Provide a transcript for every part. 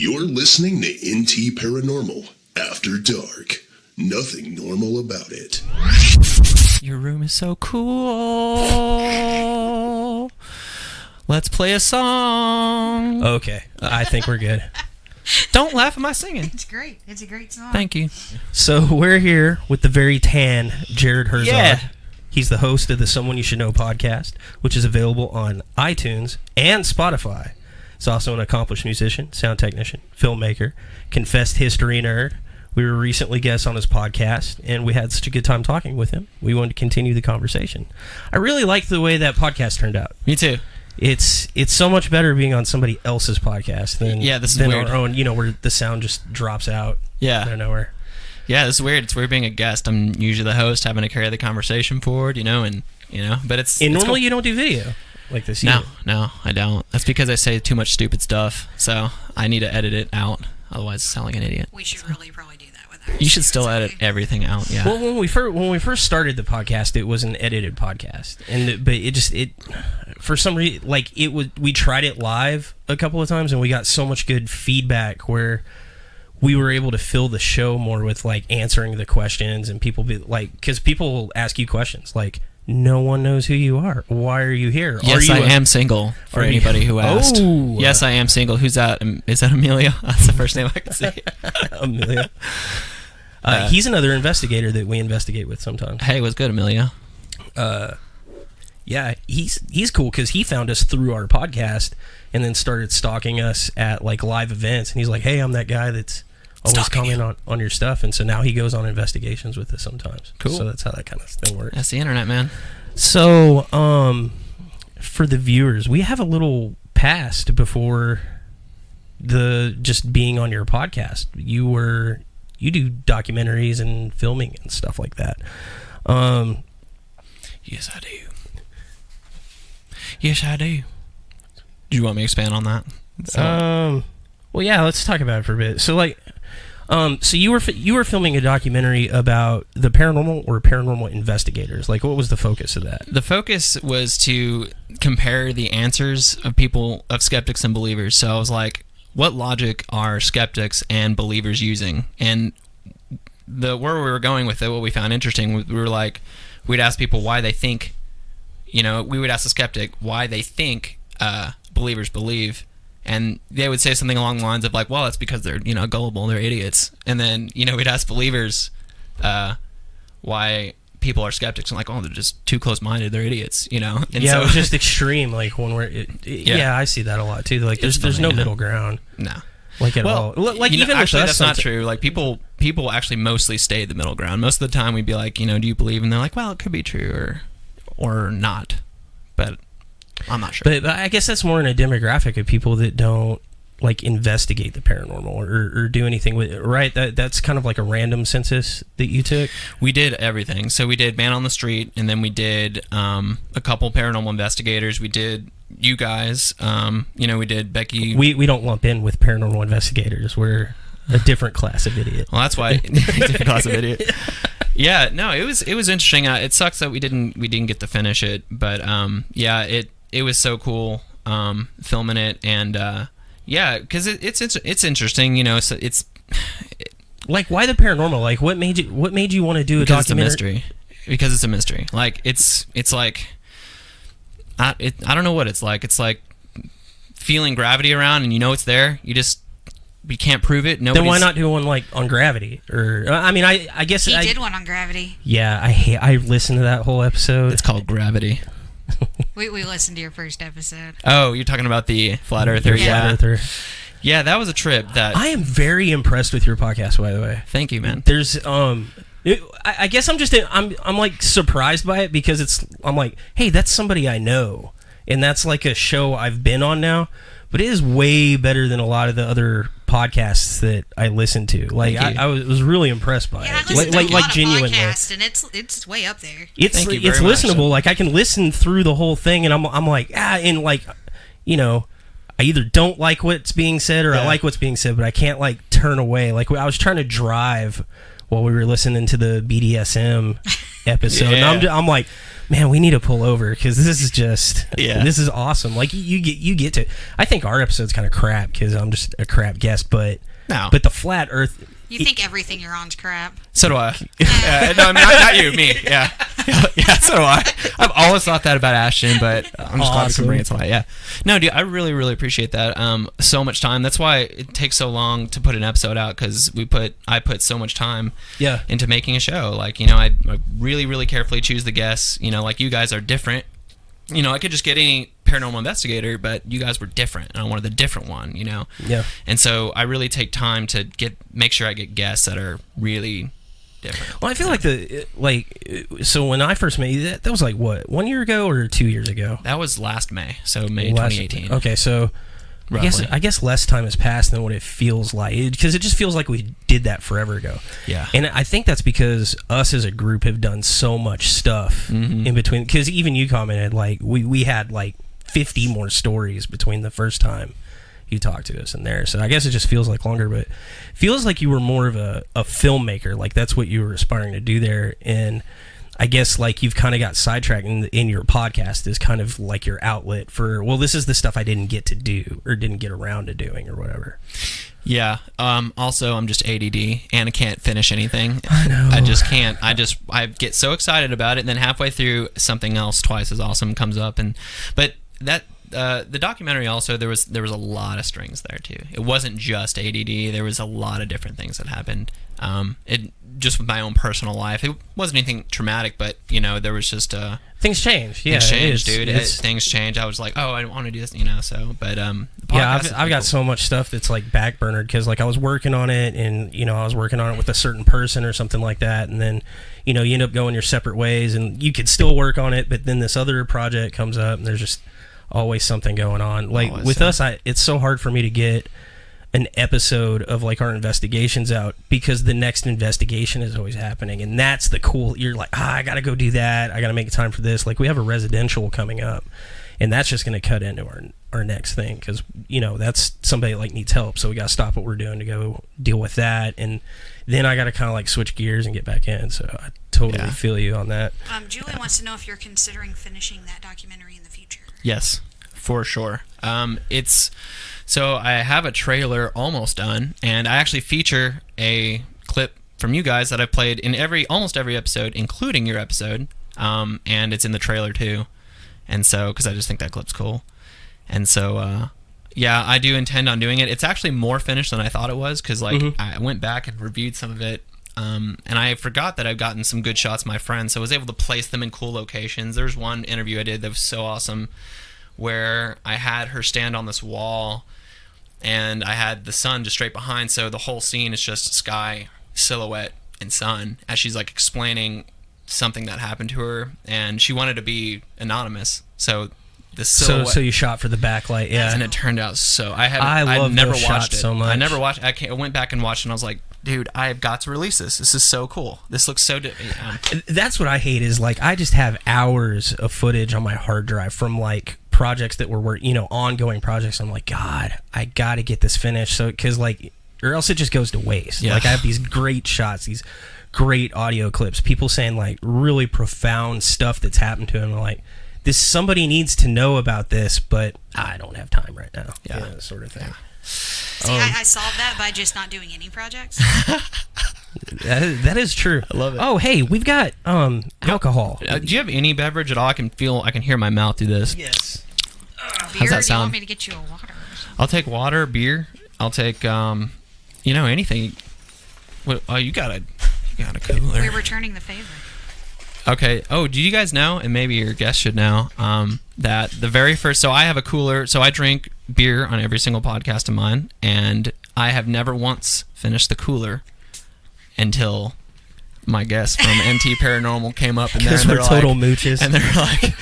You're listening to NT Paranormal After Dark. Nothing normal about it. Your room is so cool. Let's play a song. Okay, I think we're good. Don't laugh at my singing. It's great. It's a great song. Thank you. So we're here with the very tan Jared Herzog. Yeah. He's the host of the Someone You Should Know podcast, which is available on iTunes and Spotify. He's also an accomplished musician, sound technician, filmmaker, confessed history nerd. We were recently guests on his podcast, and we had such a good time talking with him. We wanted to continue the conversation. I really liked the way that podcast turned out. Me too. It's so much better being on somebody else's podcast than, this is than weird. our own, where the sound just drops out out of nowhere. Yeah, this is weird. It's weird being a guest. I'm usually the host, having to carry the conversation forward, but it's... And normally cool. You don't do video like this No, either. no, I don't. That's because I say too much stupid stuff, so I need to edit it out. Otherwise, I sound like an idiot. We should really probably do that with ours. You should still edit everything out, yeah. Well, when we first started the podcast, it was an edited podcast, but it for some reason, we tried it live a couple of times, and we got so much good feedback where we were able to fill the show more with answering the questions, and people because people will ask you questions like, no one knows who you are. Why are you here? Yes, I am single, for anybody who asked. Oh. Yes, I am single. Who's that? Is that Amelia? That's the first name I can see. Amelia. He's another investigator that we investigate with sometimes. Hey, what's good, Amelia? Yeah, he's cool because he found us through our podcast and then started stalking us at live events. And he's like, hey, I'm that guy that's always commenting on your stuff. And so now he goes on investigations with us sometimes. Cool. So that's how that kind of thing works. That's the internet, man. So for the viewers, we have a little past before the just being on your podcast. You do documentaries and filming and stuff like that. Yes, I do. Yes, I do. Do you want me to expand on that? Well, yeah, let's talk about it for a bit. So, so you were filming a documentary about the paranormal or paranormal investigators. What was the focus of that? The focus was to compare the answers of skeptics and believers. So I was like, what logic are skeptics and believers using? And where we were going with it, what we found interesting, we were like, we'd ask people why they think, we would ask the skeptic why they think believers believe, and they would say something along the lines of well, that's because they're gullible, they're idiots. And then we'd ask believers why people are skeptics, and oh, they're just too close-minded, they're idiots, And yeah, it was just extreme. When we're yeah, I see that a lot too. There's no middle ground. No. At all. Even actually, with that's not true. People actually mostly stay the middle ground. Most of the time, we'd be like, do you believe? And they're like, well, it could be true or not, but I'm not sure. But I guess that's more in a demographic of people that don't investigate the paranormal or do anything with it, right? That's kind of like a random census that you took. We did everything. So we did Man on the Street, and then we did a couple paranormal investigators. We did you guys. We did Becky. We don't lump in with paranormal investigators. We're a different class of idiot. Well, that's why different class of idiot. Yeah, no, it was interesting. It sucks that we didn't get to finish it, but it was so cool filming it, and because it's interesting, so it's why the paranormal? What made you want to do a documentary? Because it's a mystery. It's like I don't know what it's like. It's like feeling gravity around, and it's there. You can't prove it. Then why not do one on gravity? Or I guess he did one on gravity. Yeah, I listened to that whole episode. It's called Gravity. We listened to your first episode. Oh, you're talking about the Flat Earther? Yeah. Flat Earther. Yeah, that was a trip. I am very impressed with your podcast, by the way. Thank you, man. There's I guess I'm surprised by it because I'm like, hey, that's somebody I know, and that's a show I've been on now. But it is way better than a lot of the other podcasts that I listen to. I was really impressed by it. I listen to a lot genuinely. of podcasts, and it's way up there. It's listenable. I can listen through the whole thing, and I'm like, I either don't like what's being said or I like what's being said, but I can't turn away. I was trying to drive while we were listening to the BDSM episode, and I'm like, man, we need to pull over because this is just, Yeah. this is awesome. Like you get to. I think our episode's kind of crap because I'm just a crap guest, but the flat Earth. You think everything you're on's crap? So do I. No, not you, me. Yeah. Yeah, so do I. I've always thought that about Ashton, but I'm just glad we can bring it to light. Yeah. No, dude, I really, really appreciate that. So much time. That's why it takes so long to put an episode out, because I put so much time into making a show. Like, I really, really carefully choose the guests. Like, you guys are different. I could just get any paranormal investigator, but you guys were different, and I wanted the different one, Yeah. And so I really take time to make sure I get guests that are really different. Well, I feel so when I first met you, that was like, what, 1 year ago or 2 years ago? That was last May, so May 2018. Okay, so Roughly. I guess less time has passed than what it feels like, because it just feels like we did that forever ago. Yeah. And I think that's because us as a group have done so much stuff in between, because even you commented, like, we had like 50 more stories between the first time you talked to us and there. So I guess it just feels like longer, but it feels like you were more of a filmmaker. Like, that's what you were aspiring to do there. And I guess, like, you've kind of got sidetracked in your podcast is kind of like your outlet for, well, this is the stuff I didn't get to do or didn't get around to doing or whatever. Yeah. Also, I'm just ADD and I can't finish anything. I know. I just can't. I get so excited about it, and then halfway through, something else twice as awesome comes up. But that the documentary also, there was a lot of strings there too. It wasn't just ADD. There was a lot of different things that happened. It just with my own personal life. It wasn't anything traumatic, but there was just things change. Yeah, things change, dude. It's, things change. I was like, oh, I don't want to do this, So, but I've got so much stuff that's like backburnered because, like, I was working on it, and I was working on it with a certain person or something like that, and then you end up going your separate ways, and you could still work on it, but then this other project comes up, and there's just always something going on. Like with us, it's so hard for me to get an episode of like our investigations out because the next investigation is always happening, and that's the cool. You're like, I gotta go do that. I gotta make time for this. Like, we have a residential coming up, and that's just gonna cut into our next thing because that's somebody like needs help. So we gotta stop what we're doing to go deal with that, and then I gotta kind of like switch gears and get back in. So I totally feel you on that. Julie wants to know if you're considering finishing that documentary in the future. Yes, for sure. So I have a trailer almost done, and I actually feature a clip from you guys that I've played in almost every episode, including your episode, and it's in the trailer too. And so, because I just think that clip's cool. And so, I do intend on doing it. It's actually more finished than I thought it was, because I went back and reviewed some of it, and I forgot that I've gotten some good shots of my friends, so I was able to place them in cool locations. There's one interview I did that was so awesome, where I had her stand on this wall, and I had the sun just straight behind, so the whole scene is just sky, silhouette, and sun, as she's like explaining something that happened to her, and she wanted to be anonymous, so the silhouette. So you shot for the backlight, yeah. And it turned out so. I love never those watched shots it so much. I never watched. I went back and watched, and I was like, dude, I've got to release this. This is so cool. This looks so. That's what I hate is, like, I just have hours of footage on my hard drive from like projects that were ongoing projects. I'm like, God, I got to get this finished. So, because like, or else it just goes to waste. Yeah. Like, I have these great shots, these great audio clips, people saying like really profound stuff that's happened to him. I'm like, somebody needs to know about this, but I don't have time right now. Yeah, sort of thing. Yeah. See, I solved that by just not doing any projects. That is true. I love it. Oh, hey, we've got alcohol. Do you have any beverage at all? I can hear my mouth through this. Yes. Beer, that or do sound? you want me to get you a water? I'll take water, beer. I'll take anything. You got a cooler. We're returning the favor. Okay. Oh, do you guys know, and maybe your guests should know, that the very first... So I have a cooler. So I drink beer on every single podcast of mine, and I have never once finished the cooler until my guests from NT Paranormal came up in there. Because we're total mooches. And they're like,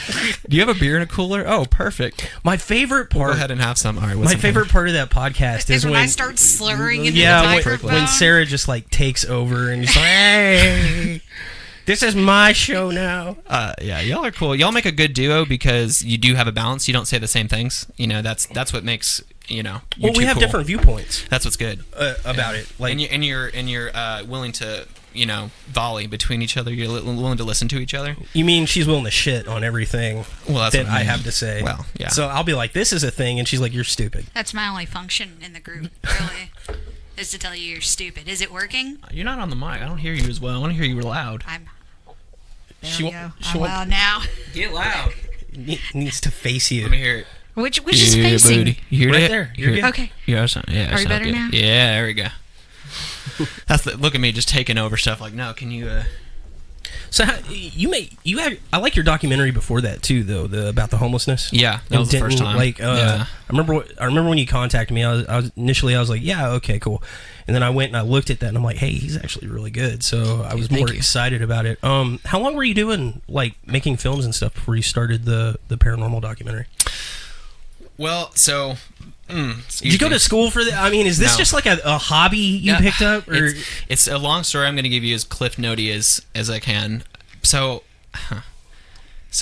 do you have a beer in a cooler? Oh, perfect. My favorite part... Go ahead and have some. All right. My favorite part of that podcast is when I start slurring into the microphone. when Sarah just like takes over and she's like, hey... This is my show now. Yeah, y'all are cool. Y'all make a good duo because you do have a balance. You don't say the same things. That's what makes you we have cool. different viewpoints. That's what's good about it. Like, and you're willing to volley between each other. You're willing to listen to each other. You mean she's willing to shit on everything That's that what I have to say? Well, yeah. So I'll be like, this is a thing, and she's like, you're stupid. That's my only function in the group, really, is to tell you you're stupid. Is it working? You're not on the mic. I don't hear you as well. I want to hear you loud. There we go. I'm loud now. Get loud. Needs to face you. Let me hear it. Which is facing? Booty. You hear Right that? there. You're good. Okay. Yeah, Are we better good. now? Yeah, there we go. Look at me just taking over stuff. Like, no, can you? So I like your documentary before that too, though, about the homelessness. Yeah, that was the first time. I remember when you contacted me. I was initially like, yeah, okay, cool. And then I went and I looked at that and I'm like, hey, he's actually really good. So I was more excited about it. How long were you doing like making films and stuff before you started the paranormal documentary? Well, so. Did you go to school for that? I mean, is this just like a hobby you picked up? Or? It's a long story. I'm going to give you as cliff notey as I can. So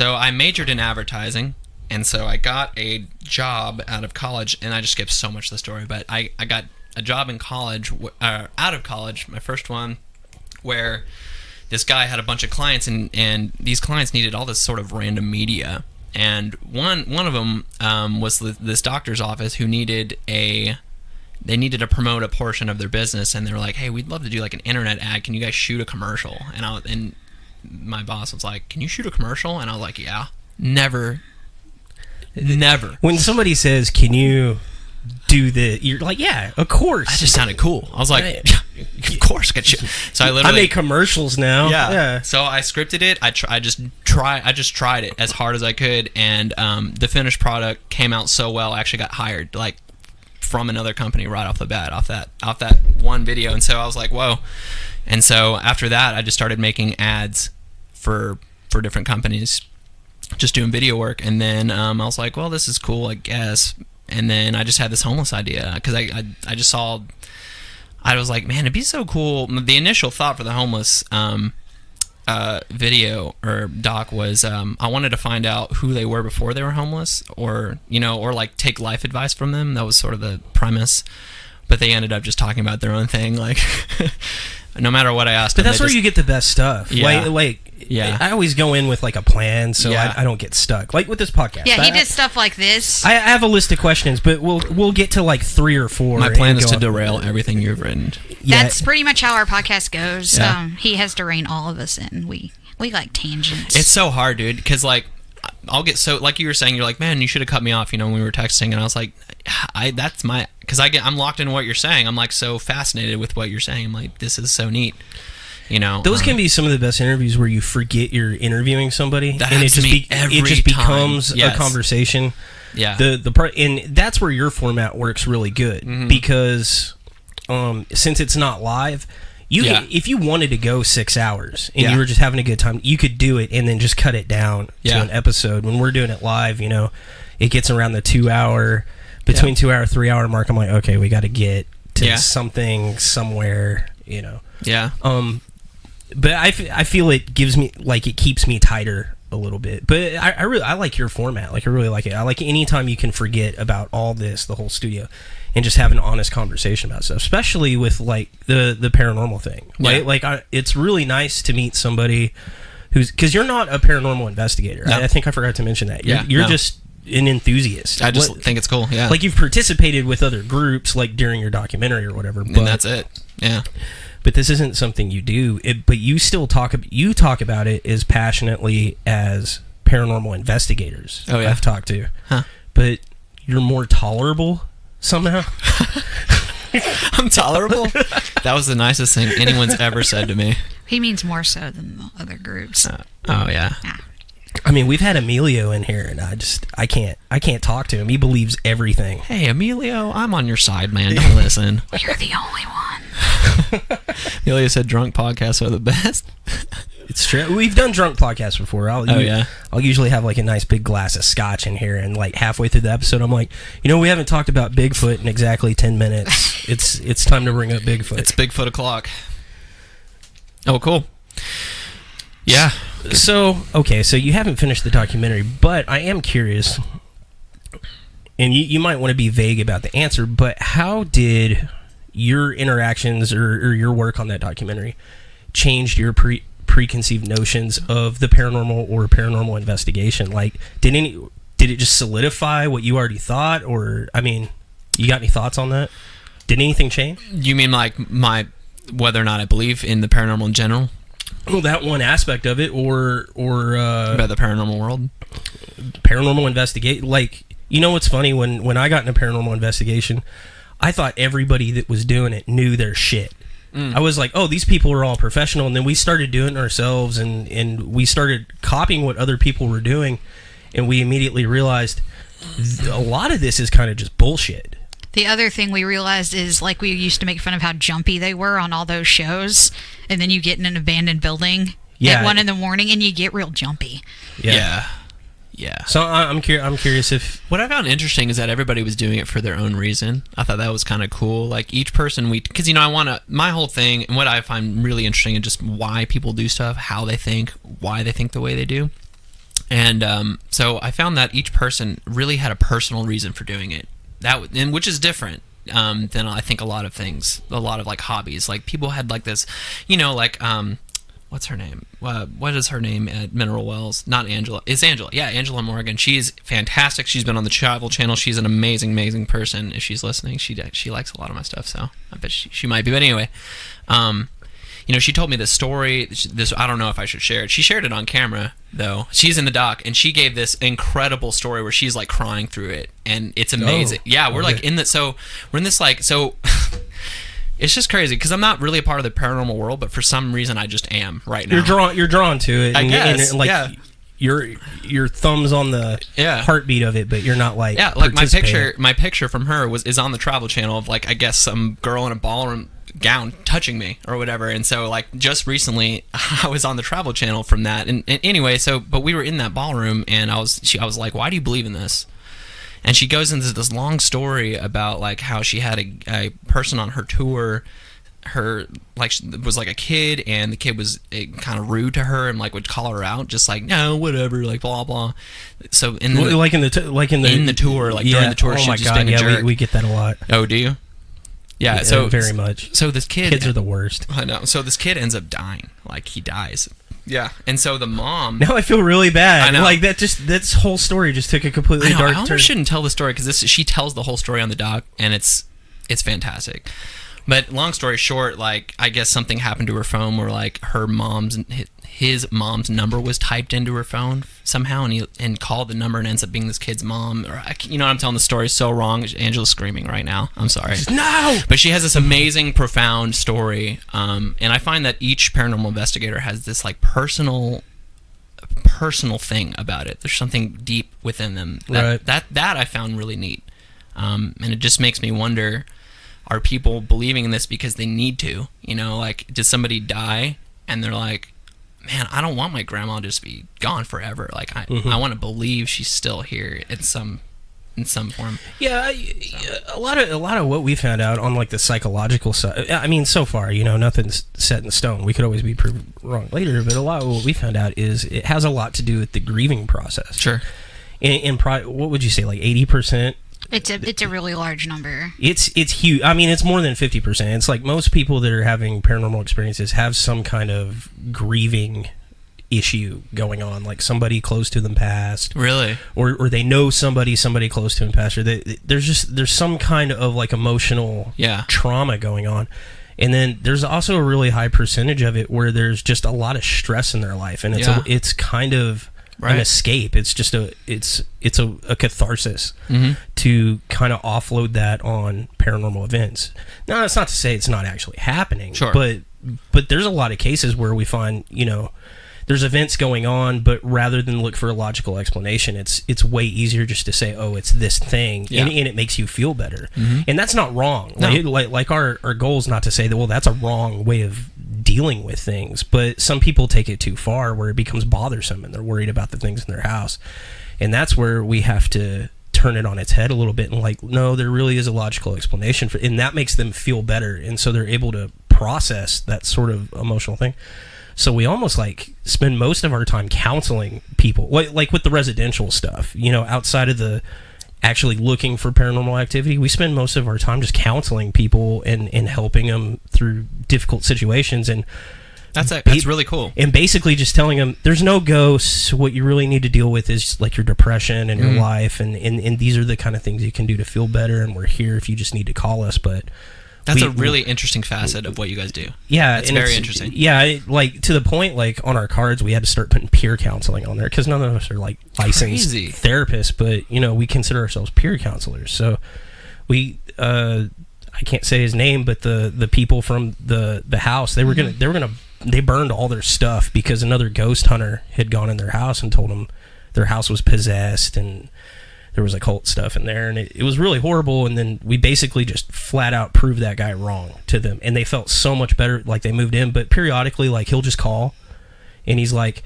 I majored in advertising, and so I got a job out of college, and I just skipped so much of the story, but I got a job in college, out of college, my first one, where this guy had a bunch of clients, and these clients needed all this sort of random media. And one of them was this doctor's office who needed to promote a portion of their business, and they were like, "Hey, we'd love to do like an internet ad. Can you guys shoot a commercial?" And my boss was like, "Can you shoot a commercial?" And I was like, "Yeah, never." When somebody says, "Can you do the?" You're like, "Yeah, of course." That just sounded cool. I was like, Right. yeah, "Of course, get you." So I make commercials now. Yeah. So I scripted it. I just tried it as hard as I could, and the finished product came out so well. I actually got hired like from another company right off the bat, off that one video. And so I was like, whoa. And so after that, I just started making ads for different companies, just doing video work. And then I was like, well, this is cool, I guess. And then I just had this homeless idea because I just saw. I was like, man, it'd be so cool. The initial thought for the homeless video or doc was I wanted to find out who they were before they were homeless, or like take life advice from them. That was sort of the premise. But they ended up just talking about their own thing, like no matter what I asked. But that's where you get the best stuff. Yeah. Yeah, I always go in with like a plan, so Yeah. I don't get stuck. Like with this podcast. Yeah, he did stuff like this. I have a list of questions, but we'll get to like 3 or 4. My plan and is go to up. derail everything you've written. Yeah. That's pretty much how our podcast goes. Yeah. He has to rein all of us in. We like tangents. It's so hard, dude, because like I'll get so, like you were saying, you're like, man, you should have cut me off, when we were texting, and I was like, because I'm locked into what you're saying. I'm like so fascinated with what you're saying. I'm like, this is so neat. Those can be some of the best interviews where you forget you're interviewing somebody, That and happens to me every becomes time. Yes. a conversation. Yeah. The part, and that's where your format works really good because since it's not live, if you wanted to go 6 hours and you were just having a good time, you could do it and then just cut it down to an episode. When we're doing it live, it gets around the 2 hour, between 2 hour 3 hour mark. I'm like, okay, we got to get to something somewhere. Yeah. But I feel it gives me, like, it keeps me tighter a little bit. But I like your format. Like, I really like it. I like anytime you can forget about all this, the whole studio, and just have an honest conversation about stuff, especially with, like, the paranormal thing. Right? Like, it's really nice to meet somebody because you're not a paranormal investigator. No. I think I forgot to mention that. You're just an enthusiast. I just think it's cool, yeah. Like, you've participated with other groups, like, during your documentary or whatever. And that's it, yeah. But this isn't something you do. But you still talk about it as passionately as paranormal investigators I've talked to. Huh. But you're more tolerable somehow. I'm tolerable? That was the nicest thing anyone's ever said to me. He means more so than the other groups. Oh, yeah. I mean, we've had Emilio in here, and I can't talk to him. He believes everything. Hey, Emilio, I'm on your side, man. Don't listen. You're the only one. Emilio said drunk podcasts are the best. It's true. We've done drunk podcasts before. I'll usually have like a nice big glass of scotch in here, and like halfway through the episode, I'm like, we haven't talked about Bigfoot in exactly 10 minutes. It's time to bring up Bigfoot. It's Bigfoot o'clock. Oh, cool. Yeah. So you haven't finished the documentary, but I am curious, and you might want to be vague about the answer, but how did your interactions or your work on that documentary changed your preconceived notions of the paranormal or paranormal investigation? Like, did it just solidify what you already thought, or I mean, you got any thoughts on that? Did anything change? You mean like whether or not I believe in the paranormal in general? Well, that one aspect of it, or about the paranormal world, paranormal investigate. Like, you know what's funny? When I got into paranormal investigation, I thought everybody that was doing it knew their shit. I was like, oh, these people are all professional. And then we started doing it ourselves, and we started copying what other people were doing, and we immediately realized a lot of this is kind of just bullshit. The other thing we realized is, like, we used to make fun of how jumpy they were on all those shows, and then you get in an abandoned building at 1 a.m. and you get real jumpy. Yeah. So I'm curious if... What I found interesting is that everybody was doing it for their own reason. I thought that was kind of cool. Like, each person because, you know, I want to... My whole thing, and what I find really interesting is just why people do stuff, how they think, why they think the way they do. And so I found that each person really had a personal reason for doing it. Which is different than I think a lot of things, a lot of like hobbies. Like, people had like this, you know, like what's her name? What is her name at Mineral Wells? Not Angela. It's Angela. Yeah, Angela Morgan. She's fantastic. She's been on the Travel Channel. She's an amazing, amazing person. If she's listening, she likes a lot of my stuff, so I bet she might be. But anyway, you know, she told me this story. This, I don't know if I should share it. She shared it on camera, though. She's in the doc, and she gave this incredible story where she's like crying through it, and it's amazing. Yeah, we're like in the we're in this like so. It's just crazy because I'm not really a part of the paranormal world, but for some reason I just am right now. You're drawn to it. I guess. And like, yeah. Your thumb's on the heartbeat of it, but you're not like like my picture from her is on the Travel Channel of like, I guess, some girl in a ballroom gown touching me or whatever. And so like just recently I was on the Travel Channel from that, and anyway, but we were in that ballroom, and I was like, why do you believe in this? And she goes into this long story about like how she had a person on her tour, was like a kid, and the kid was kind of rude to her and like would call her out, just like, no, whatever, like blah blah. So in the tour, like during the tour, she was just being a jerk. We get that a lot. Oh, do you? Yeah, so very much. So this kids are the worst. I know. So this kid ends up dying. Like, he dies. Yeah, and so the mom. Now I feel really bad. I know. Like, this whole story just took a completely dark turn. I almost shouldn't tell the story because she tells the whole story on the doc, and it's fantastic. But long story short, like, I guess something happened to her phone where like his mom's number was typed into her phone somehow, and he called the number, and ends up being this kid's mom. Or, you know, I'm telling the story so wrong. Angela's screaming right now. I'm sorry. No! But she has this amazing, profound story, and I find that each paranormal investigator has this like personal thing about it. There's something deep within them that I found really neat, and it just makes me wonder: are people believing in this because they need to? You know, like, did somebody die and they're like, man, I don't want my grandma to just be gone forever. Like, I want to believe she's still here in some form. Yeah, a lot of what we found out on like the psychological side. I mean, so far, you know, nothing's set in stone. We could always be proven wrong later, but a lot of what we found out is it has a lot to do with the grieving process. Sure. And what would you say, like 80%? It's a really large number. It's huge. I mean, it's more than 50%. It's like most people that are having paranormal experiences have some kind of grieving issue going on, like somebody close to them passed. Really? Or they know somebody close to them passed. Or there's some kind of like emotional trauma going on. And then there's also a really high percentage of it where there's just a lot of stress in their life, and it's kind of an escape. It's just a catharsis to kind of offload that on paranormal events. Now, that's not to say it's not actually happening. Sure. But there's a lot of cases where we find, you know, there's events going on, but rather than look for a logical explanation, it's way easier just to say, oh, it's this thing, and it makes you feel better. And that's not wrong. No. Like our goal is not to say that, well, that's a wrong way of dealing with things, but some people take it too far where it becomes bothersome and they're worried about the things in their house, and that's where we have to turn it on its head a little bit and like, no, there really is a logical explanation for, and that makes them feel better, and so they're able to process that sort of emotional thing. So we almost like spend most of our time counseling people, like with the residential stuff, you know, outside of the actually looking for paranormal activity. We spend most of our time just counseling people and helping them through difficult situations. And That's really cool. And basically just telling them there's no ghosts. What you really need to deal with is like your depression and your life, and these are the kind of things you can do to feel better. And we're here if you just need to call us. But that's a really interesting facet of what you guys do. Yeah, it's very interesting. Yeah, like to the point, like on our cards, we had to start putting peer counseling on there because none of us are like licensed therapists, but we consider ourselves peer counselors. So we, I can't say his name, but the people from the house, they burned all their stuff because another ghost hunter had gone in their house and told them their house was possessed and there was occult stuff in there, and it was really horrible. And then we basically just flat out proved that guy wrong to them, and they felt so much better. Like they moved in, but periodically, like he'll just call, and he's like,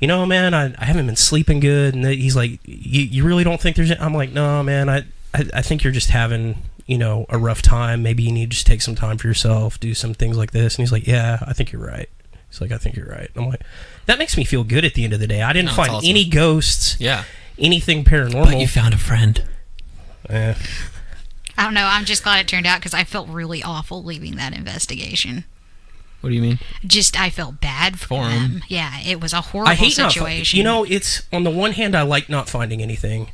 man, I haven't been sleeping good, and he's like, you really don't think there's? I'm like, no, man, I think you're just having a rough time. Maybe you need to just take some time for yourself, do some things like this. And he's like, yeah, I think you're right. He's like, I think you're right. I'm like, that makes me feel good at the end of the day. I didn't find any ghosts. Yeah. Anything paranormal. But you found a friend. I don't know. I'm just glad it turned out because I felt really awful leaving that investigation. What do you mean? Just, I felt bad for them. Yeah, it was a horrible situation. It's on the one hand, I like not finding anything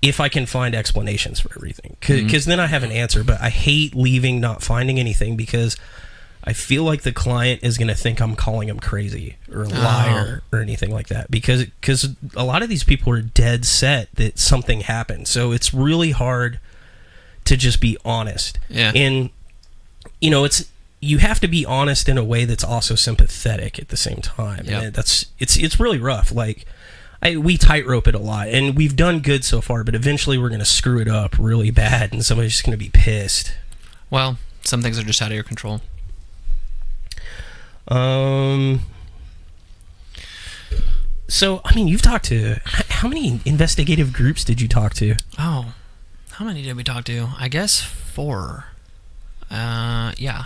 if I can find explanations for everything. Because then I have an answer. But I hate leaving not finding anything because I feel like the client is going to think I'm calling him crazy or a liar or anything like that. Because a lot of these people are dead set that something happened. So it's really hard to just be honest. Yeah. And, you have to be honest in a way that's also sympathetic at the same time. Yep. And it's really rough. Like, we tightrope it a lot, and we've done good so far, but eventually we're going to screw it up really bad, and somebody's just going to be pissed. Well, some things are just out of your control. So, you've talked to... How many investigative groups did you talk to? Oh, how many did we talk to? I guess 4. Yeah.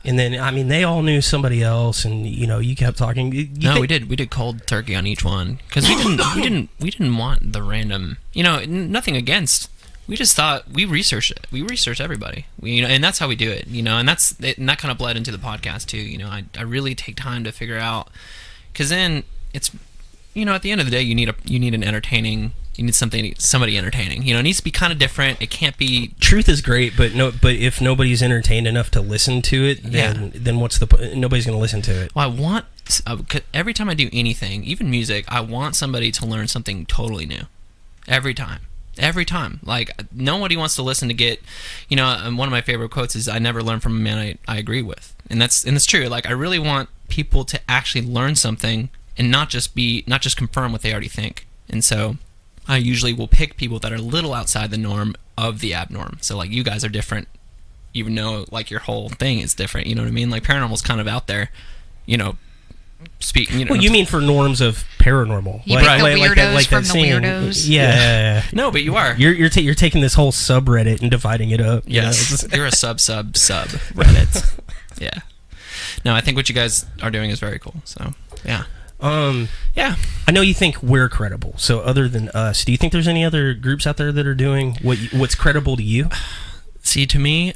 And then, they all knew somebody else, and you kept talking. We did cold turkey on each one because we didn't want the random. Nothing against. We just thought we researched it. We researched everybody. And that's how we do it. And that kind of bled into the podcast too. I really take time to figure out because then it's at the end of the day you need an entertaining. You need somebody entertaining. It needs to be kind of different. It can't be... Truth is great, but if nobody's entertained enough to listen to it, then what's the point? Nobody's going to listen to it. Well, I want... every time I do anything, even music, I want somebody to learn something totally new. Every time. Like, nobody wants to listen to get... and one of my favorite quotes is, I never learn from a man I agree with. And it's true. Like, I really want people to actually learn something and not just confirm what they already think. And so... I usually will pick people that are a little outside the norm of the abnorm. So, like, you guys are different, even though, like, your whole thing is different. You know what I mean? Like, paranormal's kind of out there, speaking. Well, you mean for norms of paranormal? You pick the weirdos from the weirdos. Yeah. No, but you are. You're taking this whole subreddit and dividing it up. Yes, you're a sub Reddit. Yeah. No, I think what you guys are doing is very cool. So, yeah. Yeah. I know you think we're credible. So other than us, do you think there's any other groups out there that are doing what's credible to you? See, to me,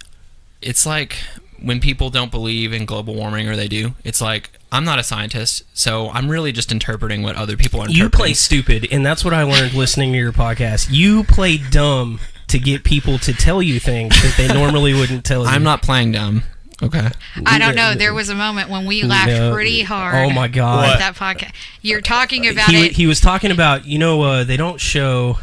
it's like when people don't believe in global warming, or they do, it's like, I'm not a scientist, so I'm really just interpreting what other people are interpreting. You play stupid, and that's what I learned listening to your podcast. You play dumb to get people to tell you things that they normally wouldn't tell you. I'm not playing dumb. Okay. I don't know. There was a moment when we laughed pretty hard. Oh my God. At that podcast. You're talking about it. He was talking about, they don't show...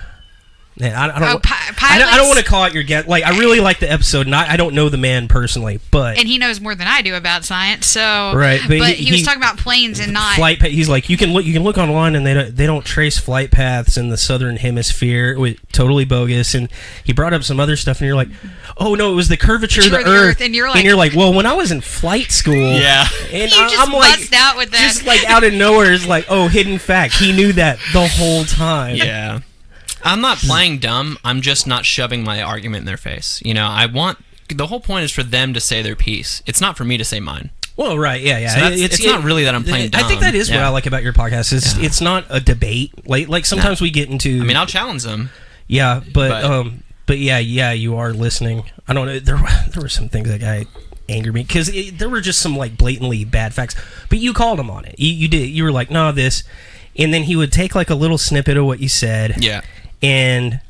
Man, I don't want to call out your guest. Like, I really like the episode, and I don't know the man personally, but... And he knows more than I do about science, so... Right, but he was talking about planes and not... He's like, you can look online, and they don't trace flight paths in the southern hemisphere. Totally bogus, and he brought up some other stuff, and you're like, oh, no, it was the curvature of the Earth. And you're like, well, when I was in flight school... Yeah. And you just bust out with that. Just, like, out of nowhere, it's like, oh, hidden fact. He knew that the whole time. Yeah. I'm not playing dumb. I'm just not shoving my argument in their face. The whole point is for them to say their piece. It's not for me to say mine. Well, right, yeah. So it's not really that I'm playing dumb. I think that is what I like about your podcast. It's not a debate. Like sometimes we get into... I'll challenge them. Yeah, but yeah, you are listening. I don't know. There were some things that guy anger me because there were just some like blatantly bad facts, but you called him on it. You did. You were like, no, this, and then he would take like a little snippet of what you said, and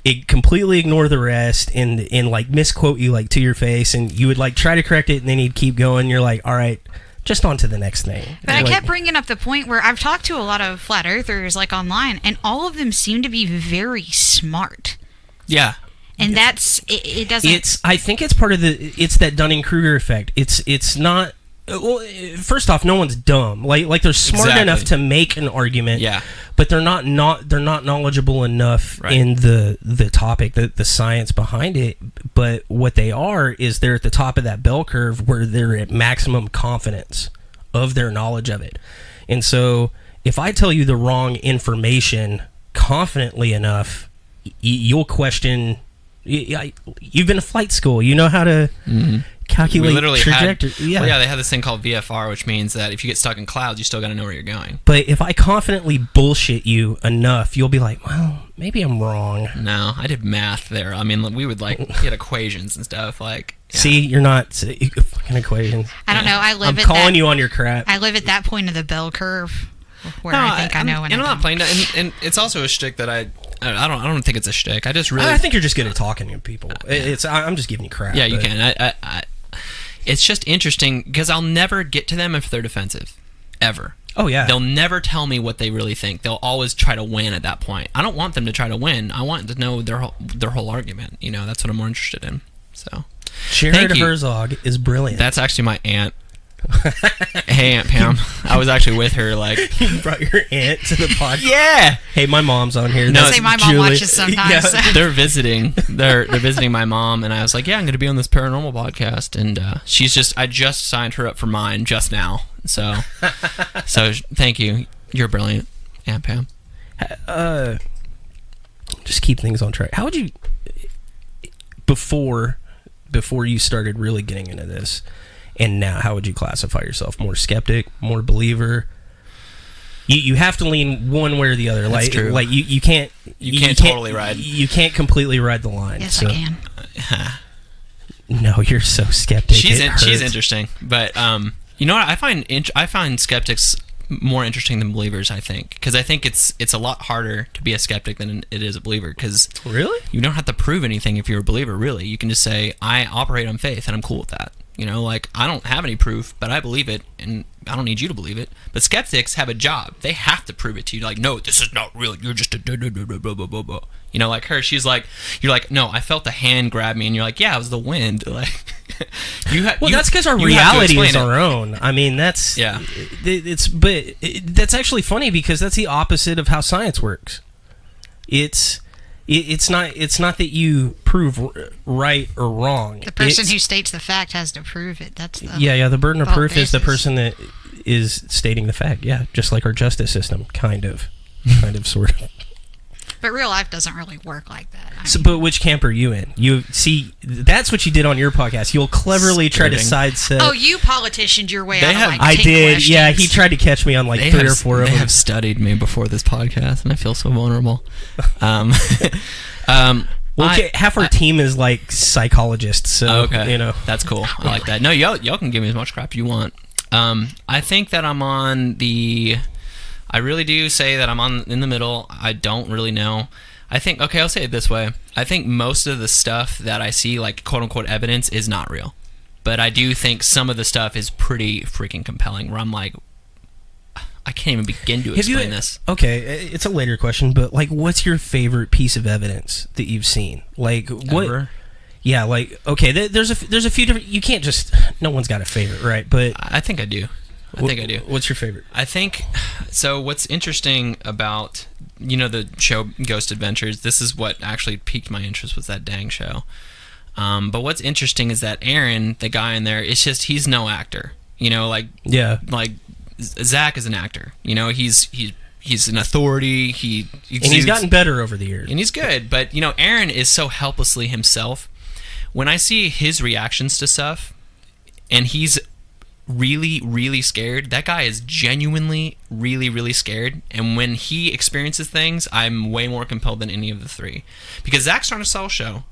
it completely ignore the rest and like misquote you like to your face, and you would like try to correct it, and then he'd keep going. You're like, all right, just on to the next thing. But I kept bringing up the point where I've talked to a lot of flat earthers like online, and all of them seem to be very smart. Yeah. And that's it doesn't. I think it's part of it's that Dunning-Kruger effect. It's not. Well, first off, no one's dumb. Like they're smart enough to make an argument. Yeah. But they're not knowledgeable enough in the topic, the science behind it. But what they are is they're at the top of that bell curve where they're at maximum confidence of their knowledge of it. And so if I tell you the wrong information confidently enough, you'll question. You've been to flight school. You know how to calculate trajectory. They have this thing called VFR, which means that if you get stuck in clouds, you still got to know where you're going. But if I confidently bullshit you enough, you'll be like, well, maybe I'm wrong. No, I did math there. I mean, we would like get equations and stuff. Like, see, you're not fucking equations. I don't know. I'm calling you on your crap. I live at that point of the bell curve where I think I know when I'm not playing that, and it's also a shtick that I don't think it's a shtick. I think you're just good at talking to people. I'm just giving you crap. Yeah, you can. It's just interesting because I'll never get to them if they're defensive, ever. Oh yeah. They'll never tell me what they really think. They'll always try to win at that point. I don't want them to try to win. I want to know their whole argument. You know, that's what I'm more interested in. So, Jared Herzog is brilliant. That's actually my aunt. Hey, Aunt Pam. I was actually with her. Like, you brought your aunt to the podcast. Yeah. Hey, my mom's on here. No, say my mom watches sometimes. Yeah, they're visiting. They're visiting my mom, and I was like, yeah, I'm going to be on this paranormal podcast, and I just signed her up for mine just now. So thank you. You're brilliant, Aunt Pam. Just keep things on track. How would you before you started really getting into this? And now, how would you classify yourself? More skeptic, more believer? You have to lean one way or the other. That's true. Like you can't totally ride. You can't completely ride the line. Yes, I can. No, you're so skeptic. She's interesting, but you know what? I find skeptics more interesting than believers. I think because I think it's a lot harder to be a skeptic than it is a believer. Because really, you don't have to prove anything if you're a believer. Really, you can just say I operate on faith and I'm cool with that. You know, like, I don't have any proof, but I believe it, and I don't need you to believe it. But skeptics have a job. They have to prove it to you. Like, no, this is not real. You're just a blah, blah, blah, blah, blah, blah. You know, like her, she's like, you're like, no, I felt the hand grab me, and you're like, yeah, it was the wind. Like, that's because our reality is our own. I mean, that's... Yeah. That's actually funny, because that's the opposite of how science works. It's not that you prove right or wrong. The person who states the fact has to prove it. That's the the burden of proof is the person that is stating the fact. Yeah, just like our justice system, kind of, sort of. But real life doesn't really work like that. But which camp are you in? You see, that's what you did on your podcast. You'll cleverly try to sidestep. Oh, you politicianed your way out of I did. Questions. Yeah, he tried to catch me on like 3 or 4 of them. They have studied me before this podcast, and I feel so vulnerable. Half our team is like psychologists, so you know that's cool. I like that. No, y'all can give me as much crap you want. I think that I'm on the. I really do say that I'm in the middle. I don't really know. I think, I'll say it this way. I think most of the stuff that I see, like quote-unquote evidence, is not real. But I do think some of the stuff is pretty freaking compelling, where I'm like, I can't even begin to explain this. Okay, it's a later question, but like, what's your favorite piece of evidence that you've seen? Like, what... Ever? Yeah, like, okay, there's a few different... You can't just... No one's got a favorite, right? But I think I do. I do. What's your favorite? I think, so what's interesting about, the show Ghost Adventures, this is what actually piqued my interest, was that dang show. But what's interesting is that Aaron, the guy in there, it's just, he's no actor. Like Zach is an actor. He's an authority. And he's gotten better over the years. And he's good. But, Aaron is so helplessly himself. When I see his reactions to stuff, and he's really, really scared. That guy is genuinely really, really scared. And when he experiences things, I'm way more compelled than any of the three. Because Zach's trying to sell a show.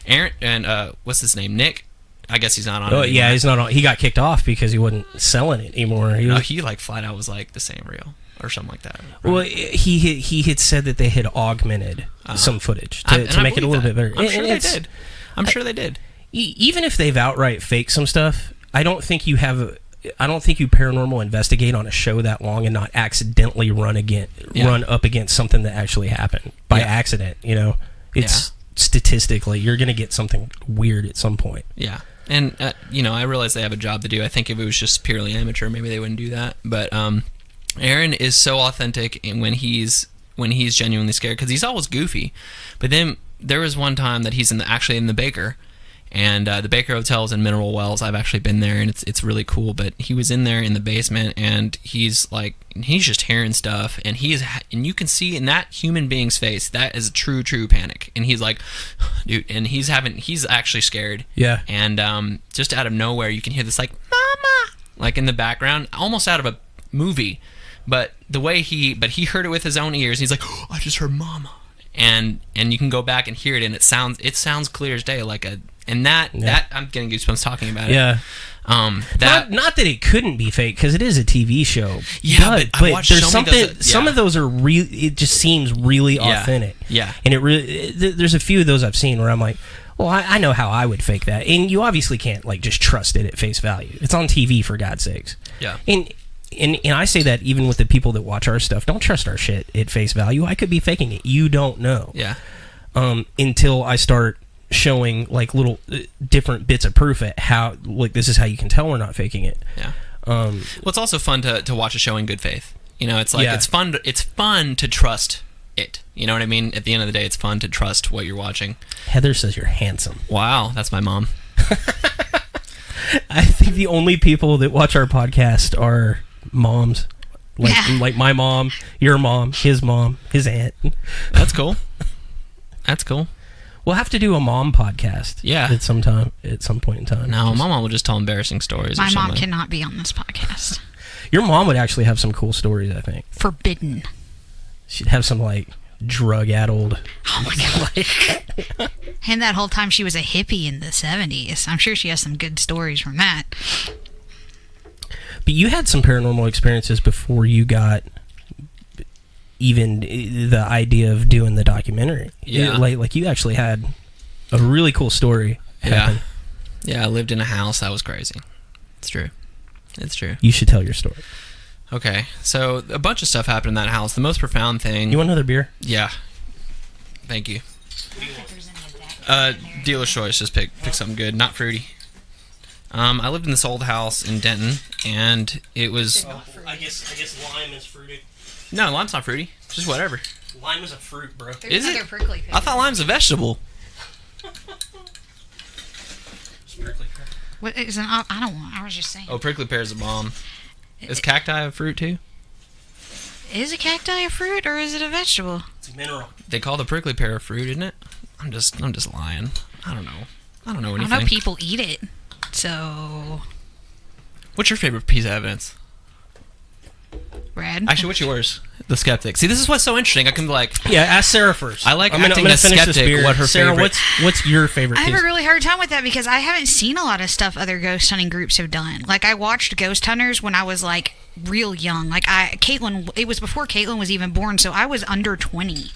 Aaron and what's his name? Nick. I guess he's not on it Oh, anymore. yeah, he's not on. He got kicked off because he wasn't selling it anymore. He like flat out was like, this ain't real or something like that. Right? Well, he had said that they had augmented some footage to make it a little bit better. I'm sure they did. I'm sure they did. Even if they've outright faked some stuff, I don't think you paranormal investigate on a show that long and not accidentally run up against something that actually happened by accident. You know, it's statistically you're going to get something weird at some point. Yeah. And, I realize they have a job to do. I think if it was just purely amateur, maybe they wouldn't do that. But Aaron is so authentic when he's genuinely scared, because he's always goofy. But then there was one time that he's actually in the Baker, and the Baker Hotel is in Mineral Wells. I've actually been there, and it's really cool. But he was in there in the basement, and he's just hearing stuff, and and you can see in that human being's face that is a true panic, and he's like, dude, and he's actually scared. Yeah. And just out of nowhere, you can hear this like mama, like in the background, almost out of a movie. But the way he heard it with his own ears. He's like, oh, I just heard mama, and you can go back and hear it, and it sounds clear as day, that I'm getting goosebumps talking about it. Yeah. Not that it couldn't be fake, because it is a TV show. Yeah, but I watched there's so many something. Some of those are real. It just seems really authentic. Yeah. And there's a few of those I've seen where I'm like, well, I know how I would fake that, and you obviously can't just trust it at face value. It's on TV, for God's sakes. Yeah. And I say that even with the people that watch our stuff. Don't trust our shit at face value. I could be faking it. You don't know. Yeah. Until I start showing little different bits of proof at how this is how you can tell we're not faking it. Yeah. Well, it's also fun to watch a show in good faith. It's like it's fun to trust it. You know what I mean? At the end of the day, it's fun to trust what you're watching. Heather says you're handsome. Wow, that's my mom. I think the only people that watch our podcast are moms. Like my mom, your mom, his aunt. That's cool. That's cool. We'll have to do a mom podcast. Yeah. At some point in time. No, my mom will just tell embarrassing stories. My or something. mom cannot be on this podcast. Your mom would actually have some cool stories, I think. Forbidden. She'd have some drug-addled. Oh my god. And that whole time she was a hippie in the 70s. I'm sure she has some good stories from that. But you had some paranormal experiences before you got even the idea of doing the documentary. Yeah. You actually had a really cool story happen. Yeah, I lived in a house. That was crazy. It's true. You should tell your story. Okay, so a bunch of stuff happened in that house. The most profound thing... You want another beer? Yeah. Thank you. Dealer's choice. Just pick something good. Not fruity. I lived in this old house in Denton, and it was... I guess lime is fruity. No, lime's not fruity. Just whatever. Lime is a fruit, bro. Is it? I thought lime's a vegetable. What is an? I don't want. I was just saying. Oh, prickly pear is a bomb. Is cacti a fruit too? Is a cacti a fruit or is it a vegetable? It's a mineral. They call the prickly pear a fruit, isn't it? I'm just lying. I don't know anything. I know people eat it. So. What's your favorite piece of evidence? Brad? Actually, what's yours? The skeptic. See, this is what's so interesting. I can ask Sarah first. I like acting as skeptic. What her Sarah, favorite? What's your favorite? I have piece? a really hard time with that because I haven't seen a lot of stuff other ghost hunting groups have done. I watched Ghost Hunters when I was real young. Caitlin. It was before Caitlin was even born, so I was under 20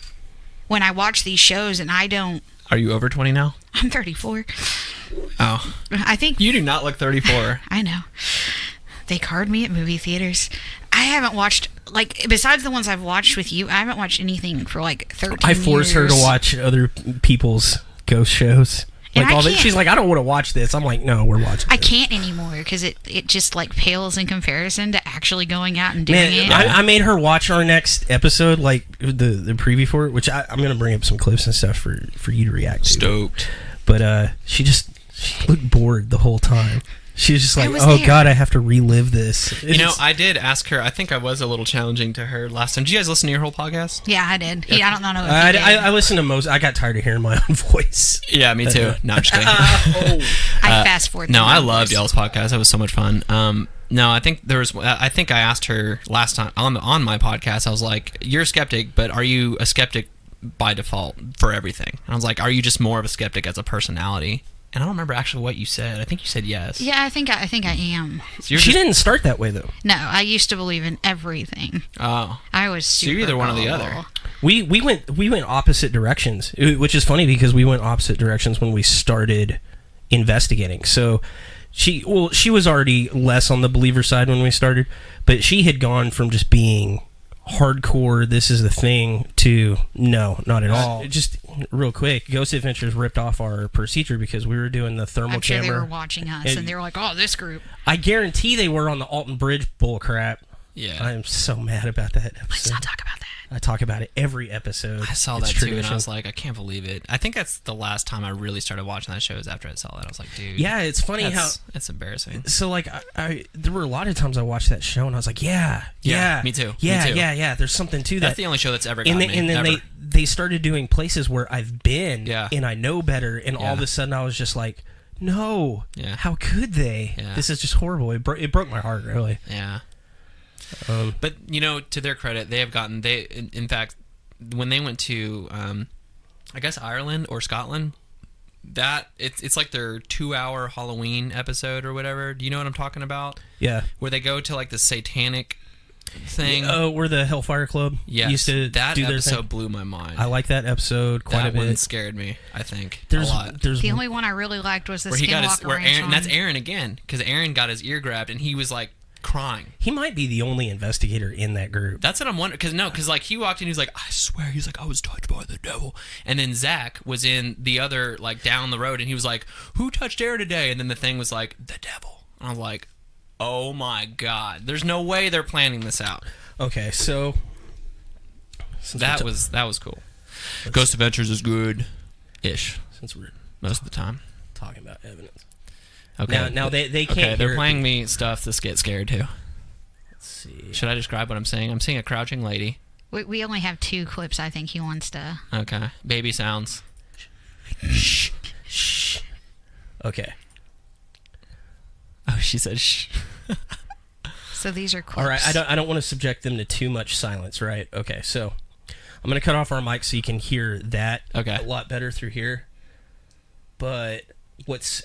when I watched these shows, and I don't. Are you over 20 now? I'm 34. Oh, I think you do not look 34. I know. They card me at movie theaters. I haven't watched, besides the ones I've watched with you, I haven't watched anything for 13 years. I force her to watch other people's ghost shows. She's like, I don't want to watch this. I'm like, no, we're watching I can't anymore because it just pales in comparison to actually going out and doing it. I made her watch our next episode, the preview for it, which I'm going to bring up some clips and stuff for you to react to. Stoked. But she looked bored the whole time. She was just like, oh, God, I have to relive this. I did ask her. I think I was a little challenging to her last time. Did you guys listen to your whole podcast? Yeah, I did. Yeah, I don't know. I listened to most. I got tired of hearing my own voice. Yeah, me too. No, I'm just kidding. I fast forward. No, I loved y'all's podcast. That was so much fun. No, I think I asked her last time on my podcast. I was like, you're a skeptic, but are you a skeptic by default for everything? And I was like, are you just more of a skeptic as a personality? And I don't remember actually what you said. I think you said yes. Yeah, I think I am. So you're She just- didn't start that way though. No, I used to believe in everything. Oh. I was super you're either one or the gullible. other. We went opposite directions, which is funny because we went opposite directions when we started investigating. So she was already less on the believer side when we started, but she had gone from just being hardcore, this is the thing, to no, not at all. Just real quick, Ghost Adventures ripped off our procedure because we were doing the thermal I'm sure camera. they were watching us, and they were like, "Oh, this group." I guarantee they were on the Alton Bridge bull crap. Yeah. I am so mad about that episode. Let's not talk about that. I talk about it every episode. I saw It's that too, and tradition. I was like, I can't believe it. I think that's the last time I really started watching that show is after I saw that. I was like, dude. Yeah, it's funny how... It's embarrassing. So, like, I there were a lot of times I watched that show, and I was like, yeah. Me too. Yeah, Me too. yeah. There's something to that. That's the only show that's ever gotten me. And then ever. they started doing places where I've been, Yeah. and I know better, and all Yeah. of a sudden I was just like, no. Yeah. How could they? Yeah. This is just horrible. It broke my heart, really. Yeah. But, to their credit, they have gotten... In fact, when they went to, I guess, Ireland or Scotland, that it's like their 2-hour Halloween episode or whatever. Do you know what I'm talking about? Yeah. Where they go to, like, the satanic thing. Oh, where the Hellfire Club used to that do their episode thing. blew my mind. I like that episode quite that a bit. one scared me, I think, There's a lot. there's The only one I really liked was the Where he got his... Skinwalker Where Ranch Aaron, one. that's Aaron again, because Aaron got his ear grabbed, and he was, like, crying. He might be the only investigator in that group. That's what I'm wondering. Because like, he walked in, he was like, I swear, he's like, I was touched by the devil. And then Zach was in the other, like, down the road, and he was like, who touched Aaron today? And then the thing was like, the devil. And I was like, oh my God. There's no way they're planning this out. Okay, so... That was cool. Ghost Adventures is good-ish Since we're most of the time. talking about evidence. Okay. Now they can't Okay, they're hear- playing me stuff to get scared too. Let's see. Should I describe what I'm seeing? I'm seeing a crouching lady. We only have 2 clips. I think he wants to. Okay. Baby sounds. Shh. Okay. Oh, she said shh. So these are clips. All right. I don't want to subject them to too much silence, right? Okay. So I'm gonna cut off our mic so you can hear that Okay. a lot better through here. But what's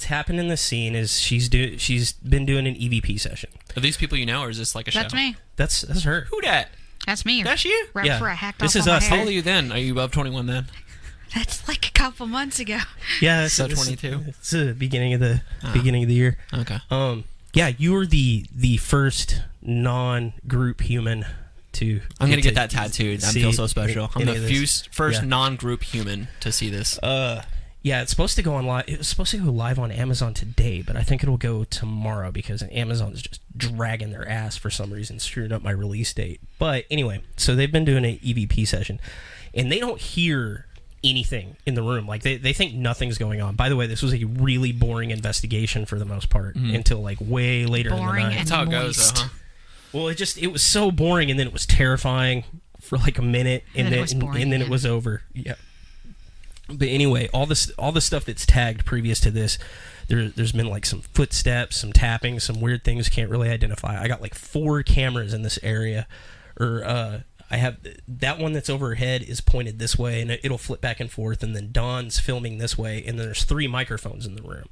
happened in this scene is she's been doing an EVP session. Are these people you know, or is this like a show? That's me. That's her. Who dat? That's me. That's you? Right Yeah. before I hacked This off is all my us. How hair. old are you then? Are you above 21 then? That's like a couple months ago. Yeah. So it's 22? It's the beginning of the year. Okay. Yeah, you were the first non-group human to. I'm gonna get that tattooed. I see feel so special. I'm any the of this. first Yeah. non-group human to see this. Yeah, it's supposed to go on live. It was supposed to go live on Amazon today, but I think it'll go tomorrow because Amazon is just dragging their ass for some reason, screwing up my release date. But anyway, so they've been doing an EVP session, and they don't hear anything in the room. Like they think nothing's going on. By the way, this was a really boring investigation for the most part until like way later in the Boring night. and That's how it goes, moist. though, huh? Well, it was so boring, and then it was terrifying for like a minute, and then it was over. Yeah. But anyway, all the stuff that's tagged previous to this, there's been like some footsteps, some tapping, some weird things can't really identify. I got like 4 cameras in this area, or I have that one that's overhead is pointed this way, and it'll flip back and forth, and then Dawn's filming this way, and then there's 3 microphones in the room.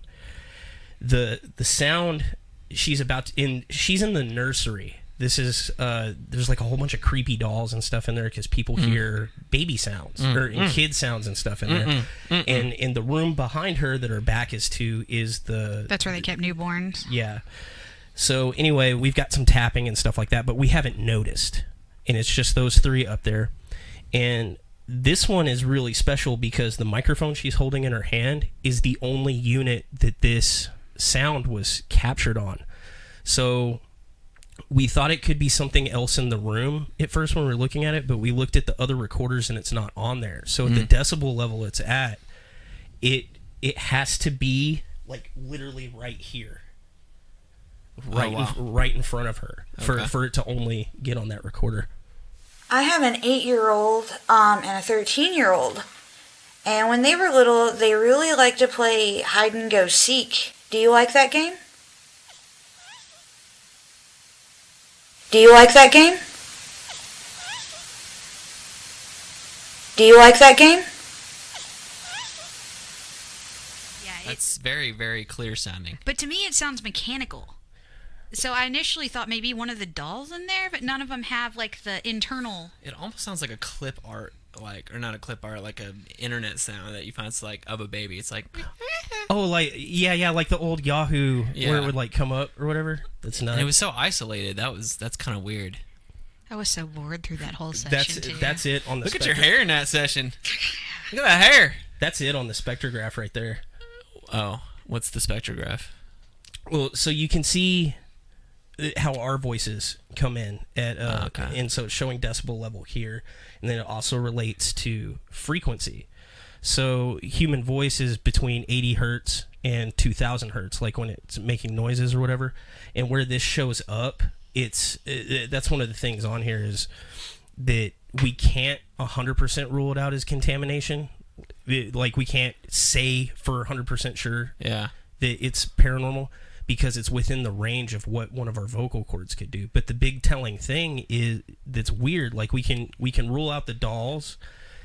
The sound she's in the nursery. This is there's like a whole bunch of creepy dolls and stuff in there because people hear baby sounds or kid sounds and stuff in there. And in the room behind her that her back is to is the That's where they kept newborns. yeah. So anyway, we've got some tapping and stuff like that, but we haven't noticed, and it's just those 3 up there. And this one is really special because the microphone she's holding in her hand is the only unit that this sound was captured on. So we thought it could be something else in the room at first when we were looking at it, but we looked at the other recorders and it's not on there. So at the decibel level it's at, it has to be like literally right here, right in front of her for it to only get on that recorder. I have an 8-year-old and a 13-year-old. And when they were little, they really liked to play hide and go seek. Do you like that game? Do you like that game? Do you like that game? Yeah, That's very, very clear sounding. but to me it sounds mechanical. So I initially thought maybe one of the dolls in there, but none of them have like the internal. It almost sounds like a clip art, or not a clip art, like a internet sound that you find like of a baby. It's like, Oh, like like the old Yahoo where Yeah. it would like come up or whatever. That's not. and it was so isolated. That's kind of weird. I was so bored through that whole session too. That's it on the. Look at your hair in that session. Look at that hair. That's it on the spectrograph right there. Oh, what's the spectrograph? Well, so you can see how our voices come in at Okay. and so it's showing decibel level here, and then it also relates to frequency. So human voice is between 80 hertz and 2000 hertz, like when it's making noises or whatever. And where this shows up, that's one of the things on here is that we can't 100% rule it out as contamination. Like we can't say for 100% sure Yeah. that it's paranormal because it's within the range of what one of our vocal cords could do. But the big telling thing is that's weird. Like we can rule out the dolls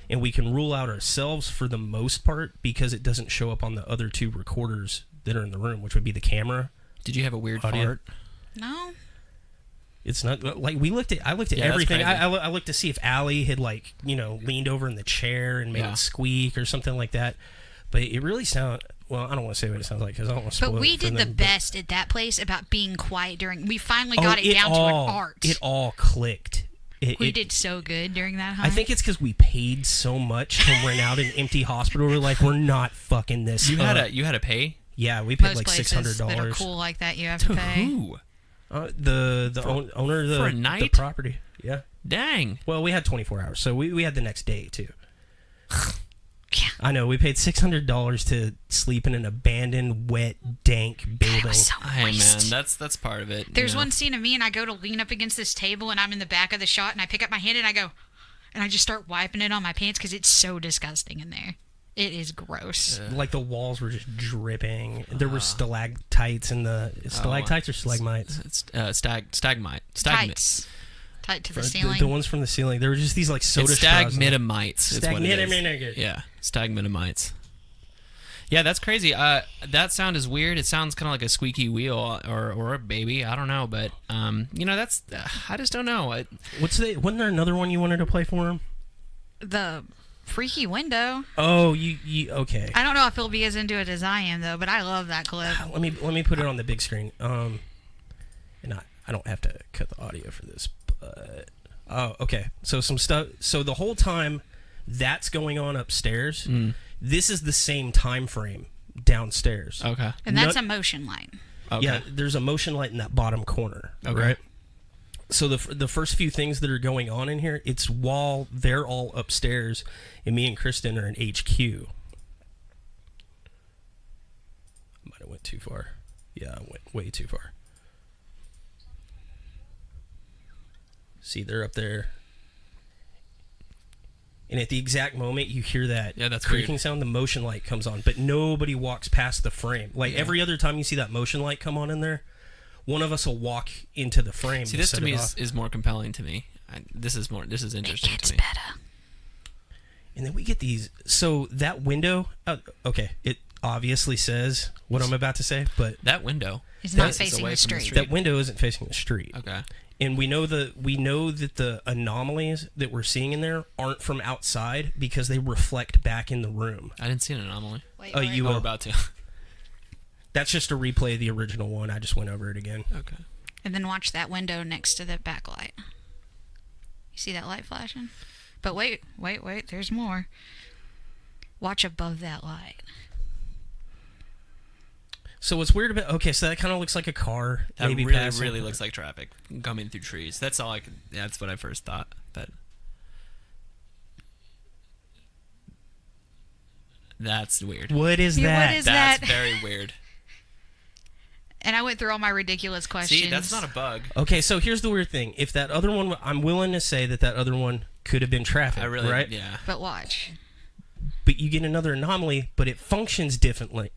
and we can rule out ourselves for the most part because it doesn't show up on the other two recorders that are in the room, which would be the camera. Did you have a weird Audio. fart? No. It's not like I looked at Yeah, that's everything. crazy. I looked to see if Allie had leaned over in the chair and made Yeah. it squeak or something like that. But it really sounded. Well, I don't want to say what it sounds like because I don't want to spoil But we it for did the them, but- best at that place about being quiet during. We finally got it down to an art. It all clicked. We did so good during that. I think it's because we paid so much to rent out an empty hospital. We're like, we're not fucking this. You up. had to pay? Yeah, we paid most like places $600. that are cool like that, you have to pay. Who? The owner of for a the night? property. Yeah. Dang. Well, we had 24 hours, so we had the next day too. Yeah. I know. We paid $600 to sleep in an abandoned, wet, dank building. It was so Hey moist. man, that's part of it. There's you know? one scene of me and I go to lean up against this table and I'm in the back of the shot and I pick up my hand and I go and I just start wiping it on my pants because it's so disgusting in there. It is gross. Like the walls were just dripping. There were stalactites in the stalactites or stalagmites. It's stagmite. Tights. Tight to the ceiling. The ones from the ceiling. There were just these like soda It's straws. stagmitamites. Is what it is. Stagmitamites. Yeah, stagmitamites. Yeah, that's crazy. That sound is weird. It sounds kind of like a squeaky wheel or a baby. I don't know, but that's I just don't know. Wasn't there another one you wanted to play for him? The freaky window. Oh, you okay? I don't know if he'll be as into it as I am though, but I love that clip. Let me put it on the big screen. And I don't have to cut the audio for this, but okay. So some stuff. So the whole time that's going on upstairs, this is the same time frame downstairs. Okay. And that's a motion light. Okay. Yeah, there's a motion light in that bottom corner. Okay. Right. So the first few things that are going on in here, it's while they're all upstairs, and me and Kristen are in HQ. Might have went too far. Yeah, I went way too far. See, they're up there. And at the exact moment you hear that Yeah, that's creaking weird. sound, the motion light comes on, but nobody walks past the frame. Like Yeah. every other time you see that motion light come on in there, one of us will walk into the frame. See, this set to me it off. is more compelling to me. This is interesting It gets to me. better. And then we get these. So that window, okay, it obviously says what I'm about to say, but That window It's not is facing away the from street. that window isn't facing the street. Okay. And we know that the anomalies that we're seeing in there aren't from outside because they reflect back in the room. I didn't see an anomaly. Wait, Oh, wait. you We're will. about to. That's just a replay of the original one. I just went over it again. Okay. And then watch that window next to the backlight. You see that light flashing? But wait, there's more. Watch above that light. So what's weird about so that kind of looks like a car That maybe really, passing. really looks like traffic coming through trees. That's all I could. That's what I first thought. But that's weird. What is Yeah, that? what is That's that? very weird. And I went through all my ridiculous questions. See, that's not a bug. Okay, so here's the weird thing. If that other one, I'm willing to say that other one could have been traffic, I really, right? yeah. But watch. But you get another anomaly, but it functions differently.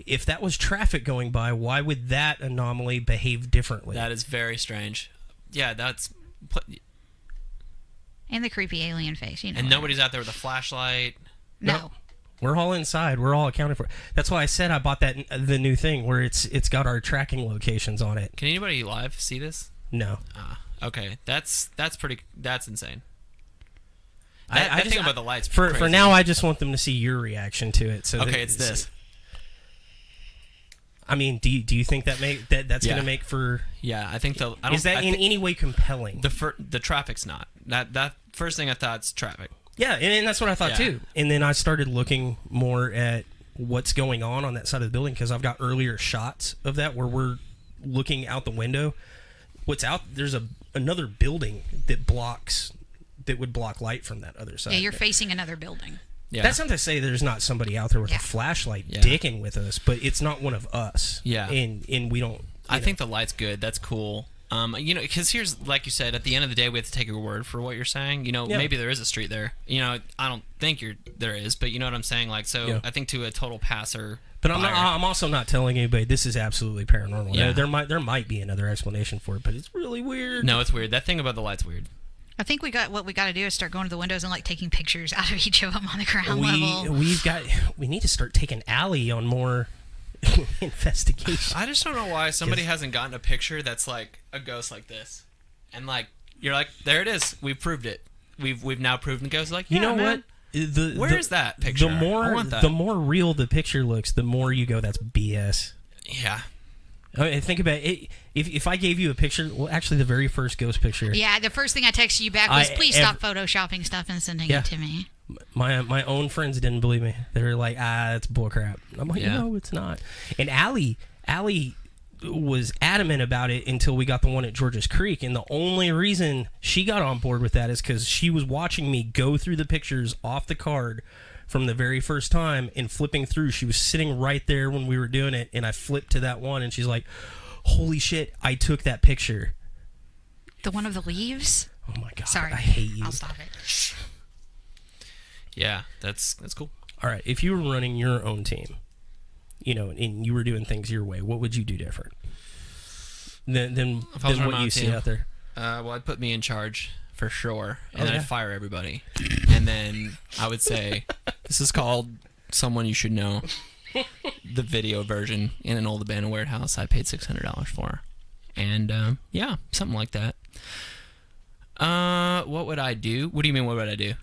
If that was traffic going by, why would that anomaly behave differently? That is very strange. Yeah, that's. And the creepy alien face, you know. And it. nobody's out there with a flashlight. No. We're all inside. We're all accounted for. That's why I said I bought the new thing where it's got our tracking locations on it. Can anybody live see this? No. Okay. That's insane. I think about the lights. For now, I just want them to see your reaction to it. So okay, it's this. I mean, do you think that's going to make for? Yeah, I think the. Is that in any way compelling? The traffic's not. That first thing I thought's traffic. Yeah, and that's what I thought too. And then I started looking more at what's going on that side of the building because I've got earlier shots of that where we're looking out the window. There's another building that would block light from that other side. Yeah, you're facing another building. Yeah. That's not to say there's not somebody out there with a flashlight dicking with us, but it's not one of us. Yeah. And we don't. I think the light's good. That's cool. Because here's, like you said, at the end of the day, we have to take your word for what you're saying. Maybe there is a street there. I don't think there is, but you know what I'm saying? Like, so I think to a total passer. But I'm also not telling anybody this is absolutely paranormal. Yeah. There might be another explanation for it, but it's really weird. No, it's weird. That thing about the light's weird. I think what we got to do is start going to the windows and like taking pictures out of each of them on the ground level. We need to start taking Allie on more investigation. I just don't know why somebody hasn't gotten a picture that's like a ghost like this, and like you're like, there it is. We've proved it. We've now proven the ghost. Like, you know man, what? Where is that picture? I want that. The more real the picture looks, the more you go, that's BS. Yeah. I mean, think about it. If I gave you a picture, well, actually, the very first ghost picture. Yeah, the first thing I texted you back was, please stop photoshopping stuff and sending it to me. My own friends didn't believe me. They were like, that's bullcrap. I'm like, no, it's not. And Allie was adamant about it until we got the one at George's Creek. And the only reason she got on board with that is because she was watching me go through the pictures off the card from the very first time and flipping through. She was sitting right there when we were doing it, and I flipped to that one, and she's like, holy shit, I took that picture. The one of the leaves? Oh my God. Sorry. I hate you. I'll stop it. Yeah, that's cool. All right, if you were running your own team, and you were doing things your way, what would you do different than what you see out there? Well, I'd put me in charge for sure, and then I'd fire everybody. And then I would say, this is called Someone You Should Know, the video version in an old abandoned warehouse I paid $600 for. And, something like that. What would I do? What do you mean, what would I do?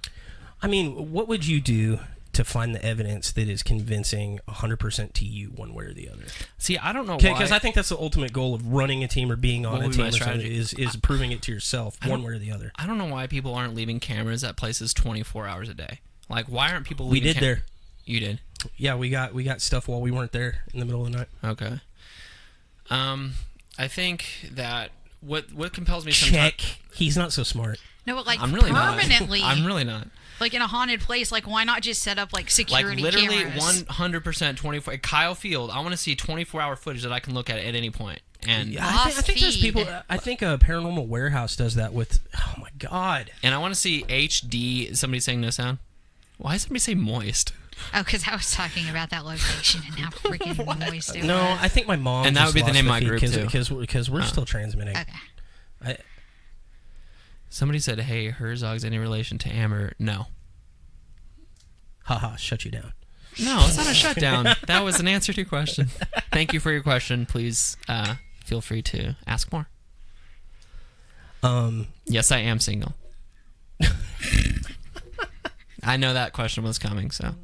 I mean, what would you do to find the evidence that is convincing 100% to you one way or the other? See, I don't know why. Because I think that's the ultimate goal of running a team or being on a team or something, is proving it to yourself one way or the other. I don't know why people aren't leaving cameras at places 24 hours a day. Like, why aren't people leaving We did there. You did? Yeah, we got stuff while we weren't there in the middle of the night. Okay. I think that what compels me Check. He's not so smart. No, but like I'm really permanently. Not. I'm really not. Like in a haunted place, like why not just set up like security cameras? Like literally cameras? 100% 24. Kyle Field, I want to see 24-hour footage that I can look at any point. And I think there's people. I think a Paranormal Warehouse does that with. Oh my God! And I want to see HD. Is somebody saying no sound? Why does somebody say moist? Oh, because I was talking about that location and how freaking moist it was. No, I think my mom. And that would be the name of my group too. Because we're still transmitting. Okay. Somebody said, "Hey, Herzog's any relation to Amber?" No. Haha, shut you down. No, it's not a shutdown. That was an answer to your question. Thank you for your question. Please feel free to ask more. Yes, I am single. I know that question was coming, so.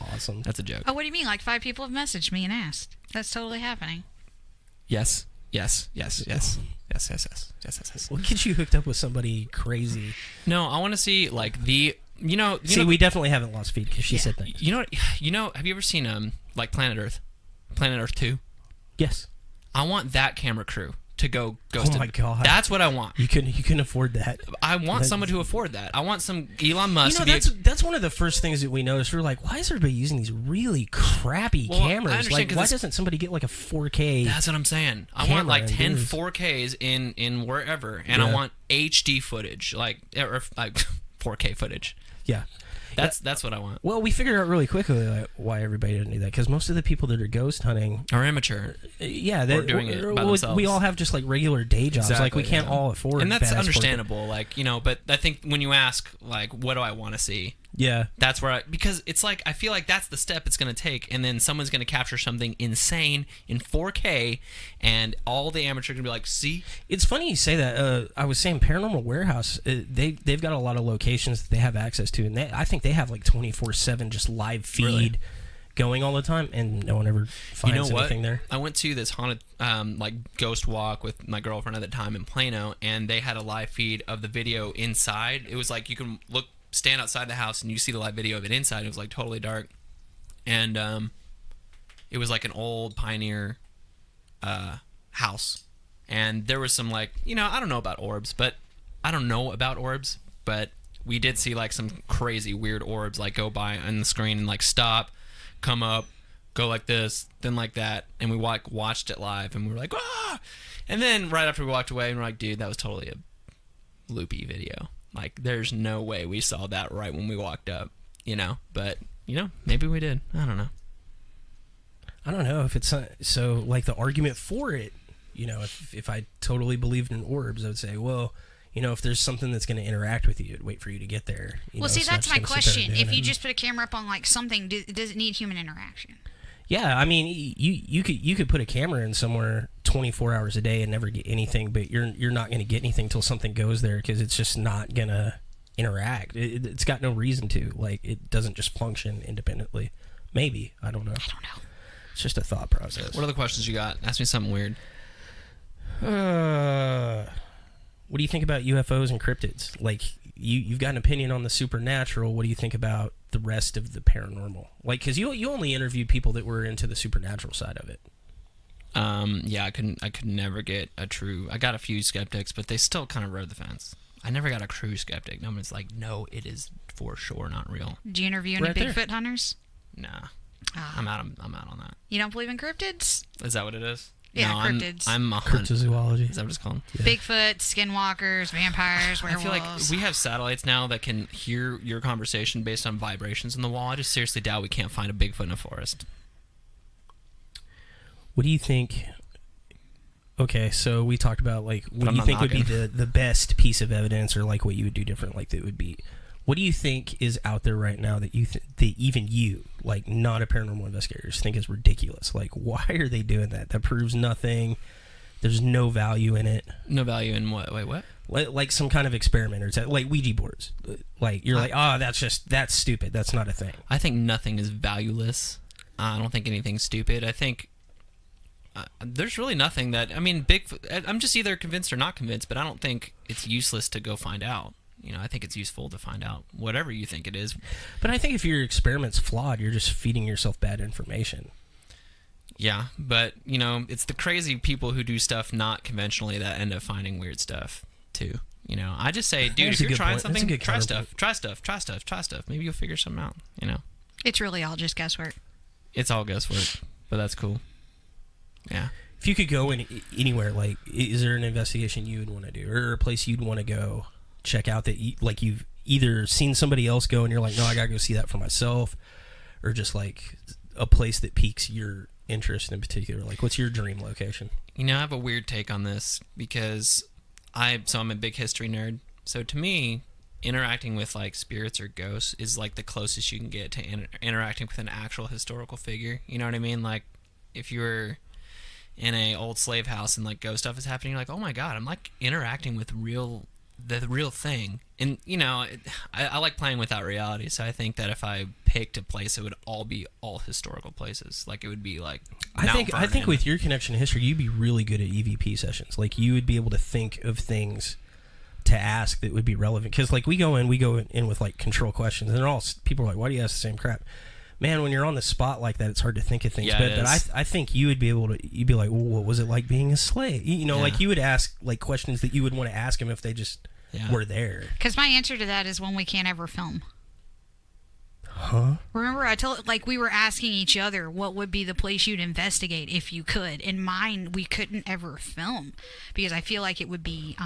Awesome. That's a joke. Oh, what do you mean? Like 5 people have messaged me and asked. That's totally happening. Yes. We'll get you hooked up with somebody crazy. No, I want to see like the we definitely haven't lost feed because she said that. You know, have you ever seen like Planet Earth 2? Yes. I want that camera crew to go ghost. Oh my God. That's what I want. You couldn't afford that. I want someone to afford that. I want some Elon Musk. That's one of the first things that we noticed. We're like, why is everybody using these really crappy cameras? Like, why doesn't somebody get like a 4K? That's what I'm saying. I want like 10 4Ks in wherever, and I want HD footage, or like 4K footage. Yeah. That's what I want. Well, we figured out really quickly why everybody didn't do that, because most of the people that are ghost hunting are immature. Yeah, they're doing it by themselves. We all have just like regular day jobs. Exactly, like we can't all afford. And that's understandable. Like, but I think when you ask like, what do I want to see? Yeah. That's where because it's like, I feel like that's the step it's going to take, and then someone's going to capture something insane in 4K, and all the amateurs are going to be like, see? It's funny you say that. I was saying Paranormal Warehouse, they've got a lot of locations that they have access to, and I think they have like 24/7 just live feed Really? going all the time, and no one ever finds anything there. I went to this haunted like ghost walk with my girlfriend at the time in Plano, and they had a live feed of the video inside. It was like you can stand outside the house and you see the live video of it inside. It was like totally dark, and it was like an old pioneer house, and there was some like, I don't know about orbs, but we did see like some crazy weird orbs like go by on the screen and like stop, come up, go like this, then like that, and we watched it live, and we were like, ah! And then right after we walked away, and we're like, dude, that was totally a loopy video. Like, there's no way we saw that right when we walked up, But, maybe we did. I don't know. I don't know if it's so like the argument for it. If I totally believed in orbs, I would say, well, if there's something that's going to interact with you, it'd wait for you to get there. Well, see, that's my question. If you just put a camera up on like something, does it need human interaction? Yeah, I mean, you could put a camera in somewhere 24 hours a day and never get anything, but you're not going to get anything until something goes there, because it's just not going to interact. It's got no reason to. Like, it doesn't just function independently. Maybe. I don't know. It's just a thought process. What other questions you got? Ask me something weird. What do you think about UFOs and cryptids? Like, you've got an opinion on the supernatural. What do you think about the rest of the paranormal? Like, because you only interviewed people that were into the supernatural side of it. Yeah, I could never get a true. I got a few skeptics, but they still kind of rode the fence. I never got a true skeptic. No one's like, no, it is for sure not real. Did you interview any Bigfoot hunters? Nah, I'm out on that. You don't believe in cryptids? Is that what it is? Yeah, no, cryptids. I'm cryptozoology. Is that what it's called? Yeah. Bigfoot, skinwalkers, vampires, werewolves. I feel like we have satellites now that can hear your conversation based on vibrations in the wall. I just seriously doubt we can't find a Bigfoot in a forest. What do you think? Okay, so we talked about like what do you think would be the best piece of evidence, or like what you would do different, like that would be. What do you think is out there right now that that even you, like not a paranormal investigator, think is ridiculous? Like, why are they doing that? That proves nothing. There's no value in it. No value in what? Wait, what? Like some kind of experiment, or like Ouija boards. Like you're like, that's stupid. That's not a thing. I think nothing is valueless. I don't think anything's stupid. I think there's really nothing that. I mean, Bigfoot. I'm just either convinced or not convinced, but I don't think it's useless to go find out. I think it's useful to find out whatever you think it is. But I think if your experiment's flawed, you're just feeding yourself bad information. Yeah, but, it's the crazy people who do stuff not conventionally that end up finding weird stuff, too. I just say, dude, if you're trying something, try stuff. Maybe you'll figure something out, It's really all just guesswork. It's all guesswork, but that's cool. Yeah. If you could go anywhere, like, is there an investigation you would want to do, or a place you'd want to go check out that you've either seen somebody else go and you're like, no, I gotta go see that for myself, or just like a place that piques your interest in particular? Like, what's your dream location? I have a weird take on this because I'm a big history nerd. So to me, interacting with like spirits or ghosts is like the closest you can get to interacting with an actual historical figure. You know what I mean? Like, if you're in a old slave house and like ghost stuff is happening, you're like, oh my god, I'm like interacting with the real thing. And I like playing without reality, so I think that if I picked a place, it would all be all historical places. Like, it would be like I think with your connection to history, you'd be really good at EVP sessions. Like, you would be able to think of things to ask that would be relevant, because like we go in with like control questions, and they're all, people are like, why do you ask the same crap? Man, when you're on the spot like that, it's hard to think of things. Yeah, but I think you would be able to. You'd be like, well, what was it like being a slave? Like you would ask like questions that you would want to ask them if they just were there. Because my answer to that is one we can't ever film. Huh? Remember, I told we were asking each other what would be the place you'd investigate if you could. In mine, we couldn't ever film because I feel like it would be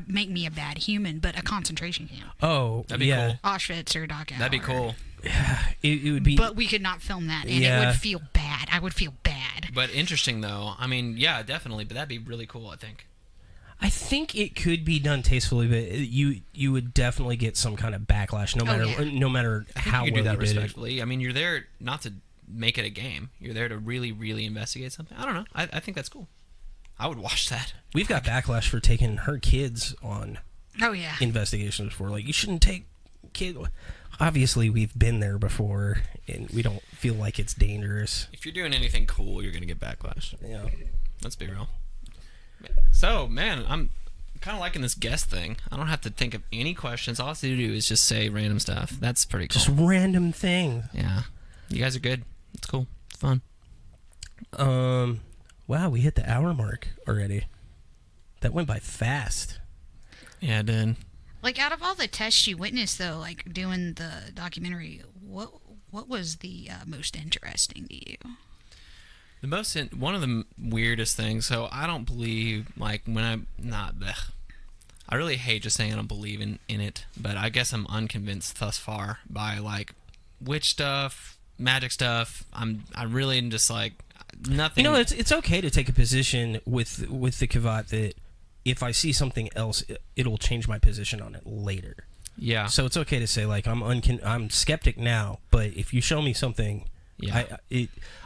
make me a bad human, but a concentration camp. Oh, that'd be cool. Auschwitz or Dachau. That'd be cool. Yeah, it would be. But we could not film that, and it would feel bad. I would feel bad. But interesting, though. I mean, yeah, definitely. But that'd be really cool, I think. I think it could be done tastefully, but you would definitely get some kind of backlash, no matter how you well do that you did it. respectfully. I mean, you're there not to make it a game. You're there to really, really investigate something. I don't know. I think that's cool. I would watch that. We've got backlash for taking her kids on investigations before. Like, you shouldn't take kids. Obviously, we've been there before, and we don't feel like it's dangerous. If you're doing anything cool, you're going to get backlash. Yeah. Let's be real. So, man, I'm kind of liking this guest thing. I don't have to think of any questions. All I have to do is just say random stuff. That's pretty cool. Just random thing. Yeah. You guys are good. It's cool. It's fun. Wow, we hit the hour mark already. That went by fast. Yeah, it did. Like, out of all the tests you witnessed, though, like doing the documentary, what was the most interesting to you? One of the weirdest things. So I don't believe, like, I really hate just saying I don't believe in it, but I guess I'm unconvinced thus far by, like, witch stuff, magic stuff. I really am just like nothing. You know, it's okay to take a position with the caveat that if I see something else, it'll change my position on it later. Yeah. So it's okay to say, like, I'm skeptic now, but if you show me something,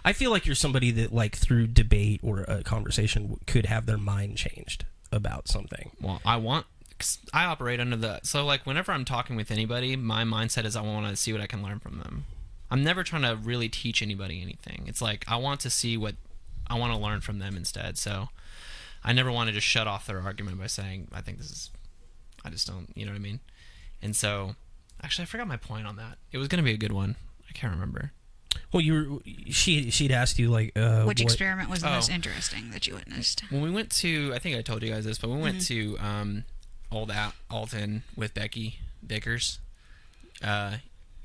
I feel like you're somebody that, like, through debate or a conversation could have their mind changed about something. Well, I operate under so, like, whenever I'm talking with anybody, my mindset is I want to see what I can learn from them. I'm never trying to really teach anybody anything. It's like I want to see what I want to learn from them instead. So I never want to just shut off their argument by saying, I just don't, you know what I mean? And so, actually, I forgot my point on that. It was going to be a good one. I can't remember. Well, she'd asked you, like, which experiment was the most interesting that you witnessed? When we went to, I think I told you guys this, but we went to Old Alton with Becky Vickers,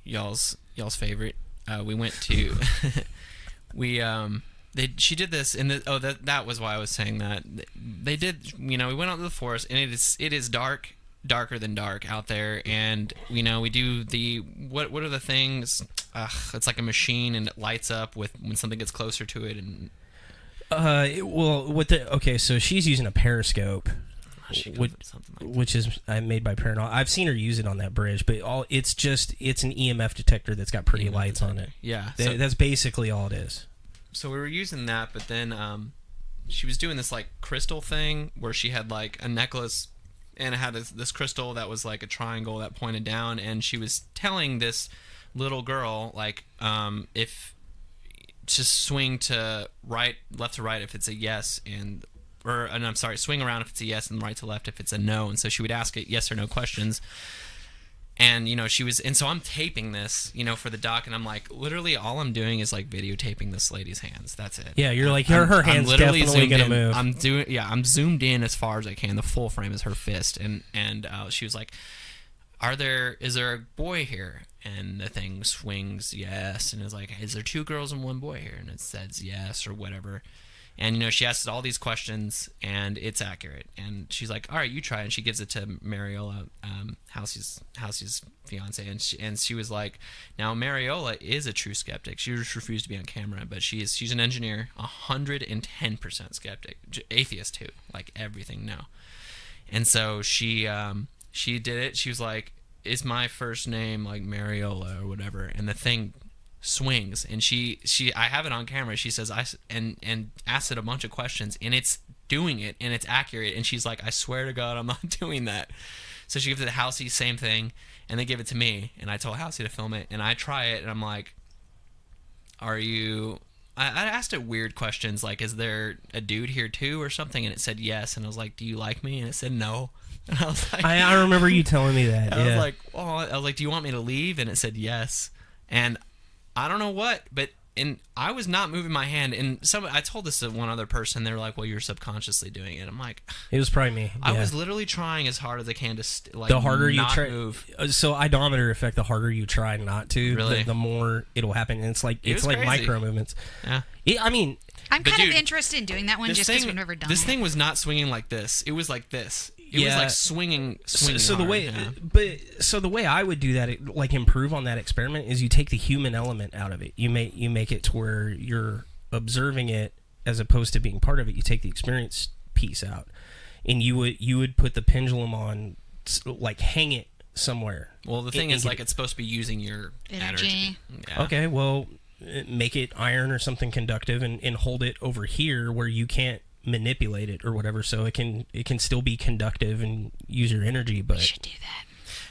y'all's favorite. We went to she did this and that was why I was saying that. They did, we went out to the forest, and it is darker than dark out there, and we do the what are the things, it's like a machine, and it lights up when something gets closer to it. And so she's using a periscope, which is made by Paranormal. I've seen her use it on that bridge, but it's an EMF detector that's got pretty lights on it. Yeah, that's basically all it is. So we were using that, but then she was doing this, like, crystal thing where she had, like, a necklace, and it had this crystal that was like a triangle that pointed down, and she was telling this little girl, like, if just swing to left to right if it's a yes, swing around if it's a yes, and right to left if it's a no. And so she would ask it yes or no questions. And, so I'm taping this, for the doc, and I'm like, literally all I'm doing is, like, videotaping this lady's hands. That's it. Yeah, you're like, her hand's definitely going to move. I'm zoomed in as far as I can. The full frame is her fist. And she was like, is there a boy here? And the thing swings yes. And it's like, is there two girls and one boy here? And it says yes or whatever. And, she asks all these questions, and it's accurate. And she's like, all right, you try. And she gives it to Mariola, Halsey's fiance. And she was like, now, Mariola is a true skeptic. She just refused to be on camera, but she's an engineer, 110% skeptic. Atheist, too. Like, everything, no. And so she did it. She was like, is my first name, like, Mariola or whatever? And the thing swings, and I have it on camera. She says and asks it a bunch of questions, and it's doing it, and it's accurate. And she's like, I swear to God, I'm not doing that. So she gives it to Halsey, same thing, and they give it to me, and I told Halsey to film it, and I try it, and I'm like, are you? I asked it weird questions, like, is there a dude here too or something? And it said yes, and I was like, do you like me? And it said no. And I was like, I remember you telling me that. I was like, do you want me to leave? And it said yes. And I don't know what, and I was not moving my hand. And I told this to one other person. They were like, well, you're subconsciously doing it. I'm like, it was probably me. I was literally trying as hard as I can to the harder not you try, move. So odometer effect, the harder you try not to, really? the more it'll happen. And it's like crazy. micro movements. Yeah. I'm kind of interested in doing that one just because we've never done it. This thing was not swinging like this. It was like this. It was like swinging so hard, the way I would do that, like, improve on that experiment, is you take the human element out of it. You make it to where you're observing it as opposed to being part of it. You take the experience piece out. and you would put the pendulum on, like hang it somewhere. Well, the thing is, like, it's supposed to be using your energy. Yeah. Okay, well, make it iron or something conductive, and hold it over here where you can't manipulate it or whatever, so it can still be conductive and use your energy. But We should do that.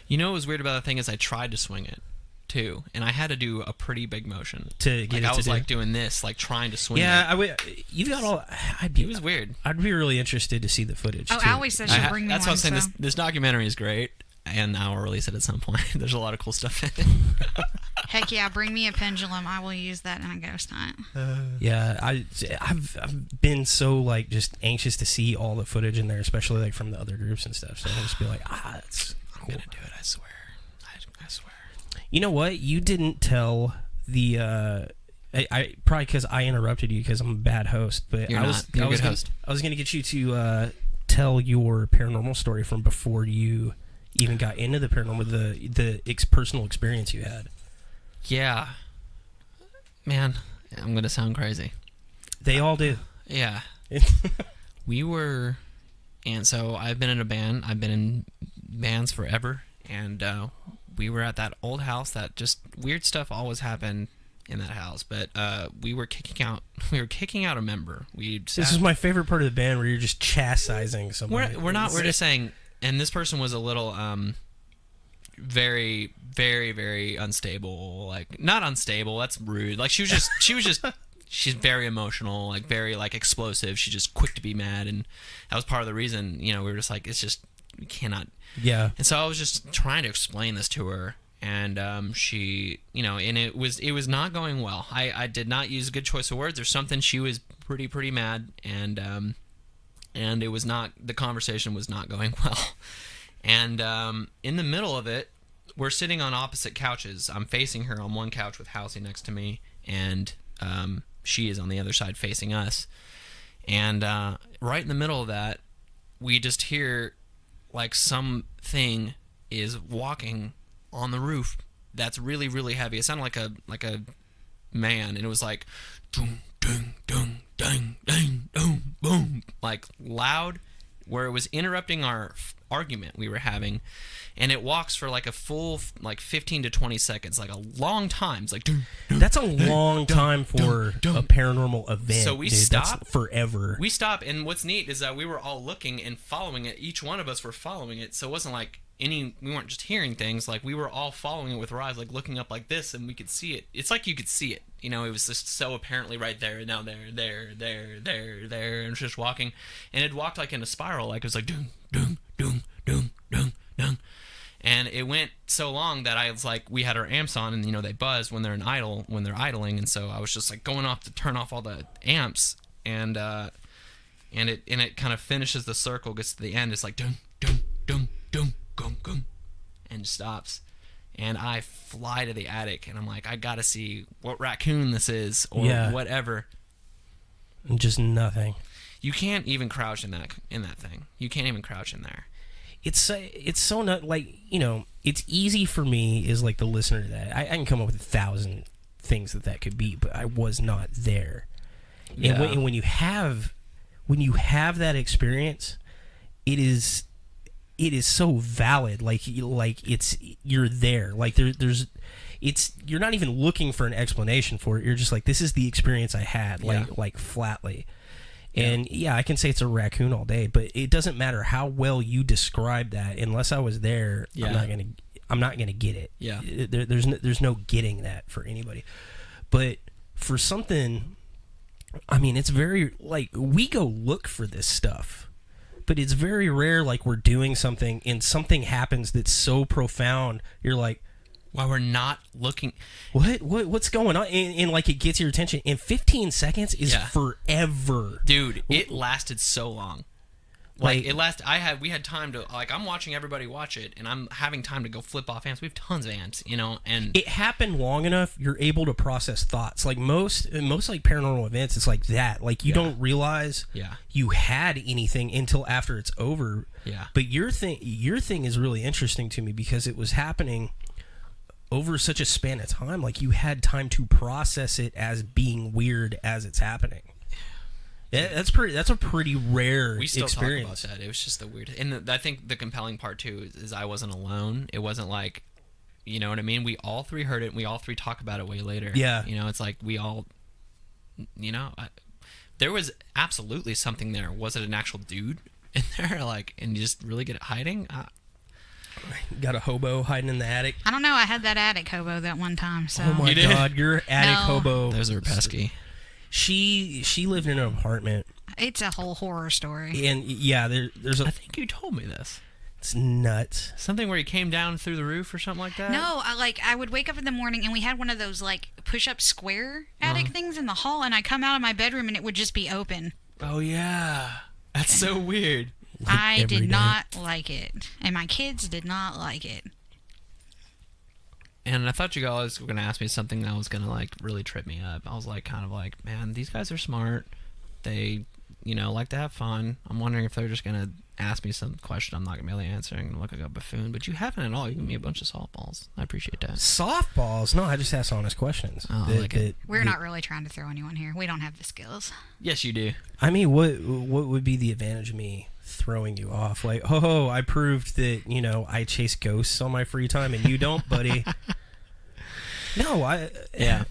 You know what was weird about the thing is I tried to swing it too, and I had to do a pretty big motion to get like it I was to like doing this, like trying to swing yeah, it. I would. You've got all. It was weird. I'd be really interested to see the footage. Oh, too. Allie says she'll bring me That's one. what I'm saying. So. This documentary is great, and I'll release it at some point. There's a lot of cool stuff in it. Heck yeah, bring me a pendulum. I will use that in a ghost hunt. Yeah, I've been so like just anxious to see all the footage in there, especially like from the other groups and stuff. So I'll just be like, that's I'm cool. gonna do it. I swear. I swear. You know what? You didn't tell the. I probably because I interrupted you because I'm a bad host, but You're I not. was You're a I was good gonna, host. I was gonna get you to tell your paranormal story from before you even got into the paranormal, the personal experience you had. Yeah. Man, I'm gonna sound crazy. They all do. Yeah. We were, and so I've been in a band. I've been in bands forever, and we were at that old house that just weird stuff always happened in that house. But we were kicking out a member. This is my favorite part of the band where you're just chastising somebody. We're not. We're just saying. And this person was a little very, very, very unstable. Like, not unstable. That's rude. Like, she was just. She's very emotional, like very like explosive. She's just quick to be mad, and that was part of the reason. You know, we were just like, it's just we cannot. Yeah. And so I was just trying to explain this to her, and she, you know, and it was not going well. I did not use a good choice of words or something. She was pretty mad, and it was not, the conversation was not going well. And in the middle of it, we're sitting on opposite couches. I'm facing her on one couch with Halsey next to me, and she is on the other side facing us. And right in the middle of that, we just hear like something is walking on the roof that's really, really heavy. It sounded like a man, and it was like doom, doom, doom, dang, dang, doom, boom, like loud, where it was interrupting our argument we were having. And it walks for like a full like 15 to 20 seconds, like a long time. It's like that's a long time for a paranormal event. So we stop. That's forever. We stop, and what's neat is that we were all looking and following it. Each one of us were following it, so it wasn't like we weren't just hearing things. Like, we were all following it with our eyes, like looking up like this, and we could see it. It's like you could see it. You know, it was just so apparently right there, and now there, and it's just walking. And it walked like in a spiral, like it was like doom, doom, doom, doom, doom, doom. And it went so long that I was like, we had our amps on, and you know they buzz when they're idling, and so I was just like going off to turn off all the amps, and it kind of finishes the circle, gets to the end, it's like dum dum dum dum gum gum, and stops, and I fly to the attic, and I'm like, I gotta see what raccoon this is or whatever. And just nothing. You can't even crouch in that thing. You can't even crouch in there. It's so not like, you know, it's easy for me as like the listener to that. I can come up with 1,000 things that could be, but I was not there. Yeah. And when you have that experience, it is so valid. Like it's, you're there. Like you're not even looking for an explanation for it. You're just like, this is the experience I had, like flatly. And I can say it's a raccoon all day, but it doesn't matter how well you describe that. Unless I was there, I'm not gonna get it. Yeah, there's no getting that for anybody. But for something, I mean, it's very like we go look for this stuff, but it's very rare. Like we're doing something and something happens that's so profound. You're like, while we're not looking, what's going on, and like it gets your attention. And 15 seconds is forever, dude. It lasted so long. Like it lasted. We had time to, like, I'm watching everybody watch it, and I'm having time to go flip off amps. We have tons of amps, you know, and it happened long enough. You're able to process thoughts. Like most like paranormal events, it's like that. Like you don't realize you had anything until after it's over. Yeah. But your thing is really interesting to me because it was happening over such a span of time. Like you had time to process it as being weird as it's happening. Yeah, that's a pretty rare We still experience. talk about that. It was just the weird, and I think the compelling part too is I wasn't alone. It wasn't like, you know what I mean. We all three heard it, and we all three talk about it way later. Yeah. You know, it's like we all, you know, there was absolutely something there. Was it an actual dude in there, like, and you just really good at hiding? Got a hobo hiding in the attic. I don't know. I had that attic hobo that one time. So Oh my You did? god, your attic No. hobo. Those are pesky. She lived in an apartment, it's a whole horror story. and yeah, there's I a think you told me this. it's nuts. Something where he came down through the roof or something like that. No, I would wake up in the morning and we had one of those like push-up square attic things in the hall, and I come out of my bedroom and it would just be open. Oh yeah, that's so weird. I every did day. not like it, and my kids did not like it. And I thought you guys were gonna ask me something that was gonna like really trip me up. I was like, kind of like, man, these guys are smart. They, you know, like to have fun. I'm wondering if they're just gonna ask me some question I'm not gonna be able to answer and look like a buffoon. But you haven't at all. You gave me a bunch of softballs. I appreciate that. Softballs? No, I just ask honest questions. Oh, I like it. We're not really trying to throw anyone here. We don't have the skills. Yes, you do. I mean, what would be the advantage of me throwing you off? Like, oh, I proved that, you know, I chase ghosts on my free time and you don't, buddy. No, Yeah.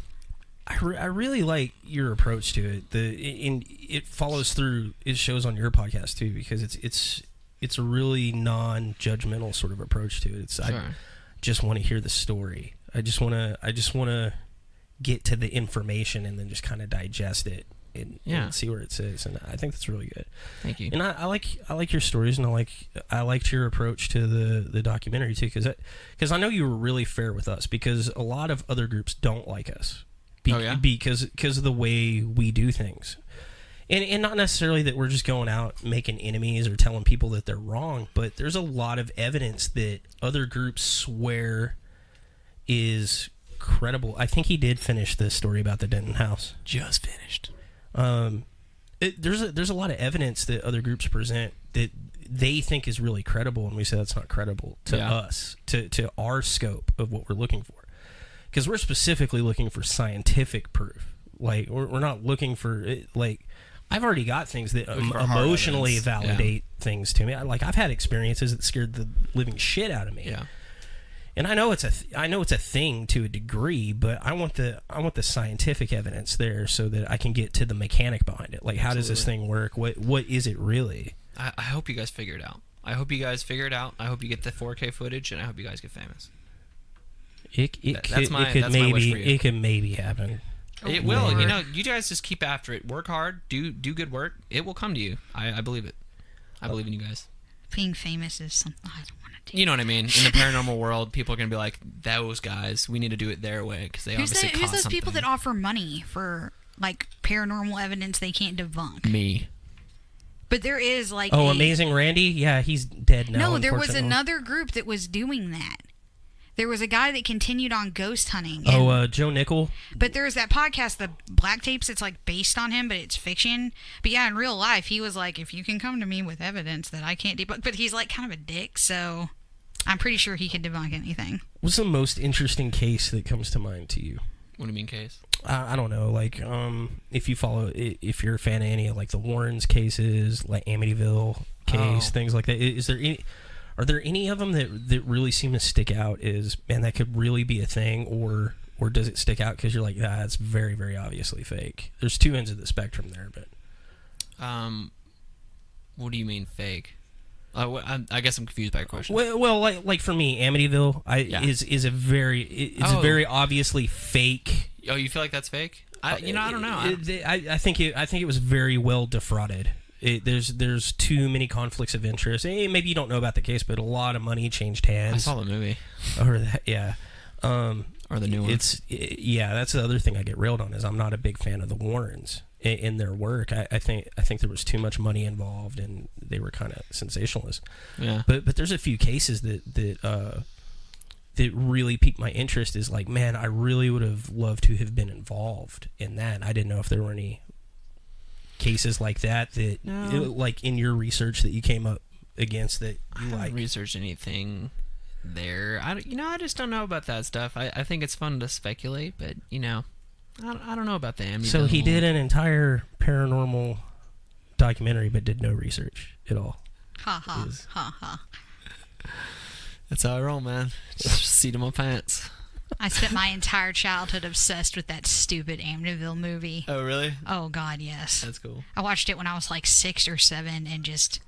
I really like your approach to it. It follows through. It shows on your podcast too, because it's a really non-judgmental sort of approach to it. Sure. I just want to hear the story. I just want to get to the information and then just kind of digest it and see where it sits. And I think that's really good. Thank you. And I like your stories, and I liked your approach to the documentary too, because I know you were really fair with us, because a lot of other groups don't like us. Oh, yeah? Because of the way we do things. And not necessarily that we're just going out making enemies or telling people that they're wrong, but there's a lot of evidence that other groups swear is credible. I think he did finish the story about the Denton house. Just finished. There's a lot of evidence that other groups present that they think is really credible, and we say that's not credible to us, to our scope of what we're looking for. Because we're specifically looking for scientific proof. Like, we're not looking for like, I've already got things that emotionally validate things to me. I've had experiences that scared the living shit out of me. Yeah. And I know it's a thing to a degree, but I want the scientific evidence there so that I can get to the mechanic behind it. Like, how does this thing work? What is it really? I hope you guys figure it out. I hope you get the 4K footage, and I hope you guys get famous. That's my wish for you. It could maybe happen. It will. You know, you guys just keep after it. Work hard. Do good work. It will come to you. I believe it. I believe in you guys. Being famous is something I don't want to do. You know what I mean? In the paranormal world, people are going to be like, those guys, we need to do it their way, because they obviously Who's caused those something. people that offer money for like paranormal evidence they can't debunk? Me. But there is like Amazing Randy? Yeah, he's dead now. No, there was unfortunately. another group that was doing that. There was a guy that continued on ghost hunting. Joe Nickel. But there's that podcast, the Black Tapes, it's like based on him, but it's fiction. But yeah, in real life, he was like, if you can come to me with evidence that I can't debunk. But he's like kind of a dick, so I'm pretty sure he could debunk anything. What's the most interesting case that comes to mind to you? What do you mean, case? I don't know. Like, if you're a fan of any of like the Warrens cases, like Amityville case, things like that. Are there any of them that really seem to stick out as, man, that could really be a thing, or does it stick out because you're like, it's very, very obviously fake? There's two ends of the spectrum there, but what do you mean fake? I guess I'm confused by your question. Well, like for me, Amityville is a very obviously fake. Oh, you feel like that's fake? I don't know. I think it was very well defrauded. There's too many conflicts of interest. Maybe you don't know about the case, but a lot of money changed hands. I saw the movie. Or that, yeah. Or the new one. That's the other thing I get railed on, is I'm not a big fan of the Warrens in their work. I think there was too much money involved, and they were kind of sensationalist. Yeah. But there's a few cases that really piqued my interest. Is like, man, I really would have loved to have been involved in that. I didn't know if there were any cases like that like in your research that you came up against that you like. I haven't researched anything there. I just don't know about that stuff. I think it's fun to speculate, but I don't know about the Amityville. So he did an entire paranormal documentary, but did no research at all. Ha ha ha ha. That's how I roll, man. Just seat in my pants. I spent my entire childhood obsessed with that stupid Amityville movie. Oh, really? Oh God, yes. That's cool. I watched it when I was like 6 or 7, and just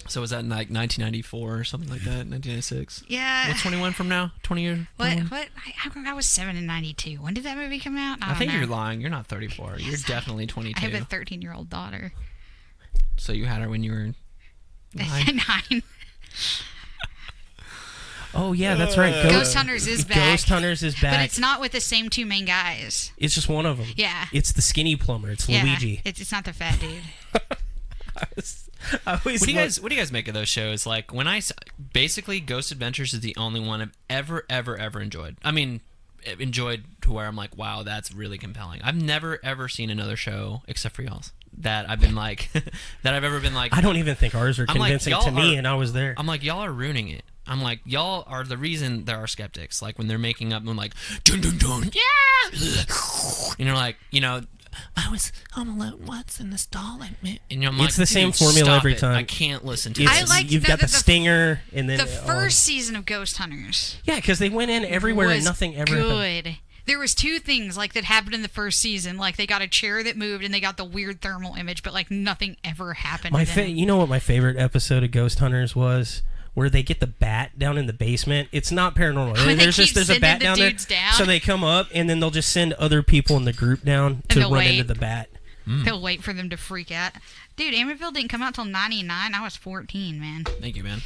So was that in like 1994 or something like that? 1996? yeah. What's 21 from now? 20 years? What? 21? What? I was 7 in '92. When did that movie come out? I think don't you're know. lying. You're not 34. You're definitely 22. I have a 13-year-old daughter. So you had her when you were 9? 9. Oh yeah, that's right. Ghost Hunters is back. Ghost Hunters is back. But it's not with the same 2 main guys. It's just one of them. Yeah. It's the skinny plumber. It's Yeah. Luigi. It's not the fat dude. I always What do you guys make of those shows? Like basically Ghost Adventures is the only one I've ever enjoyed. I mean, enjoyed to where I'm like, wow, that's really compelling. I've never ever seen another show except for y'all's that I've been like that I've ever been like. I don't even think ours are I'm like, convincing y'all to me, are- and I was there. I'm like, y'all are ruining it. I'm like, y'all are the reason there are skeptics. Like when they're making up and like, dun dun dun, yeah, and you're like, I was home alone once in the stall, and I'm like, It's the same dude, formula stop every it. time. I can't listen to It's- this. I like you've got the stinger, and then The first season of Ghost Hunters yeah, because they went in everywhere and was nothing ever happened. good. There was 2 things like that happened in the first season. Like they got a chair that moved and they got the weird thermal image, but like nothing ever happened. You know what my favorite episode of Ghost Hunters was? Where they get the bat down in the basement. It's not paranormal. When they There's keep a sending bat the down there. dudes down. So they come up and then they'll just send other people in the group down And to they'll run wait. into the bat. They'll wait for them to freak out. Dude, Amityville didn't come out till '99. I was 14, man. Thank you, man.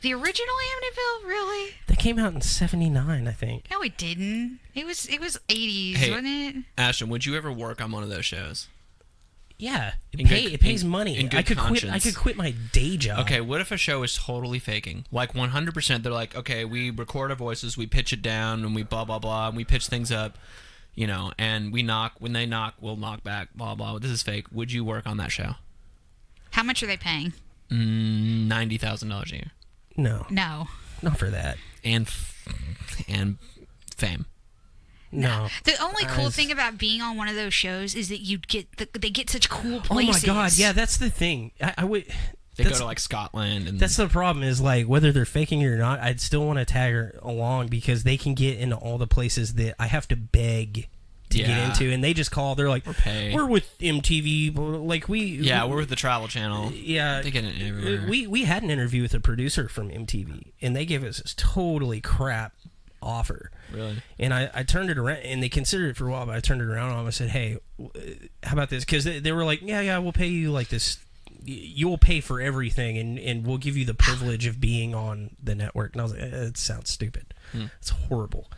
The original Amityville, really? That came out in '79, I think. No, it didn't. It was 80s, Hey. wasn't it? Ashton, would you ever work on one of those shows? Yeah, In good- it pays in- money. in good I could conscience. quit my day job. Okay, what if a show is totally faking? Like 100%, they're like, okay, we record our voices, we pitch it down, and we blah, blah, blah, and we pitch things up, and we knock. When they knock, we'll knock back, blah, blah. This is fake. Would you work on that show? How much are they paying? $90,000 a year. No, No. not for that. And fame. No. The only cool Guys. thing about being on one of those shows is that they get such cool Oh places. my god, yeah, that's the thing. I would. They go that's- to like Scotland and That's the problem is like whether they're faking it or not, I'd still want to tag her along because they can get into all the places that I have to beg to get Yeah. into, and they just call. They're like, Or pay. "We're with MTV." Like we're with the Travel Channel. yeah. They get it everywhere. We had an interview with a producer from MTV, and they gave us this totally crap offer. Really? And I turned it around, and they considered it for a while, but I turned it around on them and said, "Hey, how about this?" Because they were like, "Yeah, we'll pay you like this. You'll pay for everything, and we'll give you the privilege of being on the network." And I was like, "It sounds stupid. It's horrible.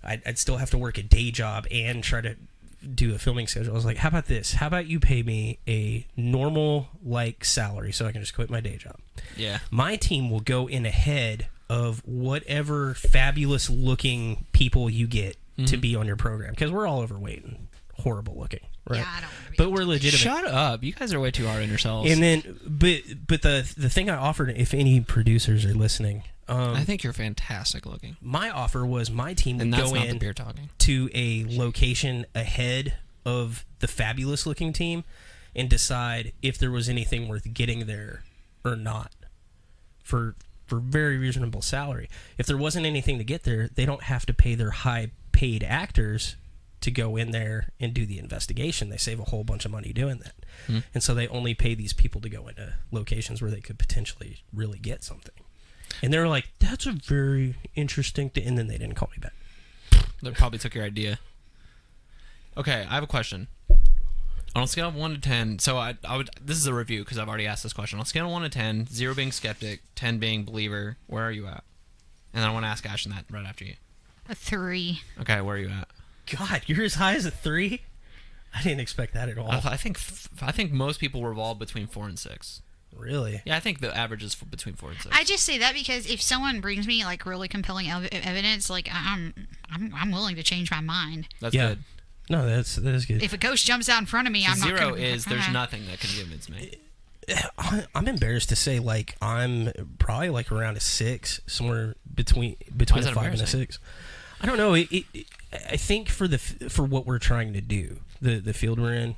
I'd still have to work a day job and try to do a filming schedule." I was like, "How about this? How about you pay me a normal like salary so I can just quit my day job? Yeah. My team will go in ahead of whatever fabulous looking people you get to be on your program because we're all overweight and horrible looking, right? Yeah, I don't want to be. But we're legitimate." Shut up! You guys are way too hard on yourselves. And then, but the thing I offered, if any producers are listening, I think you're fantastic looking. my offer was my team would And that's go not the in beer talking. to a location ahead of the fabulous looking team and decide if there was anything worth getting there or not for very reasonable salary. If there wasn't anything to get there, they don't have to pay their high paid actors to go in there and do the investigation. They save a whole bunch of money doing that. And so they only pay these people to go into locations where they could potentially really get something. And they were like, "That's a very interesting thing." And then they didn't call me back. They probably took your idea. Okay, I have a question. On a scale of 1 to 10, so I would. This is a review because I've already asked this question. On a scale of 1 to 10, 0 being skeptic, 10 being believer, where are you at? And then I want to ask Ashton that right after you. A 3. Okay, where are you at? God, you're as high as a 3? I didn't expect that at all. I think most people revolve between 4 and 6. Really? Yeah, I think the average is between 4 and 6. I just say that because if someone brings me like really compelling evidence, like I'm willing to change my mind. That's Yeah. good. No, that is good. If a ghost jumps out in front of me, So I'm not 0 gonna, is there's nothing that can convince me. I'm embarrassed to say, like, I'm probably like around a 6, somewhere between Why a is that 5 and a embarrassing? 6. I don't know. I think for what we're trying to do, the field we're in,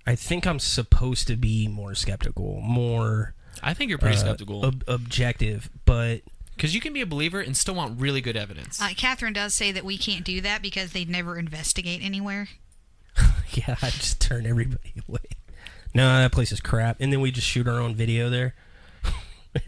I think I'm supposed to be more skeptical, more I think you're pretty skeptical. objective, but Because you can be a believer and still want really good evidence. Catherine does say that we can't do that because they'd never investigate anywhere. yeah, I just turn everybody away. No, that place is crap. And then we just shoot our own video there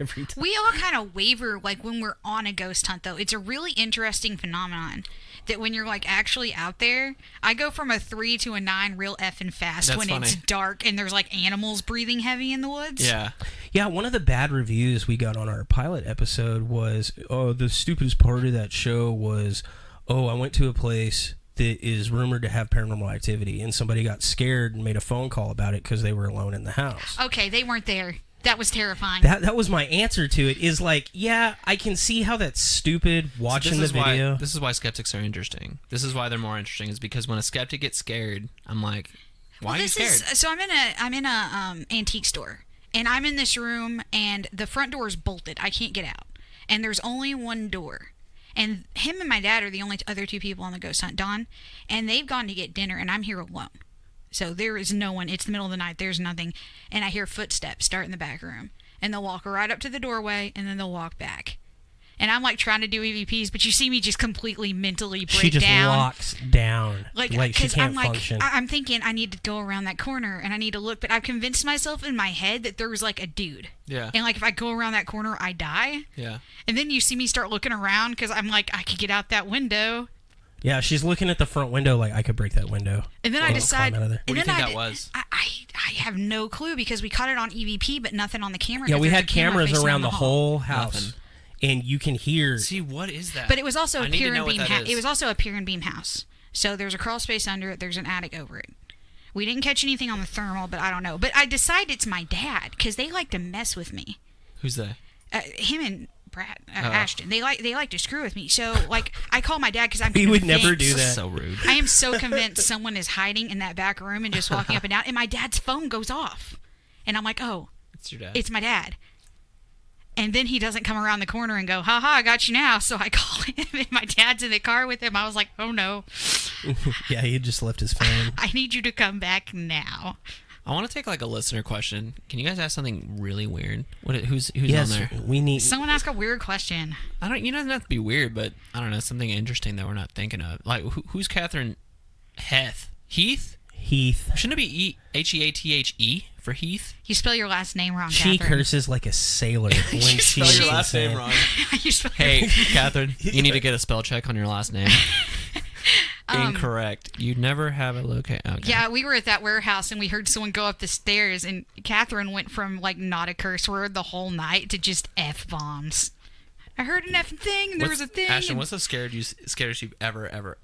every time. We all kind of waver like when we're on a ghost hunt, though. It's a really interesting phenomenon that when you're like actually out there, I go from a 3 to a 9 real effing fast That's when funny. it's dark and there's like animals breathing heavy in the woods. Yeah. Yeah, one of the bad reviews we got on our pilot episode was, oh, the stupidest part of that show was, oh, I went to a place that is rumored to have paranormal activity, and somebody got scared and made a phone call about it because they were alone in the house. Okay, they weren't there. That was terrifying. That was my answer to it, is like, yeah, I can see how that's stupid watching the video. This is why skeptics are interesting. This is why they're more interesting, is because when a skeptic gets scared, I'm like, why are you scared? So I'm in a antique store, and I'm in this room, and the front door is bolted. I can't get out, and there's only one door. And him and my dad are the only other two people on the ghost hunt, Don, and they've gone to get dinner, and I'm here alone. So there is no one. It's the middle of the night. There's nothing. And I hear footsteps start in the back room. And they'll walk right up to the doorway, and then they'll walk back. And I'm like trying to do EVPs, but you see me just completely mentally break down. She just locks down. Like she can't I'm like, function. I'm thinking I need to go around that corner, and I need to look. But I've convinced myself in my head that there was like a dude. Yeah. And like if I go around that corner, I die. Yeah. And then you see me start looking around because I'm like, I could get out that window. Yeah, she's looking at the front window like, I could break that window. And then I decide. Climb out of there. What do you think that was? I have no clue because we caught it on EVP, but nothing on the camera. Yeah, 'cause we there's had a camera cameras facing around down the hall. whole house. Nothing. And you can hear... See, what is that? But it was also I a need to pier know and what beam that house. is. It was also a pier and beam house. So there's a crawl space under it. There's an attic over it. We didn't catch anything on the thermal, but I don't know. But I decide it's my dad because they like to mess with me. Who's that? Him and Brad Ashton. They like to screw with me. So like I call my dad because I'm. We would never do convinced- that. So rude. I am so convinced someone is hiding in that back room and just walking up and down. And my dad's phone goes off, and I'm like, oh, It's your dad. it's my dad. And then he doesn't come around the corner and go, haha, I got you now. So I call him, and my dad's in the car with him. I was like, oh no, Yeah, he had just left his phone. I need you to come back now. I want to take like a listener question. Can you guys ask something really weird? Who's Yes, on there? we need... Someone ask a weird question. I don't. You know, it doesn't have to be weird, but I don't know, something interesting that we're not thinking of. Like, who's Catherine Heath? Heath. Shouldn't it be Heathe for Heath? You spell your last name wrong, She Catherine. curses like a sailor when she is saying- You spell- Hey, Catherine, you need to get a spell check on your last name. Incorrect. You'd never have a locate. Okay. Yeah, we were at that warehouse and we heard someone go up the stairs, and Catherine went from like not a curse word the whole night to just F bombs. I heard an effing thing, and there was a thing. Ashton, and- what's the scariest you've ever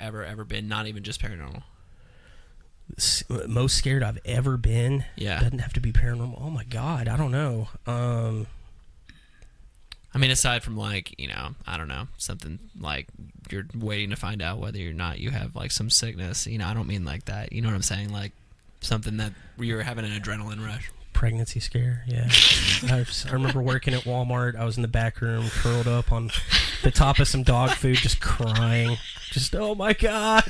been? Not even just paranormal. Most scared I've ever been. Yeah. Doesn't have to be paranormal. Oh my god, I don't know. I mean, aside from like, you know, I don't know, something like you're waiting to find out whether or not you have like some sickness. You know, I don't mean like that. You know what I'm saying? Like something that you're having an adrenaline rush. Pregnancy scare, yeah. I remember working at Walmart. I was in the back room, curled up on the top of some dog food, just crying. Just, oh my god,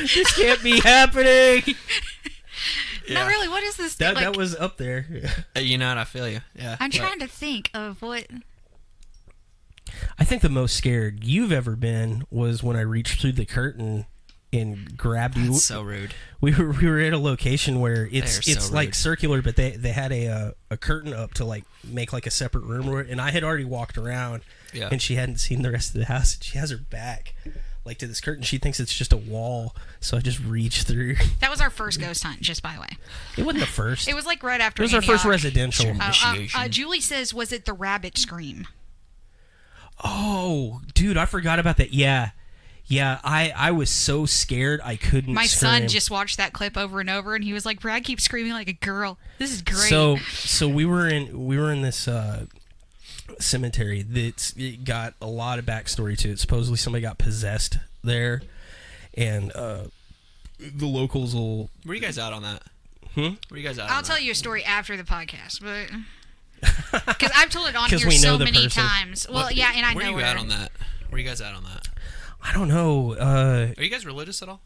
this can't be happening. No, really, what is this? That like, that was up there. You know what? I feel you. Yeah. I'm trying to think of what. I think the most scared you've ever been was when I reached through the curtain and grabbed you. That's so rude. We were at a location where it's They are so like rude. circular, but they had a curtain up to like make like a separate room, and I had already walked around, Yeah. and she hadn't seen the rest of the house. And she has her back like to this curtain. She thinks it's just a wall, so I just reached through. That was our first ghost hunt, just by the way. It wasn't the first. It was like right after. It was our first Antioch. residential. Initiation. Julie says, was it the rabbit scream? Oh, dude, I forgot about that. Yeah. I was so scared I couldn't. My scream. son just watched that clip over and over, and he was like, "Brad keeps screaming like a girl. This is great." So we were in this cemetery that's it got a lot of backstory to it. Supposedly somebody got possessed there, and the locals will. Were you guys out on that? Hmm? Were you guys out? I'll on tell that? you a story after the podcast, but because I've told it on 'Cause here we know so the many person. times. Well, What- yeah, and I Where know you her. at on that? Were you guys out on that? I don't know. Are you guys religious at all?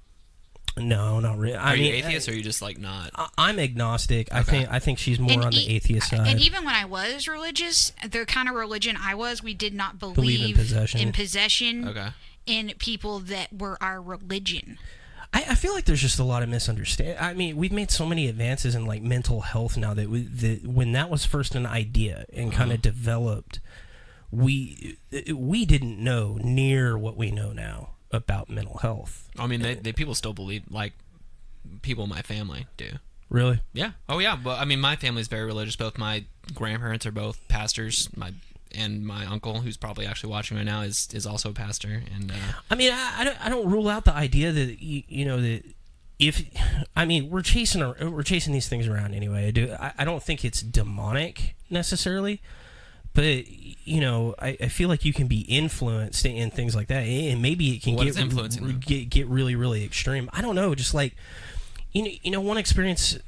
No, not Are you atheist, or are you just like not? I'm agnostic. Okay. I think she's more on the atheist side. And even when I was religious, the kind of religion I was, we did not Believe in possession. Okay. in people that were our religion. I feel like there's just a lot of misunderstanding. I mean, we've made so many advances in like mental health now that when that was first an idea and kind of developed, we didn't know near what we know now about mental health. I mean, they people still believe, like people in my family do. Really? Yeah. Oh yeah. But I mean, my family's very religious. Both my grandparents are both pastors. And my uncle, who's probably actually watching right now, is also a pastor. And I mean, I don't rule out the idea that that if we're chasing these things around anyway. I don't think it's demonic necessarily, but I feel like you can be influenced in things like that, and maybe it can get really really extreme. I don't know, just like one experience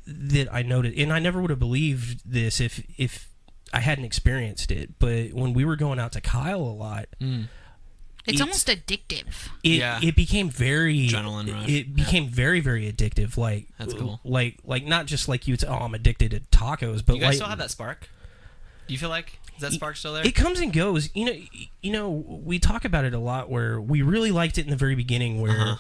that I noted, and I never would have believed this if I hadn't experienced it, but when we were going out to Kyle a lot, it's almost addictive. It became very adrenaline rush. It became very very addictive. Like that's cool. Like not just like you would say, oh, I'm addicted to tacos, but you guys still have that spark? Do you feel like is that spark still there? It comes and goes. We talk about it a lot. Where we really liked it in the very beginning, where.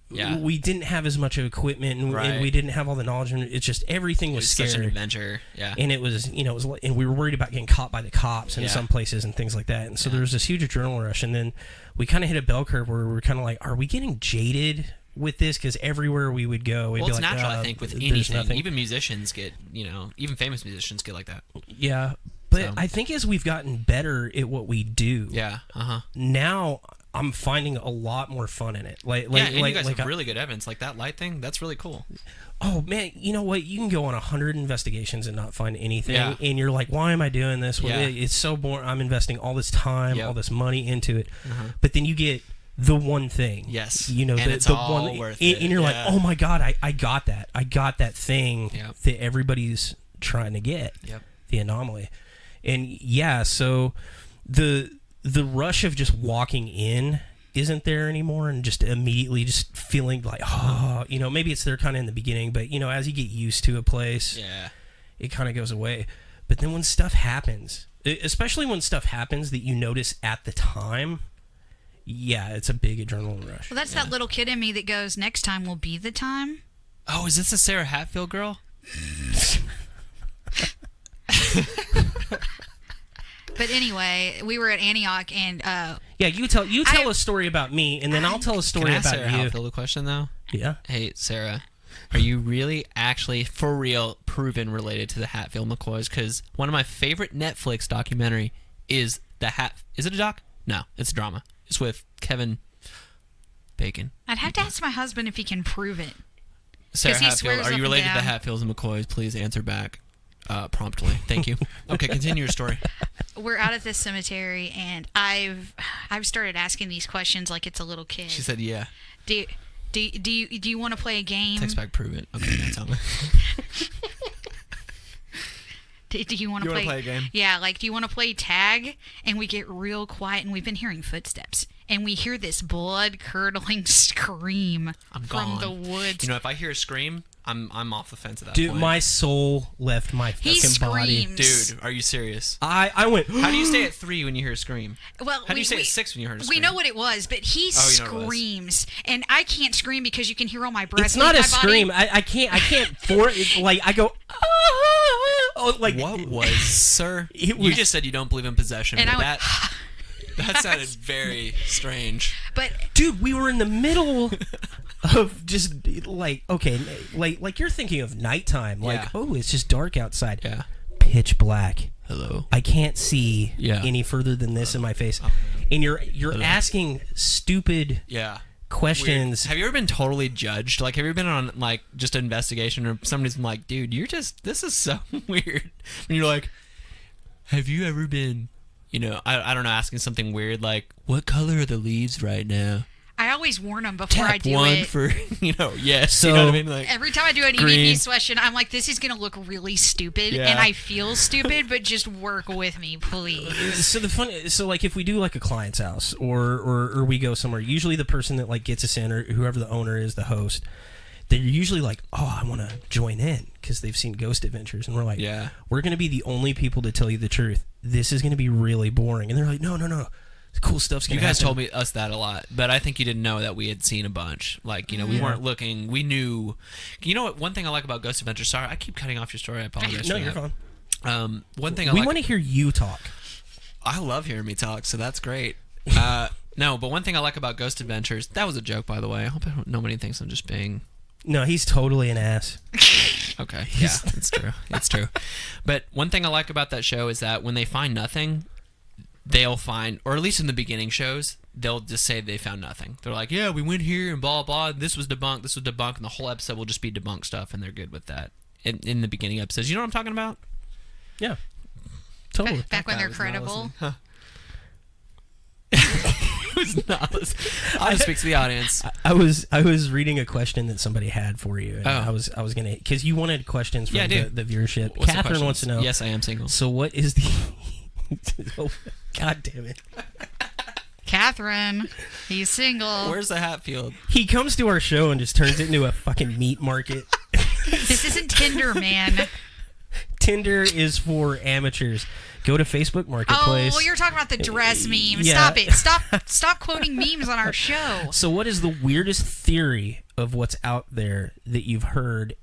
Yeah. We didn't have as much equipment, and we didn't have all the knowledge, and it's just everything was scary. Such an adventure, yeah. And it was, and we were worried about getting caught by the cops in some places and things like that. And so there was this huge adrenaline rush, and then we kind of hit a bell curve where we were kind of like, are we getting jaded with this? Because everywhere we would go, we'd be it's like, natural. I think with anything, even musicians get, even famous musicians get like that. Yeah, but I think as we've gotten better at what we do, now I'm finding a lot more fun in it. And you guys have really good evidence. Like that light thing, that's really cool. Oh, man, you know what? You can go on 100 investigations and not find anything. Yeah. And you're like, why am I doing this? Well, it's so boring. I'm investing all this time, all this money into it. But then you get the one thing. Yes. And it's all one, worth it. And you're like, oh, my God, I got that. I got that thing that everybody's trying to get. Yep. The anomaly. And, so the rush of just walking in isn't there anymore, and just immediately just feeling like, maybe it's there kind of in the beginning, but as you get used to a place, it kind of goes away. But then when stuff happens, especially when stuff happens that you notice at the time, it's a big adrenaline rush. Well, that's that little kid in me that goes, next time will be the time. Oh, is this a Sarah Hatfield girl? But anyway, we were at Antioch, and you tell a story about me, and then I'll tell a story about Sarah you. Hatfield a question though? Yeah. Hey, Sarah, are you really actually for real proven related to the Hatfield McCoys? Because one of my favorite Netflix documentary is Is it a doc? No, it's a drama. It's with Kevin Bacon. I'd have to ask my husband if he can prove it. Sarah Hatfield, are you related to the Hatfields and McCoys? Please answer back promptly. Thank you. Okay, continue your story. We're out at this cemetery, and I've started asking these questions like it's a little kid. She said, "Yeah." Do you want to play a game? Text back, prove it. Okay, now tell me. Do you want to play a game? Yeah, like, do you want to play tag? And we get real quiet, and we've been hearing footsteps, and we hear this blood-curdling scream from the woods. If I hear a scream, I'm off the fence at that point. Dude, my soul left my fucking body. Dude, are you serious? I went... How do you stay at 3 when you hear a scream? Well, How do you stay at 6 when you heard a scream? We know what it was, but he screams. And I can't scream because you can hear all my breath. It's not a scream. I can't for it. Like, I go... like, what was, sir? You just said you don't believe in possession. And but that sounded very strange. But dude, we were in the middle of just like, okay, like you're thinking of nighttime. Like, it's just dark outside. Yeah. Pitch black. Hello. I can't see any further than this in my face. And you're asking stupid questions. Weird. Have you ever been totally judged? Like, have you ever been on like just an investigation or somebody's been like, dude, this is so weird. And you're like, have you ever been, I don't know, asking something weird like, what color are the leaves right now? I always warn them before I do one it. For, yes. So, you know what I mean? Like, every time I do an EVP question, I'm like, this is going to look really stupid. And I feel stupid, but just work with me, please. So like if we do like a client's house or we go somewhere, usually the person that like gets us in or whoever the owner is, the host, they're usually like, oh, I want to join in because they've seen Ghost Adventures, and we're like, Yeah. we're going to be the only people to tell you the truth. This is going to be really boring, and they're like, no, cool stuff's going You to happen. guys told us that a lot, but I think you didn't know that we had seen a bunch. Like, we weren't looking. We knew. You know what? One thing I like about Ghost Adventures. Sorry, I keep cutting off your story. I apologize. No, for you're that. fine. One thing We I want to hear you talk. I love hearing me talk, so that's great. No, but one thing I like about Ghost Adventures. That was a joke, by the way. I hope nobody thinks I'm just being. No, he's totally an ass. Okay, yeah, it's true. It's true. But one thing I like about that show is that when they find nothing, they'll find, or at least in the beginning shows, they'll just say they found nothing. They're like, yeah, we went here and blah, blah, this was debunked, and the whole episode will just be debunked stuff, and they're good with that. In the beginning episodes. You know what I'm talking about? Yeah. Totally. Back when That they're guy was not credible. listening. Huh. Who's not listening? I speak to the audience. I was reading a question that somebody had for you. And Oh. I was gonna, because you wanted questions from Yeah, I do. the viewership. What's the Catherine question? wants to know. Yes, I am single. So what is the? Oh, God damn it! Catherine, he's single. Where's the Hatfield? He comes to our show and just turns it into a fucking meat market. This isn't Tinder, man. Tinder is for amateurs. Go to Facebook Marketplace. Oh, well, you're talking about the dress meme. Yeah. Stop it. Stop quoting memes on our show. So what is the weirdest theory of what's out there that you've heard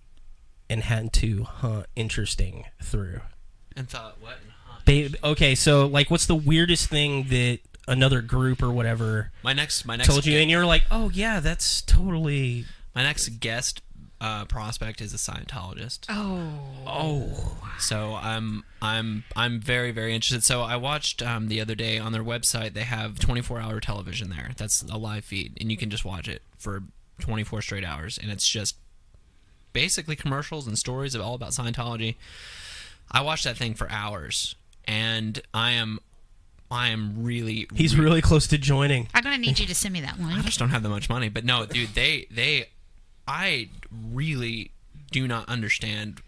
and had to interesting through? And thought, what? Okay, so like, what's the weirdest thing that another group or whatever My next told you, and you're like, oh yeah, that's totally. My next guest prospect is a Scientologist. Oh, So I'm very, very interested. So I watched the other day on their website. They have 24-hour television there. That's a live feed, and you can just watch it for 24 straight hours, and it's just basically commercials and stories all about Scientology. I watched that thing for hours, and I am really. he's really close to joining. I'm going to need you to send me that I link. just don't have that much money. But no, dude, I really do not understand.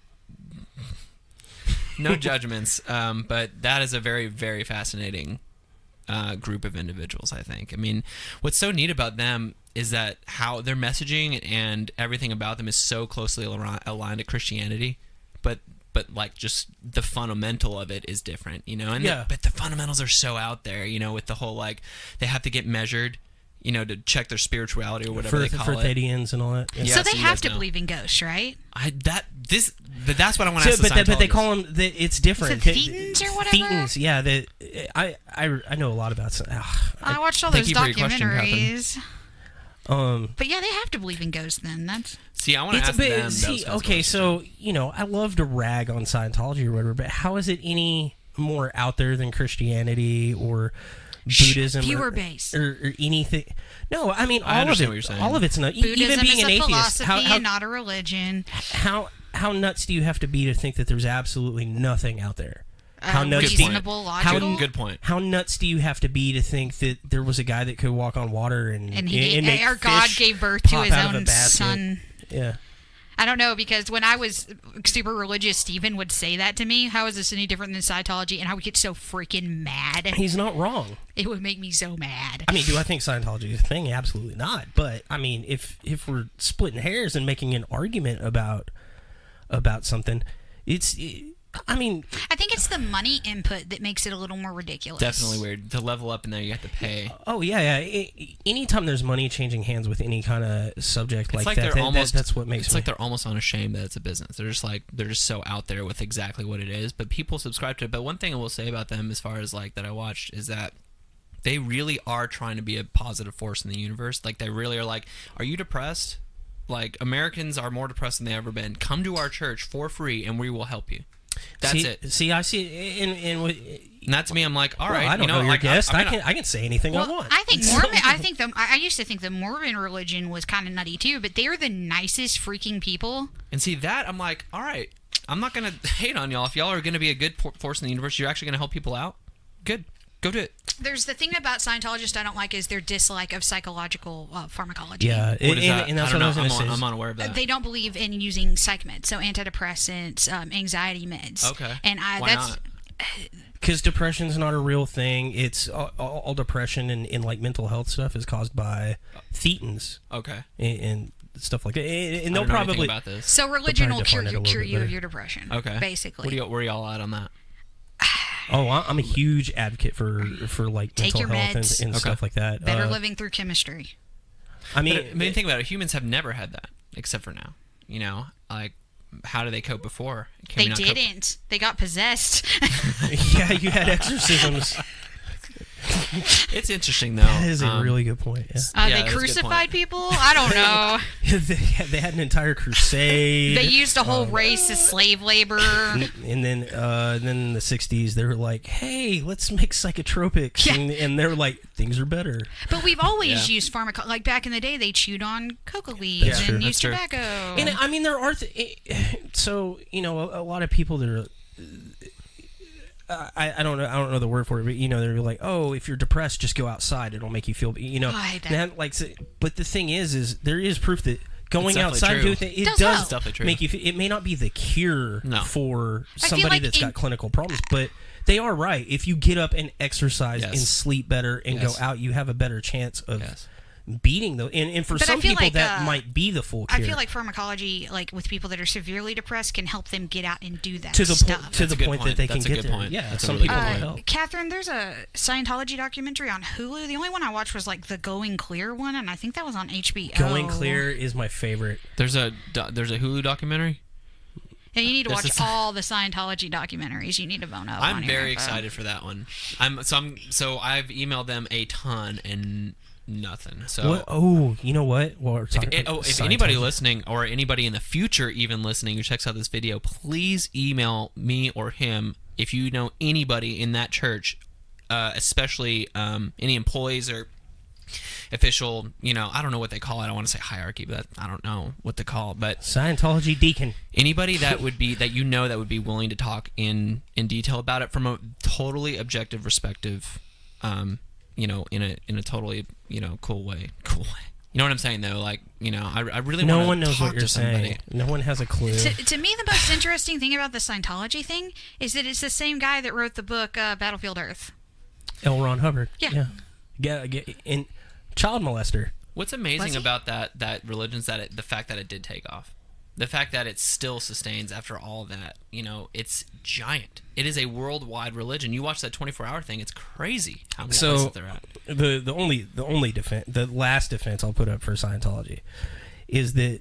No judgments, but that is a very, very fascinating group of individuals, I think. I mean, what's so neat about them is that how their messaging and everything about them is so closely aligned to Christianity, but like just the fundamental of it is different, And Yeah. but the fundamentals are so out there, with the whole like they have to get measured, to check their spirituality or whatever they call for it. Thadians and all that. Yeah. Yeah. So so they you have guys to know. believe in ghosts, right? But that's what I want to ask the But they Scientologists. call them. It's different. Is it Thetans or whatever? Thetans, yeah. I know a lot about. I watched all Thank those you for your question, documentaries. Um. But yeah, they have to believe in ghosts then. That's See, I want to It's ask but them. see, those kinds of okay, questions. so I love to rag on Scientology or whatever, but how is it any more out there than Christianity or Buddhism viewer or, base. or anything? No, I mean I all of understand it. what you're saying. All of it's not. Buddhism Even being is an a atheist, philosophy how, and not a religion. how nuts do you have to be to think that there's absolutely nothing out there? How nuts do you- Reasonable, logical. Good point. How nuts do you have to be to think that there was a guy that could walk on water and make our God fish gave birth to pop his out of a own basket? son. Yeah. I don't know, because when I was super religious, Stephen would say that to me. How is this any different than Scientology? And I would get so freaking mad. He's not wrong. It would make me so mad. I mean, do I think Scientology is a thing? Absolutely not. But I mean, if we're splitting hairs and making an argument about something, I mean, I think it's the money input that makes it a little more ridiculous. Definitely weird. To level up in there, you have to pay. oh yeah. Anytime there's money changing hands with any kind of subject It's like like that, they're almost. that's what makes It's me. like they're almost unashamed that it's a business. They're just so out there with exactly what it is. But people subscribe to it. But one thing I will say about them, as far as like that I watched, is that they really are trying to be a positive force in the universe. Like they really are. Like, are you depressed? Like Americans are more depressed than they ever been. Come to our church for free, and we will help you. That's it. See, I see it in And that to me, I'm like, all right, I don't know your like, guest. I I can say anything I Well, want. I think Mormon. I used to think the Mormon religion was kind of nutty too, but they're the nicest freaking people. And see that, I'm like, all right, I'm not gonna hate on y'all. If y'all are gonna be a good force in the universe, you're actually gonna help people out. Good, go do it. There's the thing about Scientologists I don't like is their dislike of psychological pharmacology. yeah, What is that? and that's I don't what I was know. going to say. I'm unaware of that. They don't believe in using psych meds, so antidepressants, anxiety meds. Okay. And Why not? Because depression's not a real thing. It's all depression and like mental health stuff is caused by thetans, Okay. and stuff like that. And I they'll don't know anything probably about this. So religion will define it a little cure bit you of better. your depression. Okay. Basically. Where y'all at on that? Oh, I'm a huge advocate for like Take mental your health meds. and stuff like that. Better living through chemistry. I mean, But think about it. Humans have never had that, except for now. You know, like, how did they cope before? Can we They not cope- didn't. They got possessed. yeah, you had exorcisms. It's interesting, though. That is a really good point. Yeah. Yeah, They that's a good crucified point. people? I don't know. they had an entire crusade. They used a whole race as slave labor. And then in the 60s, they were like, hey, let's make psychotropics. Yeah. And they were like, things are better. But we've always Yeah. used like back in the day, they chewed on coca leaves That's true. and used That's true. tobacco. And I mean, there are... so, you know, a lot of people that are... I don't know the word for it, but you know, they're like, oh, if you're depressed, just go outside, it'll make you feel, you know. Oh, I hate that. that, like, but the thing is there is proof that going It's definitely outside and true. doing things, it Does does help. It's definitely true. make you feel, it may not be the cure No. for feel somebody like that's got clinical problems, but they are right. If you get up and exercise Yes. and sleep better and Yes. go out, you have a better chance of Yes. beating the, and for But I some feel people like, that might be the full I cure. feel like pharmacology, like with people that are severely depressed, can help them get out and do that to the stuff. point, to That's the a good point point. that they That's can a get good there. point. Yeah, That's a some really people good will point. help. Catherine, there's a Scientology documentary on Hulu. The only one I watched was like the Going Clear one, and I think that was on HBO. Going Clear is my favorite. There's a Hulu documentary. Yeah, you need to There's watch a- all the Scientology documentaries. You need to bone up. on I'm your very info. excited for that one. So I've emailed them a ton and nothing. So What? Oh, you know what? Well, we're talking if anybody listening or anybody in the future even listening who checks out this video, please email me or him if you know anybody in that church, especially any employees or official, you know, I don't know what they call it. I don't want to say hierarchy, but I don't know what to call it. But Scientology deacon. anybody that would be that would be willing to talk in detail about it from a totally objective perspective, you know, in a totally, you know, cool way. You know what I'm saying though? Like, you know, I really No want one to knows talk what you're to somebody. saying. No one has a clue. To me, the most interesting thing about the Scientology thing is that it's the same guy that wrote the book Battlefield Earth. L. Ron Hubbard. Yeah. And child molester. What's Was amazing he? about that religion is that the fact that it did take off. The fact that it still sustains after all that, you know, it's giant. It is a worldwide religion. You watch that 24-hour thing, it's crazy how many places they're at. The last defense I'll put up for Scientology is that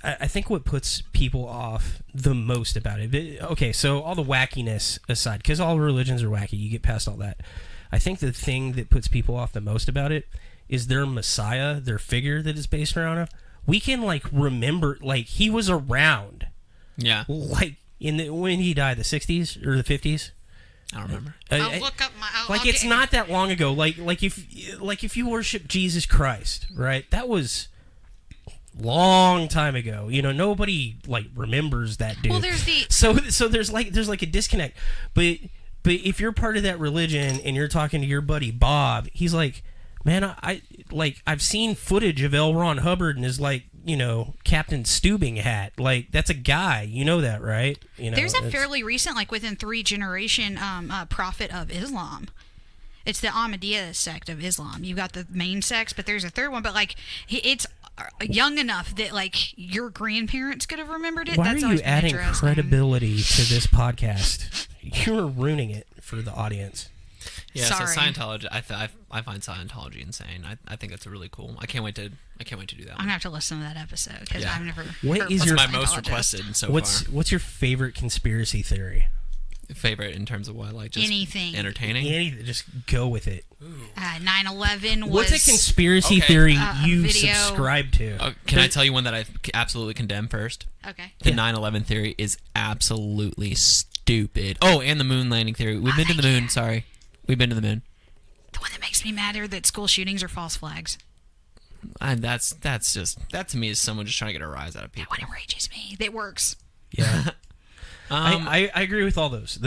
I think what puts people off the most about it. Okay, so all the wackiness aside, because all religions are wacky, you get past all that. I think the thing that puts people off the most about it is their messiah, their figure that is based around it. We can like remember, like he was around, Yeah, like when he died, the 60s or the 50s. I don't remember. I'll look up my. Like it's not that long ago. Like if you worship Jesus Christ, right? That was long time ago. You know, nobody like remembers that dude. Well, there's the. so there's like a disconnect. But if you're part of that religion and you're talking to your buddy Bob, he's like, man, I've seen footage of L. Ron Hubbard and his like, you know, Captain Steubing hat. Like that's a guy, you know that, right? You know, There's a fairly recent, like within 3 generation, prophet of Islam. It's the Ahmadiyya sect of Islam. You've got the main sects, but there's a third one. But like, it's young enough that like your grandparents could have remembered it. Why That's are always you been adding interesting. credibility to this podcast? You're ruining it for the audience. Yeah, Sorry. so Scientology, I find Scientology insane. I think that's really cool. I can't wait to do that. I'm gonna have to listen to that episode because Yeah. I've never. What heard is from your- My a most Scientologist. requested so What's your favorite conspiracy theory? far. Favorite in terms of what, like just Anything. entertaining. Anything, just go with it. 9/11 was. What's a conspiracy Okay. theory A you video. subscribe to? Can I tell you one that I absolutely condemn first? Okay. The Yeah. 9/11 theory is absolutely stupid. Oh, and the moon landing theory. We've been to the moon. Sorry, we've been to the moon. The one that makes me madder that school shootings are false flags. That's just that to me is someone just trying to get a rise out of That people. one enrages me. That works. Yeah. Um, I agree with all those.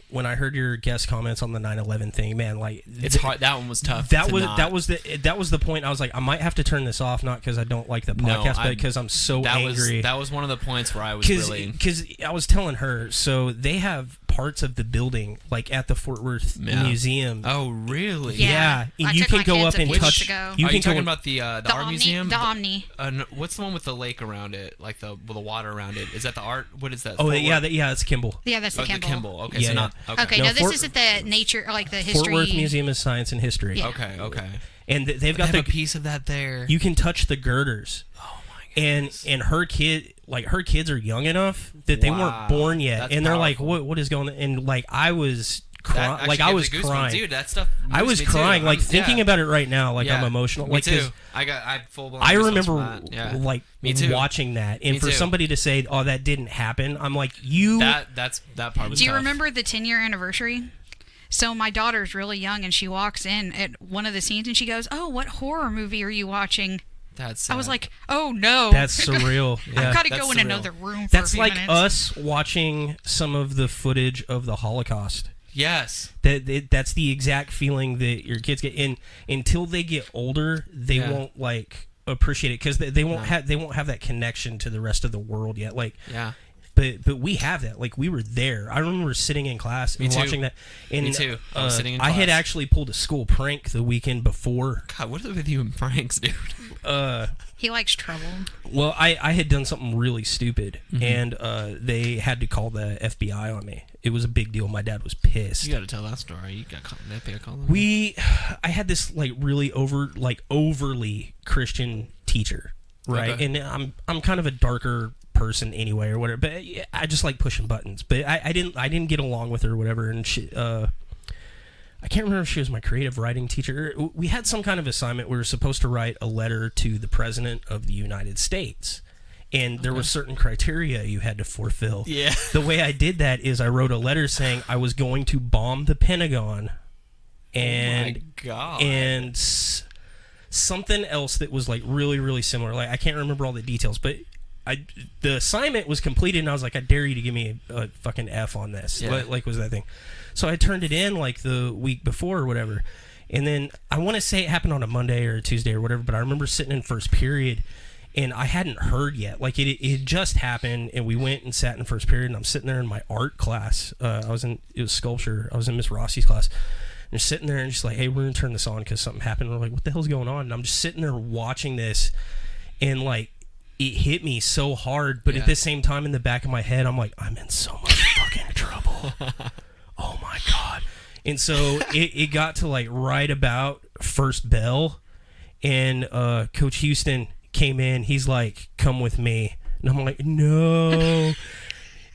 When I heard your guest comments on the 9/11 thing, man, like it's hard. That one was tough. That to was not- that was the point. I was like, I might have to turn this off, not because I don't like the podcast, but because I'm so angry. That was one of the points where I was really. Because I was telling her, so they have parts of the building, like at the Fort Worth Museum. Oh, really? Yeah, and I you took can my go kids up and a few touch. weeks ago. You Are can you talking go about the art Omni, museum? the Omni. No, what's the one with the lake around it, like the water around it? Is that the art? What is that? Oh, Fort yeah, Worth? it's Kimball. Yeah, that's the Oh, Kimball. the Kimball. Okay, Yeah, so not yeah. okay. Okay, No, no, this Fort- isn't the nature, like the history. Fort Worth Museum of Science and History. Yeah. Okay. And they've They got have a piece of that there. You can touch the girders. Oh my goodness. And her kids are young enough that they Wow. weren't born yet, That's and they're powerful. like, what is going on? And like I was That crying, actually like I gives was me goosebumps. crying, Dude, that stuff. I moves was me too. crying, like thinking yeah. about it right now, like I'm Yeah. emotional. Me Like 'cause too. I full blown. I goosebumps remember from that. Yeah. like Me too. watching that, and Me for too. somebody to say, "Oh, that didn't happen," I'm like, "You." that part was. Do you tough. remember the 10-year anniversary? So my daughter's really young, and she walks in at one of the scenes, and she goes, "Oh, what horror movie are you watching?" That's. I was like, "Oh no, That's surreal. Yeah. I've got to That's go in surreal. another room." For That's a few like minutes. us watching some of the footage of the Holocaust. yes. That's the exact feeling that your kids get. And until they get older, they Yeah. won't like appreciate it because they won't have that connection to the rest of the world yet. Like, Yeah. but we have that. Like we were there. I remember sitting in class and Me too. watching that. And, Me too. I was sitting in I had class. actually pulled a school prank the weekend before. God, what is it with you and pranks, dude? He likes trouble. Well, I had done something really stupid, Mm-hmm. and they had to call the FBI on me. It was a big deal. My dad was pissed. You got to tell that story. You got called. They call them. I had this like really overly Christian teacher, right? Okay. And I'm kind of a darker person anyway, or whatever. But yeah, I just like pushing buttons. But I didn't get along with her, or whatever. And she, I can't remember if she was my creative writing teacher. We had some kind of assignment. We were supposed to write a letter to the President of the United States. And there were certain criteria you had to fulfill. Yeah. The way I did that is I wrote a letter saying I was going to bomb the Pentagon, and Oh my God. and something else that was like really, really similar. Like I can't remember all the details, but the assignment was completed, and I was like, I dare you to give me a fucking F on this. Yeah. Like was that thing? So I turned it in like the week before or whatever, and then I want to say it happened on a Monday or a Tuesday or whatever. But I remember sitting in first period. And I hadn't heard yet. Like it had just happened, and we went and sat in first period. And I'm sitting there in my art class. It was sculpture. I was in Miss Rossi's class. And they're sitting there and just like, hey, we're gonna turn this on because something happened. And we're like, what the hell's going on? And I'm just sitting there watching this, and like it hit me so hard. But at the same time, in the back of my head, I'm like, I'm in so much fucking trouble. Oh my God. And so it got to like right about first bell, and Coach Houston came in. He's like, come with me. And I'm like, no.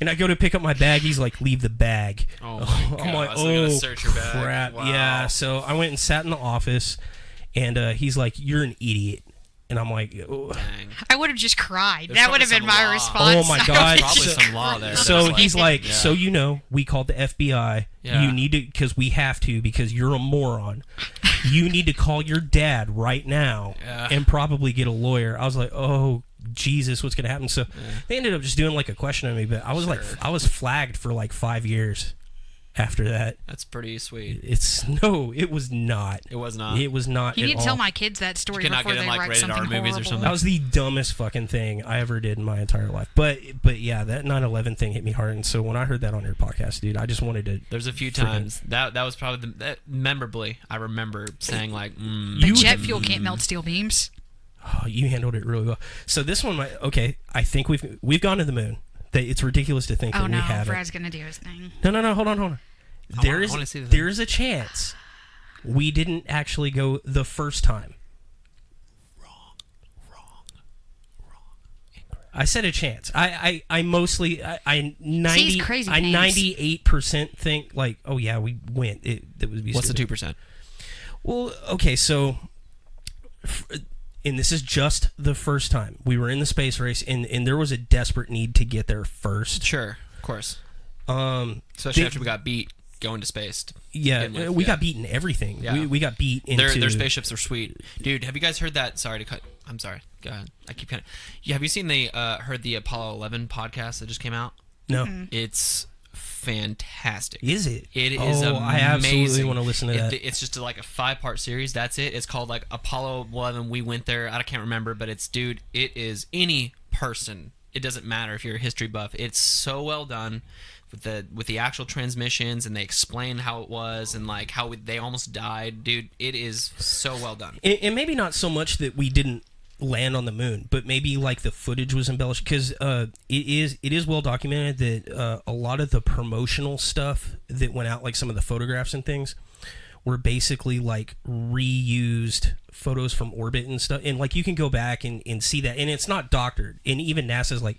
And I go to pick up my bag. He's like, leave the bag. Oh my God. I'm like, So they're gonna oh search your bag. crap. Wow. Yeah. So I went and sat in the office, and he's like, you're an idiot. And I'm like, oh. Dang. I would have just cried. There's that would have probably been some my law. response. Oh my I God. would've Probably just some law cried. there. So That's he's like, yeah. so you know, we called the FBI. Yeah. You need to, because we have to, because you're a moron. You need to call your dad right now Yeah. and probably get a lawyer. I was like, oh Jesus, what's gonna happen? So they ended up just doing like a question on me, but I was like, I was flagged for like 5 years after that. That's pretty sweet. It was not. It was not. It was not. You at need to tell all. my kids that story You cannot before get in, they like, write rated something R movies or horrible. something. That was the dumbest fucking thing I ever did in my entire life. But yeah, that 9/11 thing hit me hard, and so when I heard that on your podcast, dude, I just wanted to. There's a few times that was probably memorably. I remember saying like, But jet fuel can't melt steel beams. Oh, you handled it really well. So this one, okay, I think we've gone to the moon. It's ridiculous to think Oh that no, we haven't. Brad's gonna do his thing. No, hold on. I wanna see the thing. There's a chance we didn't actually go the first time. Wrong. I said a chance. I mostly I 90 These crazy I names. 98% think like, oh yeah, we went. That would be what's the stupid. 2%? Well, okay, so and this is just the first time we were in the space race, and there was a desperate need to get there first. Sure, of course. they- Especially after we got beat going to space. Yeah, begin with, we yeah. got beaten everything. Yeah. We got beat into Their spaceships are sweet, dude. Have you guys heard that? Sorry to cut. I'm sorry. Go ahead. I keep cutting. Yeah, have you seen heard the Apollo 11 podcast that just came out? No, It's fantastic. is it? It is amazing. I absolutely want to listen to that. It's just like a 5-part series. That's it. It's called like Apollo 11. We went there. I can't remember, but it's dude. It is any person it doesn't matter if you're a history buff. It's so well done with the actual transmissions, and they explain how it was and like how they almost died. Dude, it is so well done. And maybe not so much that we didn't land on the moon, but maybe like the footage was embellished, because it is well documented that a lot of the promotional stuff that went out, like some of the photographs and things, were basically like reused photos from orbit and stuff. And like you can go back and see that, and it's not doctored. And even NASA's like,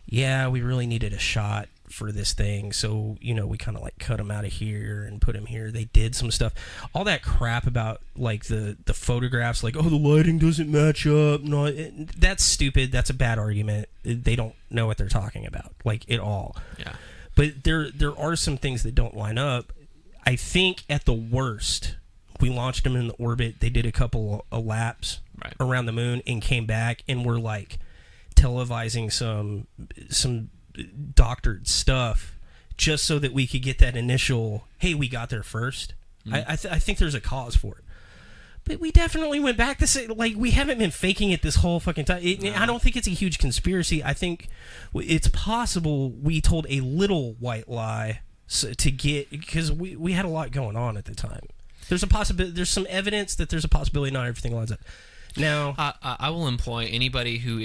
yeah, we really needed a shot for this thing, so we kind of like cut him out of here and put him here. They did some stuff, all that crap about like the photographs, like, oh, the lighting doesn't match up. No, that's stupid. That's a bad argument. They don't know what they're talking about, like, at all. Yeah. But there are some things that don't line up. I think at the worst, we launched them in the orbit. They did a couple of laps around the moon and came back, and were like televising some doctored stuff just so that we could get that initial, hey, we got there first. I think there's a cause for it. But we definitely went back to say, like, we haven't been faking it this whole fucking time. I don't think it's a huge conspiracy. I think it's possible we told a little white lie to get, because we had a lot going on at the time. There's a possibility. There's some evidence that there's a possibility not everything lines up. Now, I will employ anybody who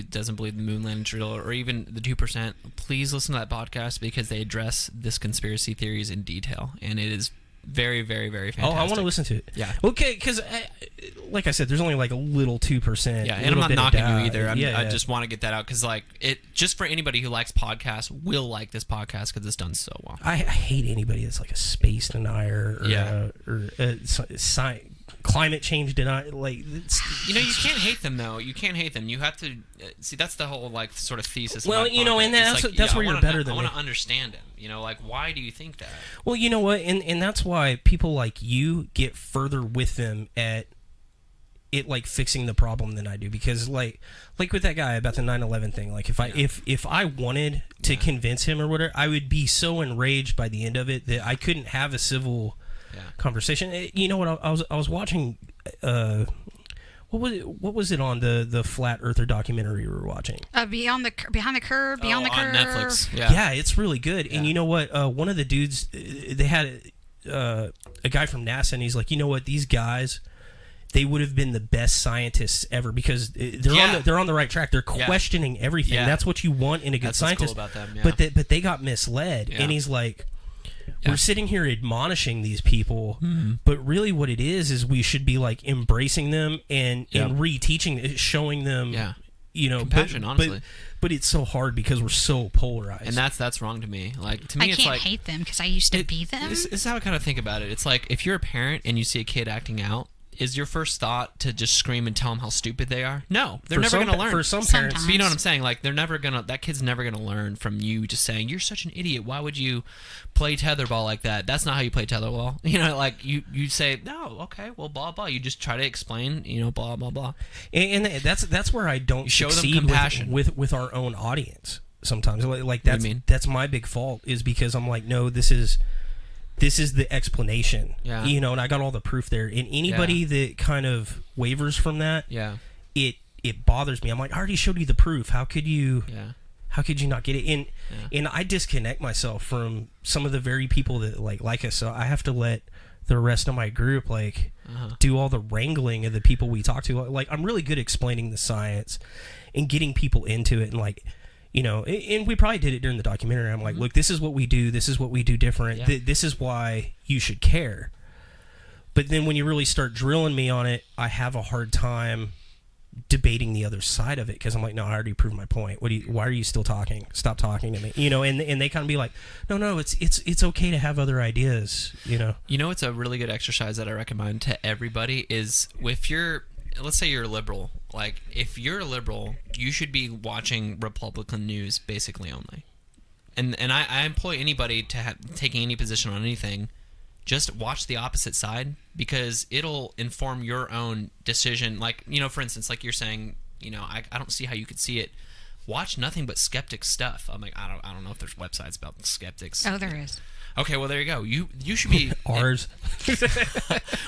doesn't believe the moon landing drill, or even the 2%. Please listen to that podcast, because they address this conspiracy theories in detail, and it is very, very, very fantastic. Oh, I want to listen to it. Yeah. Okay, because like I said, there's only like a little 2%. Yeah, and I'm not knocking you either. I just want to get that out, because like just for anybody who likes podcasts, will like this podcast because it's done so well. I hate anybody that's like a space denier or climate change denier. Like, you can't hate them though. You can't hate them. You have to see, that's the whole like sort of thesis. Well, of my podcast. and that's where you're better than me. I want to understand him. Like, why do you think that? Well, you know what, and that's why people like you get further with them at it, like fixing the problem, than I do, because like with that guy about the 9/11 thing, like if I wanted to convince him or whatever, I would be so enraged by the end of it that I couldn't have a civil conversation. You know what? I was watching. What was it on the flat earther documentary we were watching? Behind the Curve. On Netflix. Yeah, it's really good. Yeah. And you know what? One of the dudes, they had a guy from NASA, and he's like, you know what? These guys, they would have been the best scientists ever, because they're on the right track. They're questioning everything. Yeah. That's what you want in a good scientist. That's what's cool about them. Yeah. But they got misled. Yeah. And he's like, we're sitting here admonishing these people, but really what it is we should be like embracing them and reteaching, showing them, compassion, honestly. But it's so hard because we're so polarized, and that's wrong to me. Like, to me, it's like, I can't hate them because I used to be them. This is how I kind of think about it. It's like, if you're a parent and you see a kid acting out, is your first thought to just scream and tell them how stupid they are? No, they're never going to learn. For some parents, but you know what I'm saying? Like, that kid's never going to learn from you just saying, you're such an idiot. Why would you play tetherball like that? That's not how you play tetherball. Like you say, no, okay, well, blah blah. You just try to explain, blah blah blah. And that's where I don't show them succeed compassion with our own audience. Sometimes, like that's my big fault, is because I'm like, no, this is the explanation, and I got all the proof there. And anybody that kind of wavers from that, it bothers me. I'm like, I already showed you the proof. How could you not get it? And I disconnect myself from some of the very people that like us. So I have to let the rest of my group do all the wrangling of the people we talk to. Like, I'm really good at explaining the science and getting people into it, and and we probably did it during the documentary. I'm like, look, this is what we do. This is what we do different. Yeah. This is why you should care. But then when you really start drilling me on it, I have a hard time debating the other side of it, because I'm like, no, I already proved my point. Why are you still talking? Stop talking to me. And they kind of be like, no, it's okay to have other ideas. It's a really good exercise that I recommend to everybody is, let's say you're a liberal. Like, if you're a liberal, you should be watching Republican news basically only. And I employ anybody to taking any position on anything, just watch the opposite side, because it'll inform your own decision. Like, for instance, like you're saying, I don't see how you could see it. Watch nothing but skeptic stuff. I'm like, I don't know if there's websites about skeptics. Oh, there is. Okay, well there you go. You should be Ours.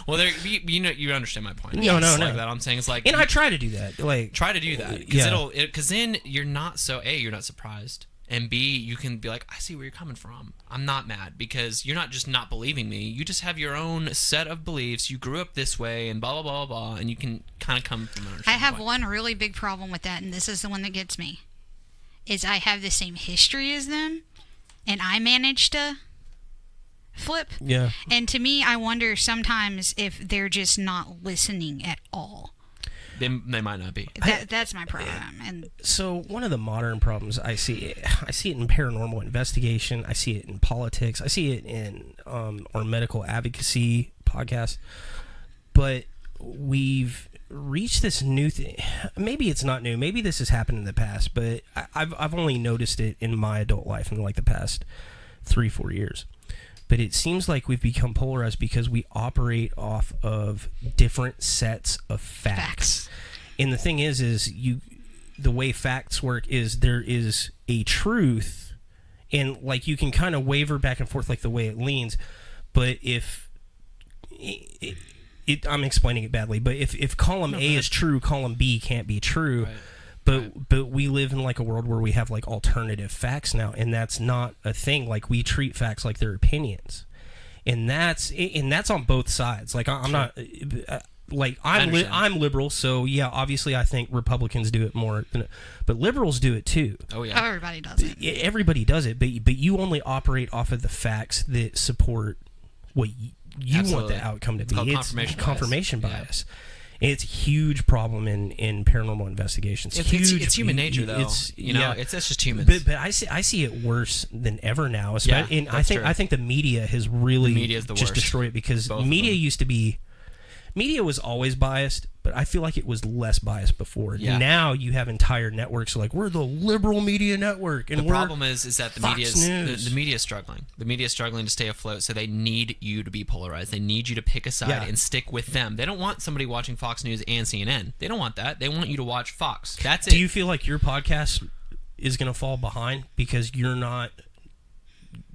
Well, there you understand my point. No, It's no. like that I'm saying it's like And I try to do that. Like, try to do that because then you're not you're not surprised, and B, you can be like, I see where you're coming from. I'm not mad because you're not just not believing me. You just have your own set of beliefs. You grew up this way, and blah blah blah blah, and you can kind of come from I have one really big problem with that, and this is the one that gets me. Is I have the same history as them, and I managed to flip. yeah. And to me, I wonder sometimes if they're just not listening at all. They might not be. That's my problem. And So one of the modern problems I see it in paranormal investigation. I see it in politics. I see it in our medical advocacy podcast. But we've reached this new thing. Maybe it's not new. Maybe this has happened in the past. But I've only noticed it in my adult life in like the past 3-4 years. But it seems like we've become polarized because we operate off of different sets of facts. And the thing is the way facts work is there is a truth, and like you can kind of waver back and forth like the way it leans. But if I'm explaining it badly, but if column A is true, column B can't be true. Right. But we live in like a world where we have like alternative facts now, and that's not a thing. Like we treat facts like they're opinions, and that's on both sides. Like I'm not like I'm liberal, so yeah, obviously I think Republicans do it more, but liberals do it too. Oh yeah, everybody does it. Everybody does it, but you only operate off of the facts that support what you want the outcome to be. It's confirmation bias. It's a huge problem in paranormal investigations. It's human nature, though. It's just humans. But I see it worse than ever now. Yeah, and I think the media has really just destroyed it because media was always biased, but I feel like it was less biased before. Yeah. Now you have entire networks like we're the liberal media network, and the problem is that the media is struggling. The media is struggling to stay afloat, so they need you to be polarized. They need you to pick a side and stick with them. They don't want somebody watching Fox News and CNN. They don't want that. They want you to watch Fox. That's it. Do you feel like your podcast is going to fall behind because you're not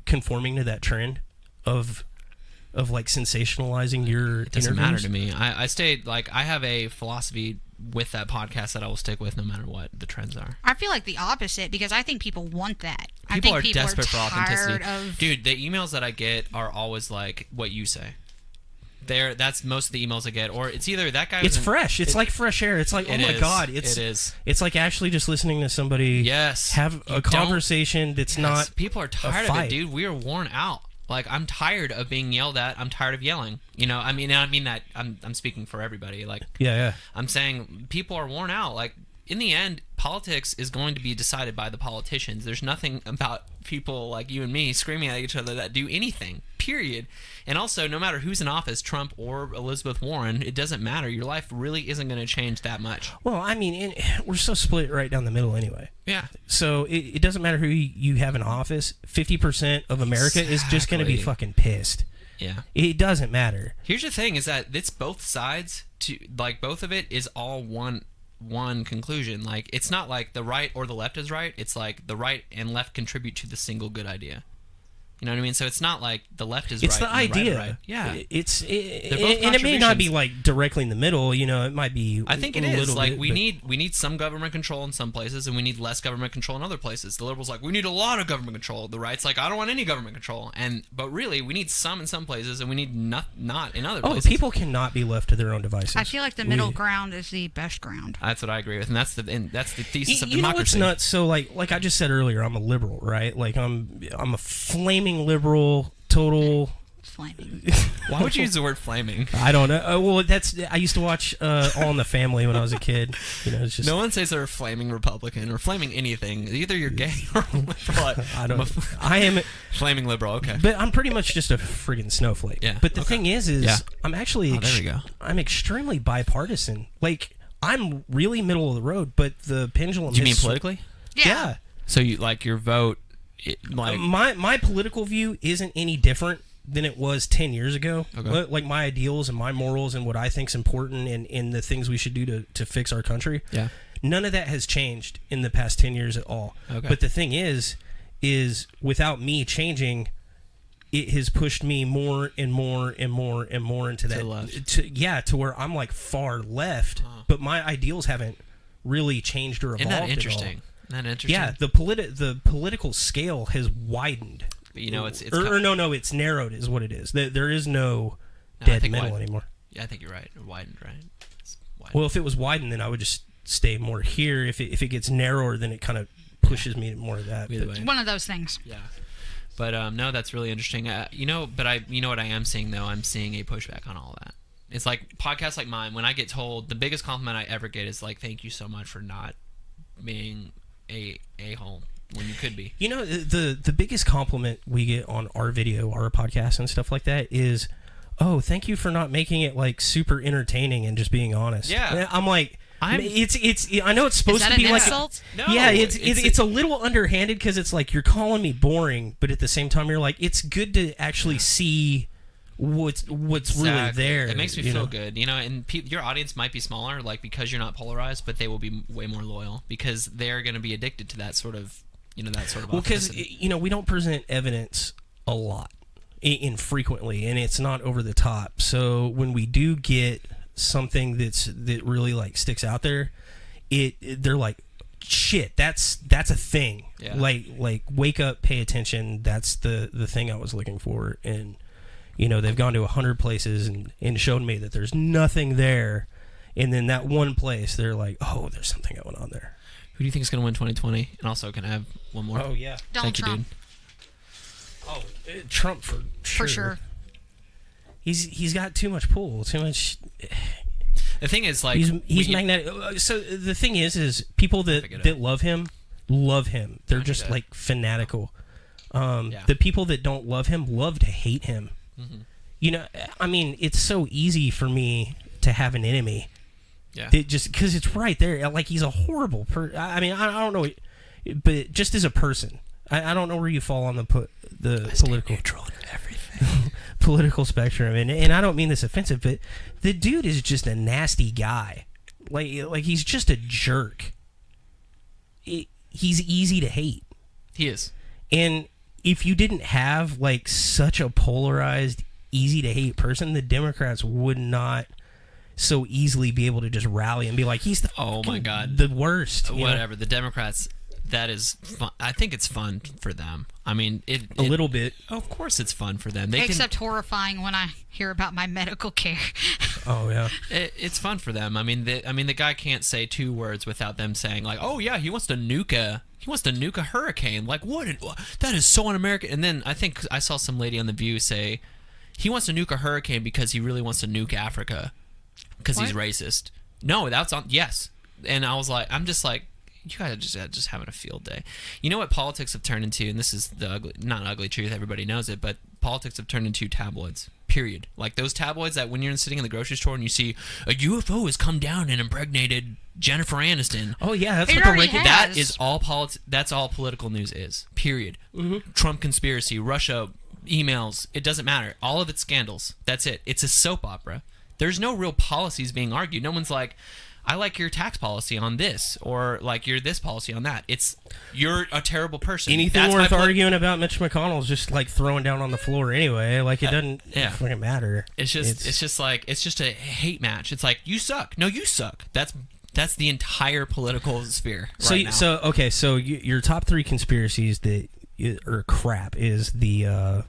conforming to that trend of like sensationalizing your It doesn't matter to me. I stayed, like, I have a philosophy with that podcast that I will stick with no matter what the trends are. I feel like the opposite because I think people want that. People are desperate for authenticity. Dude, the emails that I get are always like what you say. That's most of the emails I get, or it's either that guy. It's fresh. It's like fresh air. It's like, oh my god, it is. It's like actually just listening to somebody. Have a conversation that's not. People are tired of it, dude. We are worn out. Like, I'm tired of being yelled at. I'm tired of yelling. You know, I mean that I'm speaking for everybody. Like, yeah. I'm saying people are worn out. Like, in the end, politics is going to be decided by the politicians. There's nothing about people like you and me screaming at each other that do anything, period. And also, no matter who's in office, Trump or Elizabeth Warren, it doesn't matter. Your life really isn't going to change that much. Well, I mean, we're so split right down the middle anyway. Yeah. So it doesn't matter who you have in office. 50% of America is just going to be fucking pissed. Yeah. It doesn't matter. Here's the thing: is that it's both sides. Like, both of it is all one conclusion. Like, it's not like the right or the left is right. It's like the right and left contribute to the single good idea. You know what I mean? So it's not like the left is it's right. It's the idea. Right. Yeah. And it may not be like directly in the middle. You know, it might be. I think it is. Like, we need some government control in some places, and we need less government control in other places. The liberals like, we need a lot of government control. The right's like, I don't want any government control. But really, we need some in some places, and we need not in other places. People cannot be left to their own devices. I feel like the middle ground is the best ground. That's what I agree with, and that's the thesis of democracy. You know what's nuts? So like I just said earlier, I'm a liberal, right? Like I'm a flaming liberal, total. Flaming. Why would you use the word flaming? I don't know. Well, I used to watch All in the Family when I was a kid. You know, it's just no one says they're a flaming Republican or flaming anything. Either you're gay or liberal. I am flaming liberal. Okay, but I'm pretty much just a friggin' snowflake. Yeah. But the thing is I'm actually there we go. I'm extremely bipartisan. Like, I'm really middle of the road, but the pendulum. Do you mean politically? Yeah. So you like your vote? My political view isn't any different than it was 10 years ago. Okay. Like my ideals and my morals and what I think's important and the things we should do to fix our country. Yeah. None of that has changed in the past 10 years at all. Okay. But the thing is without me changing, it has pushed me more and more and more and more into that. To where I'm like far left, but my ideals haven't really changed or evolved. Isn't that interesting? At all. Isn't that interesting? Yeah, the political scale has widened. But, you know, it's narrowed is what it is. There is no I dead think middle anymore. Yeah, I think you're right. It widened, right? It's widened. Well, if it was widened, then I would just stay more here. If it gets narrower, then it kind of pushes me more of that. One of those things. Yeah. But no, that's really interesting. You know what I am seeing though? I'm seeing a pushback on all that. It's like podcasts like mine. When I get told, the biggest compliment I ever get is like, "Thank you so much for not being a hole when you could be." You know, the biggest compliment we get on our video, our podcast, and stuff like that is, "Oh, thank you for not making it like super entertaining and just being honest." Yeah, I'm like. It's. I know it's supposed to be like. No, yeah, it's a little underhanded because it's like you're calling me boring, but at the same time you're like, it's good to actually see what's really there. It makes me feel good, you know. And your audience might be smaller, like because you're not polarized, but they will be way more loyal because they're going to be addicted to that sort of, Well, because we don't present evidence a lot, infrequently, and it's not over the top. So when we do get something that really like sticks out there, they're like, shit, that's a thing. Yeah. Like wake up, pay attention. That's the thing I was looking for. And they've gone to 100 places and showed me that there's nothing there, and then that one place they're like, oh, there's something going on there. Who do you think is going to win 2020? And also, can I have one more? Oh yeah, Donald Trump. Oh, Trump for sure. He's got too much pull, too much. The thing is, like, he's magnetic. So the thing is people that love him. They're just like fanatical. The people that don't love him love to hate him. Mm-hmm. I mean, it's so easy for me to have an enemy. Yeah. Just because it's right there. Like, he's a horrible person. I mean, I don't know, but just as a person, I don't know where you fall on the political neutral in everything. Political spectrum, and I don't mean this offensive, but the dude is just a nasty guy. Like he's just a jerk. He's easy to hate. He is. And if you didn't have like such a polarized, easy to hate person, the Democrats would not so easily be able to just rally and be like, he's the the worst. Whatever. The Democrats. That is fun. I think it's fun for them. I mean, a little bit. Of course, it's fun for them. Except horrifying when I hear about my medical care. Oh yeah, it's fun for them. I mean, the guy can't say 2 words without them saying like, "Oh yeah, he wants to nuke a hurricane." Like, what? That is so un-American. And then I think I saw some lady on The View say he wants to nuke a hurricane because he really wants to nuke Africa because he's racist. No, that's on. Yes, and I was like, I'm just like. You guys are just having a field day. You know what politics have turned into, and this is the not ugly truth, everybody knows it, but politics have turned into tabloids, period. Like those tabloids that when you're sitting in the grocery store and you see a UFO has come down and impregnated Jennifer Aniston. Oh yeah, that's what the ranking. That is all that's all political news is, period. Mm-hmm. Trump conspiracy, Russia, emails, it doesn't matter. All of it's scandals. That's it. It's a soap opera. There's no real policies being argued. No one's like, I like your tax policy on this, or like your this policy on that. It's you're a terrible person. Anything worth arguing about Mitch McConnell's just like throwing down on the floor anyway. Like it doesn't fucking matter. It's just a hate match. It's like you suck. No, you suck. That's the entire political sphere. Now. So your top 3 conspiracies that are crap is the.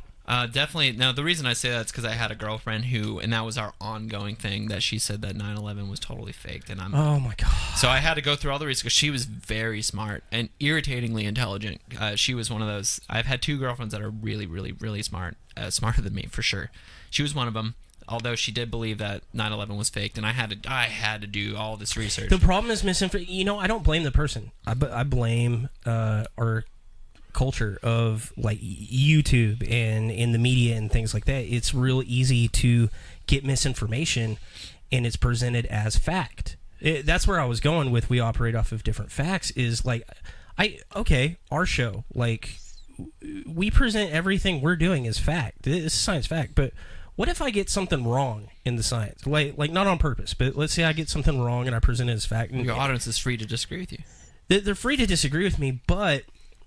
Definitely. Now, the reason I say that is because I had a girlfriend and that was our ongoing thing, that she said that 9/11 was totally faked. And oh my God. So I had to go through all the research because she was very smart and irritatingly intelligent. She was one of those. I've had 2 girlfriends that are really, really, really smart, smarter than me for sure. She was one of them. Although she did believe that 9/11 was faked, and I had to do all this research. The problem is misinformation. I don't blame the person. I blame our culture of like YouTube and in the media and things like that. It's real easy to get misinformation, and it's presented as fact. That's where I was going with. We operate off of different facts. Is like, our show, like, we present everything we're doing as fact. It's science fact, but. What if I get something wrong in the science? Like not on purpose, but let's say I get something wrong and I present it as fact. And your audience is free to disagree with you. They're free to disagree with me, but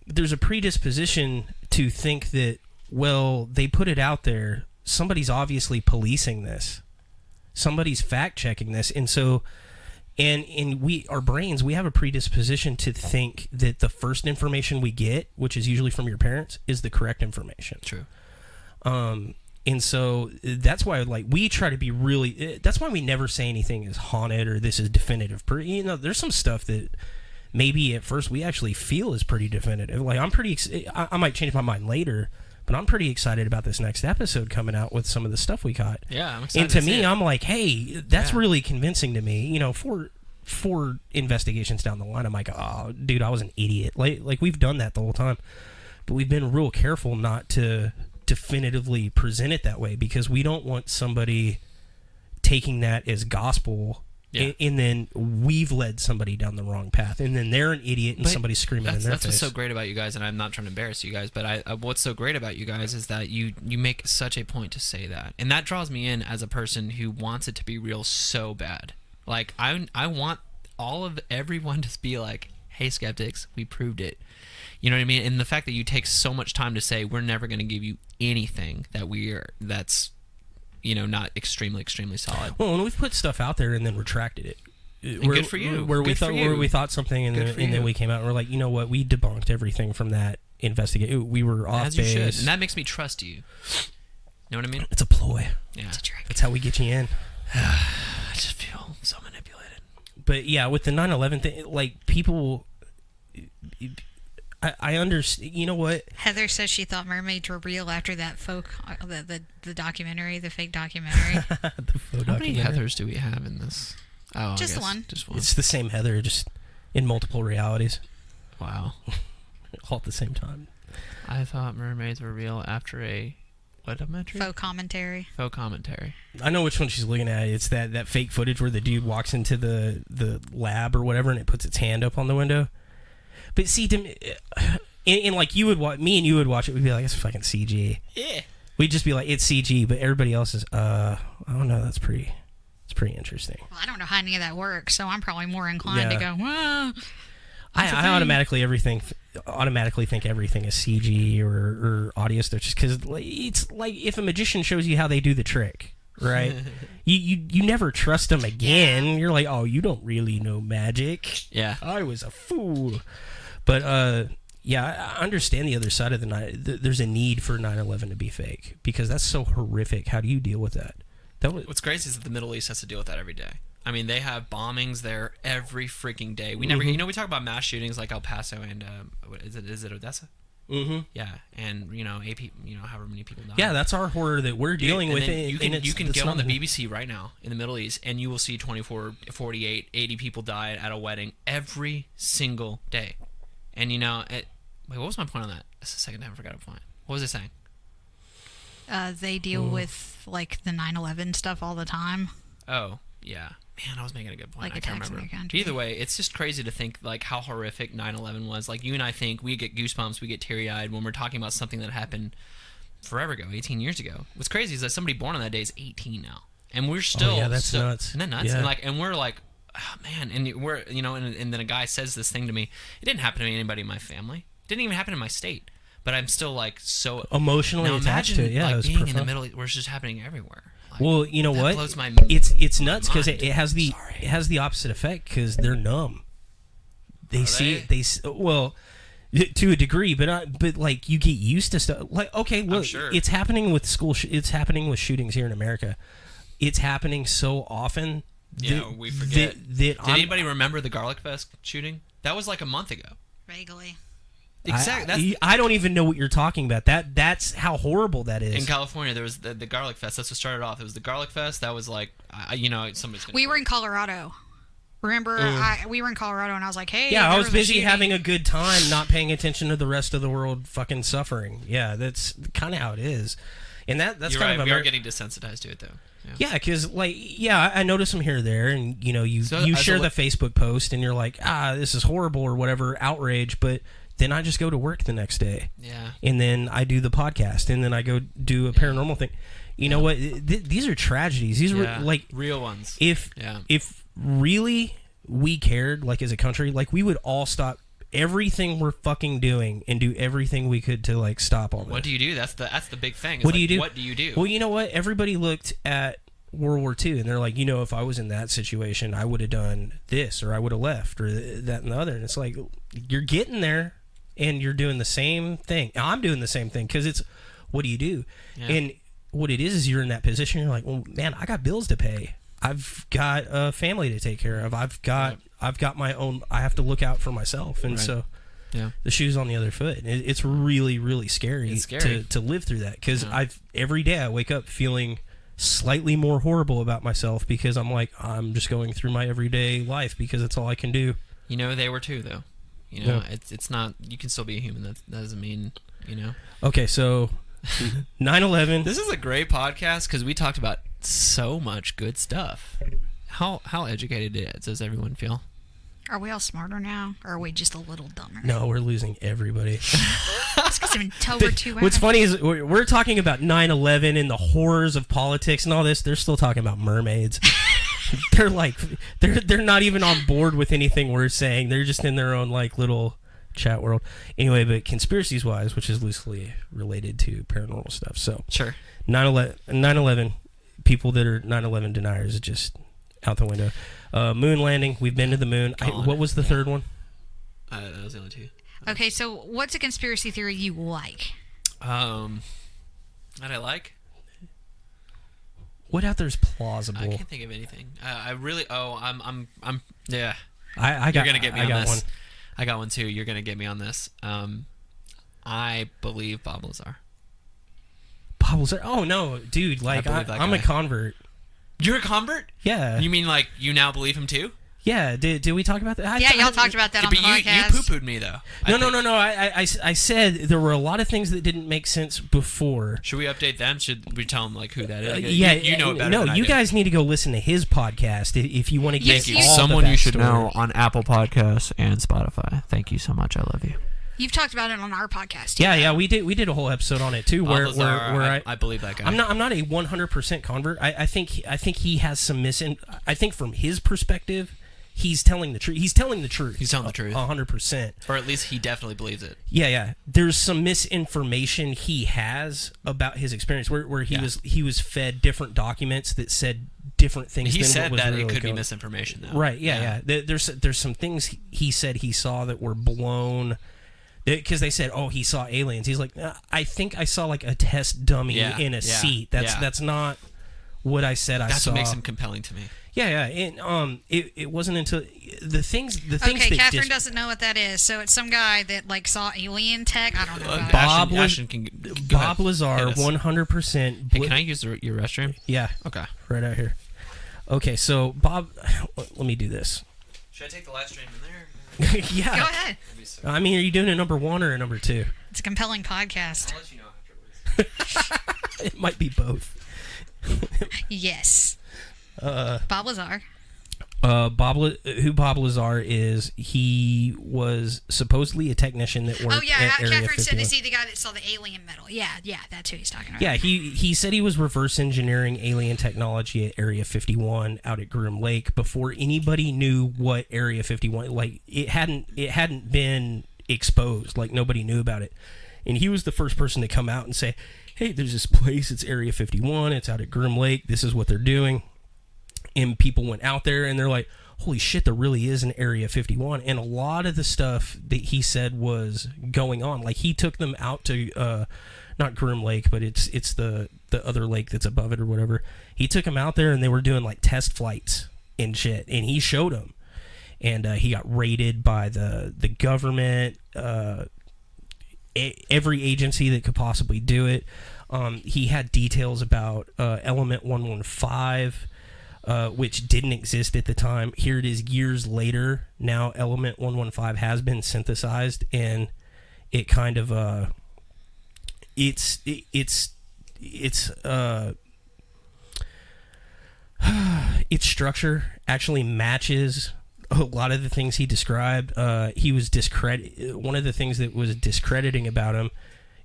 there's a predisposition to think that Well, they put it out there. Somebody's obviously policing this. Somebody's fact checking this, and so, and our brains, we have a predisposition to think that the first information we get, which is usually from your parents, is the correct information. True. And so that's why, like, we try to be really. That's why we never say anything is haunted or this is definitive. There's some stuff that maybe at first we actually feel is pretty definitive. Like, I'm pretty. I might change my mind later. But I'm pretty excited about this next episode coming out with some of the stuff we caught. Yeah, I'm excited. And to me, I'm like, hey, that's really convincing to me. You know, four investigations down the line, I'm like, oh, dude, I was an idiot. Like we've done that the whole time, but we've been real careful not to definitively present it that way because we don't want somebody taking that as gospel. Yeah. And then we've led somebody down the wrong path, and then they're an idiot, and somebody's screaming in their face. That's what's so great about you guys, and I'm not trying to embarrass you guys, but what's so great about you guys is that you make such a point to say that, and that draws me in as a person who wants it to be real so bad. Like I want everyone to be like, "Hey, skeptics, we proved it." You know what I mean? And the fact that you take so much time to say we're never going to give you anything that's not extremely solid. Well, when we've put stuff out there and then retracted it, good for you. Where we thought something and then we came out and we're like, you know what, we debunked everything from that investigation. We were off as base. You should, and that makes me trust you. You know what I mean? It's a ploy. Yeah, it's a trick. That's how we get you in. I just feel so manipulated. But yeah, with the 9/11 thing, like people. I understand. You know what? Heather says she thought mermaids were real after that the documentary, the fake documentary. How many Heathers do we have in this? Oh, just one. Just one. It's the same Heather, just in multiple realities. Wow. All at the same time. I thought mermaids were real after a what documentary? Faux commentary. Faux commentary. I know which one she's looking at. It's that fake footage where the dude walks into the lab or whatever, and it puts its hand up on the window. But see, and like you would watch, me and you would watch it, we'd be like, it's fucking CG. Yeah. We'd just be like, it's CG, but everybody else is, I don't know, it's pretty interesting. Well, I don't know how any of that works, so I'm probably more inclined to go, well. I automatically think everything is CG or audio stuff, just because it's like if a magician shows you how they do the trick, right? you never trust them again. Yeah. You're like, oh, you don't really know magic. Yeah. I was a fool. But yeah, I understand the other side of the night. There's a need for 9/11 to be fake because that's so horrific. How do you deal with that? What's crazy is that the Middle East has to deal with that every day. I mean, they have bombings there every freaking day. We never, we talk about mass shootings like El Paso and is it Odessa? Mm-hmm. Yeah, and however many people die. Yeah, that's our horror that we're dealing with. You can go on the BBC right now in the Middle East, and you will see 24, 48, 80 people die at a wedding every single day. And wait, what was my point on that? That's the second time I forgot a point. What was I saying? They deal with like the 9/11 stuff all the time. Oh yeah. Man, I was making a good point. Like I can't remember. Either way, it's just crazy to think like how horrific 9/11 was. Like you and I think we get goosebumps, we get teary-eyed when we're talking about something that happened forever ago, 18 years ago. What's crazy is that somebody born on that day is 18 now, and we're still. Oh, yeah, that's nuts. Isn't that nuts? Yeah. And we're like, oh, man, and we're and then a guy says this thing to me. It didn't happen to anybody in my family. It didn't even happen in my state. But I'm still like so emotionally attached to it. Yeah, like it was being profound. in the Middle East where it's just happening everywhere. Like, well, you know what? Blows my it's nuts because it has the opposite effect because they're numb. They well to a degree, but like you get used to stuff. Like okay, look, sure. It's happening with it's happening with shootings here in America. It's happening so often. We forget. Did anybody remember the Garlic Fest shooting? That was like a month ago. Vaguely. Exactly. I don't even know what you're talking about. That's how horrible that is. In California, there was the Garlic Fest. That's what started off. It was the Garlic Fest. That was like, somebody's. We were in Colorado. Remember, we were in Colorado, and I was like, "Hey." Yeah, I was busy having a good time, not paying attention to the rest of the world fucking suffering. Yeah, that's kind of how it is, and that's You're kind right. of. We are getting desensitized to it, though. Yeah, because I notice them here or there, and you share the Facebook post, and you're like, this is horrible or whatever, outrage, but. Then I just go to work the next day. Yeah. And then I do the podcast. And then I go do a paranormal thing. You know what? These are tragedies. These are like real ones. If really we cared, like as a country, like we would all stop everything we're fucking doing and do everything we could to like stop all this. What do you do? That's the big thing. What do you do? What do you do? Well, you know what? Everybody looked at World War II and they're like, you know, if I was in that situation, I would have done this or I would have left or that and the other. And it's like, you're getting there and you're doing the same thing. I'm doing the same thing because it's, what do you do? Yeah. And what it is you're in that position. You're like, well, man, I got bills to pay. I've got a family to take care of. I've got my own. I have to look out for myself, and so the shoe's on the other foot. It's really, really scary, to live through that because every day I wake up feeling slightly more horrible about myself because I'm like, I'm just going through my everyday life because it's all I can do. You know, they were too, though. You know, it's not. You can still be a human. That doesn't mean, you know. Okay, so 9/11. This is a great podcast because we talked about so much good stuff. How educated does everyone feel? Are we all smarter now, or are we just a little dumber? No, we're losing everybody. It's because I'm over 2 hours. What's funny is we're talking about 9/11 and the horrors of politics and all this. They're still talking about mermaids. They're like, they're not even on board with anything we're saying. They're just in their own like little chat world. Anyway, but conspiracies wise, which is loosely related to paranormal stuff. So sure, 9/11, people that are 9/11 deniers are just out the window. Moon landing, we've been to the moon. What was the third one? That was the only two. Okay, so what's a conspiracy theory you like? That I like? What out there's plausible? I can't think of anything. I really. Oh, I'm. Yeah. You're gonna get me on this. One. I got one too. You're gonna get me on this. I believe Bob Lazar. Bob Lazar? Oh no, dude! Like I'm a convert. You're a convert? Yeah. You mean like you now believe him too? Yeah. Did we talk about that? Y'all talked about that on the podcast. You poo-pooed me though. No. I said there were a lot of things that didn't make sense before. Should we update them? Should we tell them like who that is? Yeah, you know it better no, than I you do. guys need to go listen to his podcast if you want to get all someone the you should backstory. know on Apple Podcasts and Spotify. Thank you so much. I love you. You've talked about it on our podcast. Yeah, we did a whole episode on it too, where I believe that guy. I'm not a 100% convert. I think he has some I think from his perspective, he's telling the truth. He's telling the truth. 100%. Or at least he definitely believes it. Yeah. There's some misinformation he has about his experience, where he was fed different documents that said different things. He said what was that really it could be going. misinformation, though. Right? Yeah. There's some things he said he saw that were blown. Because they said, "Oh, he saw aliens." He's like, "I think I saw like a test dummy in a seat. That's not what I said I saw." That's what makes him compelling to me. Yeah. And it wasn't until the things. Okay, Catherine doesn't know what that is, so it's some guy that like saw alien tech. I don't know. About Bob Lazar, 100%. Hey, can I use your restroom? Yeah. Okay. Right out here. Okay, so Bob, let me do this. Should I take the live stream in there? Yeah. Go ahead. I mean, are you doing a number 1 or a number 2? It's a compelling podcast. I'll let you know afterwards. It might be both. Yes. Bob Lazar. Who Bob Lazar is, he was supposedly a technician that worked at Area Catherine 51. said, is he the guy that saw the alien metal? Yeah, that's who he's talking about. Yeah, he said he was reverse engineering alien technology at Area 51 out at Groom Lake before anybody knew what Area 51, like it hadn't been exposed, like nobody knew about it. And he was the first person to come out and say, "Hey, there's this place, it's Area 51, it's out at Groom Lake, this is what they're doing." And people went out there and they're like, holy shit, there really is an Area 51. And a lot of the stuff that he said was going on, like he took them out to not Groom Lake, but it's the other lake that's above it or whatever. He took them out there and they were doing like test flights and shit, and he showed them. And he got raided by the government, every agency that could possibly do it. He had details about Element 115, which didn't exist at the time. Here it is years later. Now Element 115 has been synthesized, and it kind of its structure actually matches a lot of the things he described. He was one of the things that was discrediting about him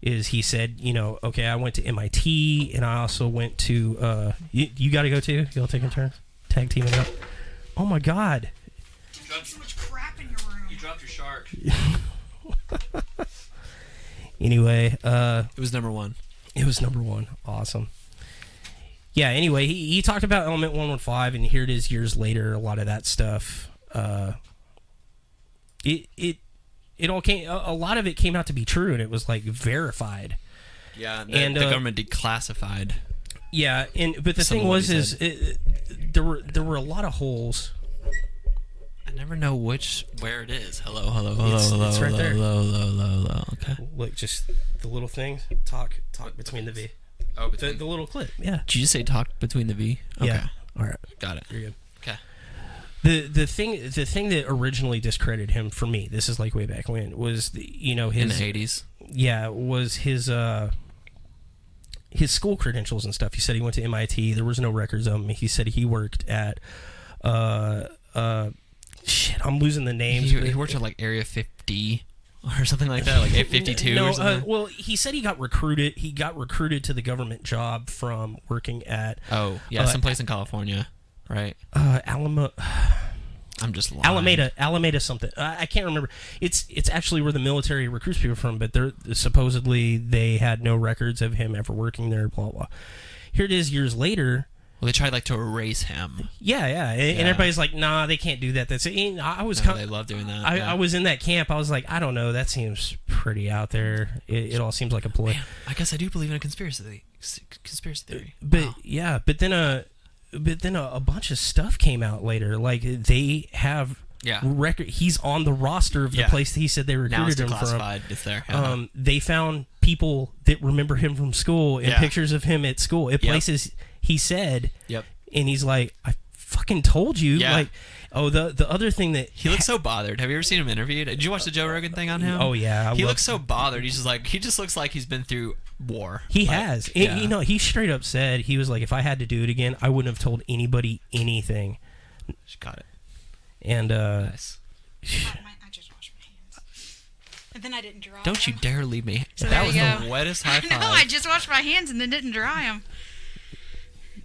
is he said, okay, I went to MIT and I also went to you got to go too? Y'all taking turns? Tag teaming up? Oh my God. You got too much crap in your room. You dropped your shark. Anyway, It was number one. it was number one. Awesome. Yeah, anyway, he talked about Element 115, and here it is years later, a lot of that stuff. It all came, a lot of it came out to be true, and it was like verified. Yeah, And, the government declassified. Yeah, but the Some thing of what was, he there were a lot of holes. I never know where it is. Hello. It's right there. Hello. Okay. Look, just the little things. Talk between the V. Oh, The little clip. Yeah. Did you just say talk between the V? Okay. Yeah. All right. Got it. You're good. Okay. The thing that originally discredited him for me, this is like way back when, was his In the 80s. Yeah, was his school credentials and stuff. He said he went to MIT. There was no records of him. He said he worked at shit, I'm losing the names. He worked at like Area 50 or something like that, like 852 no, or something. well, he said he got recruited. He got recruited to the government job from working at someplace in California, right? Alamo. I'm just lying. Alameda something. I can't remember. It's actually where the military recruits people from, but they're supposedly they had no records of him ever working there. Blah blah. Here it is years later. Well, they tried like to erase him. Yeah. And everybody's like, nah, they can't do that. They love doing that. I was in that camp. I was like, I don't know. That seems pretty out there. It all seems like a ploy. Man, I guess I do believe in a conspiracy theory. But Wow. yeah, but then a bunch of stuff came out later. Like they have record. He's on the roster of the place that he said they recruited him from. Declassified. It's there. Yeah. They found people that remember him from school and pictures of him at school at places he said. Yep. And he's like, I fucking told you. Yeah. Like, the other thing that he looks so bothered. Have you ever seen him interviewed? Did you watch the Joe Rogan thing on him? Oh yeah. He looks so bothered. He just looks like he's been through war. He has. And, he straight up said, he was like, if I had to do it again, I wouldn't have told anybody anything. Got it. And Nice. I just washed my hands. And then I didn't dry Don't you them. dare leave me. So that there was you the go. wettest high I five. know, I just washed my hands and then didn't dry them.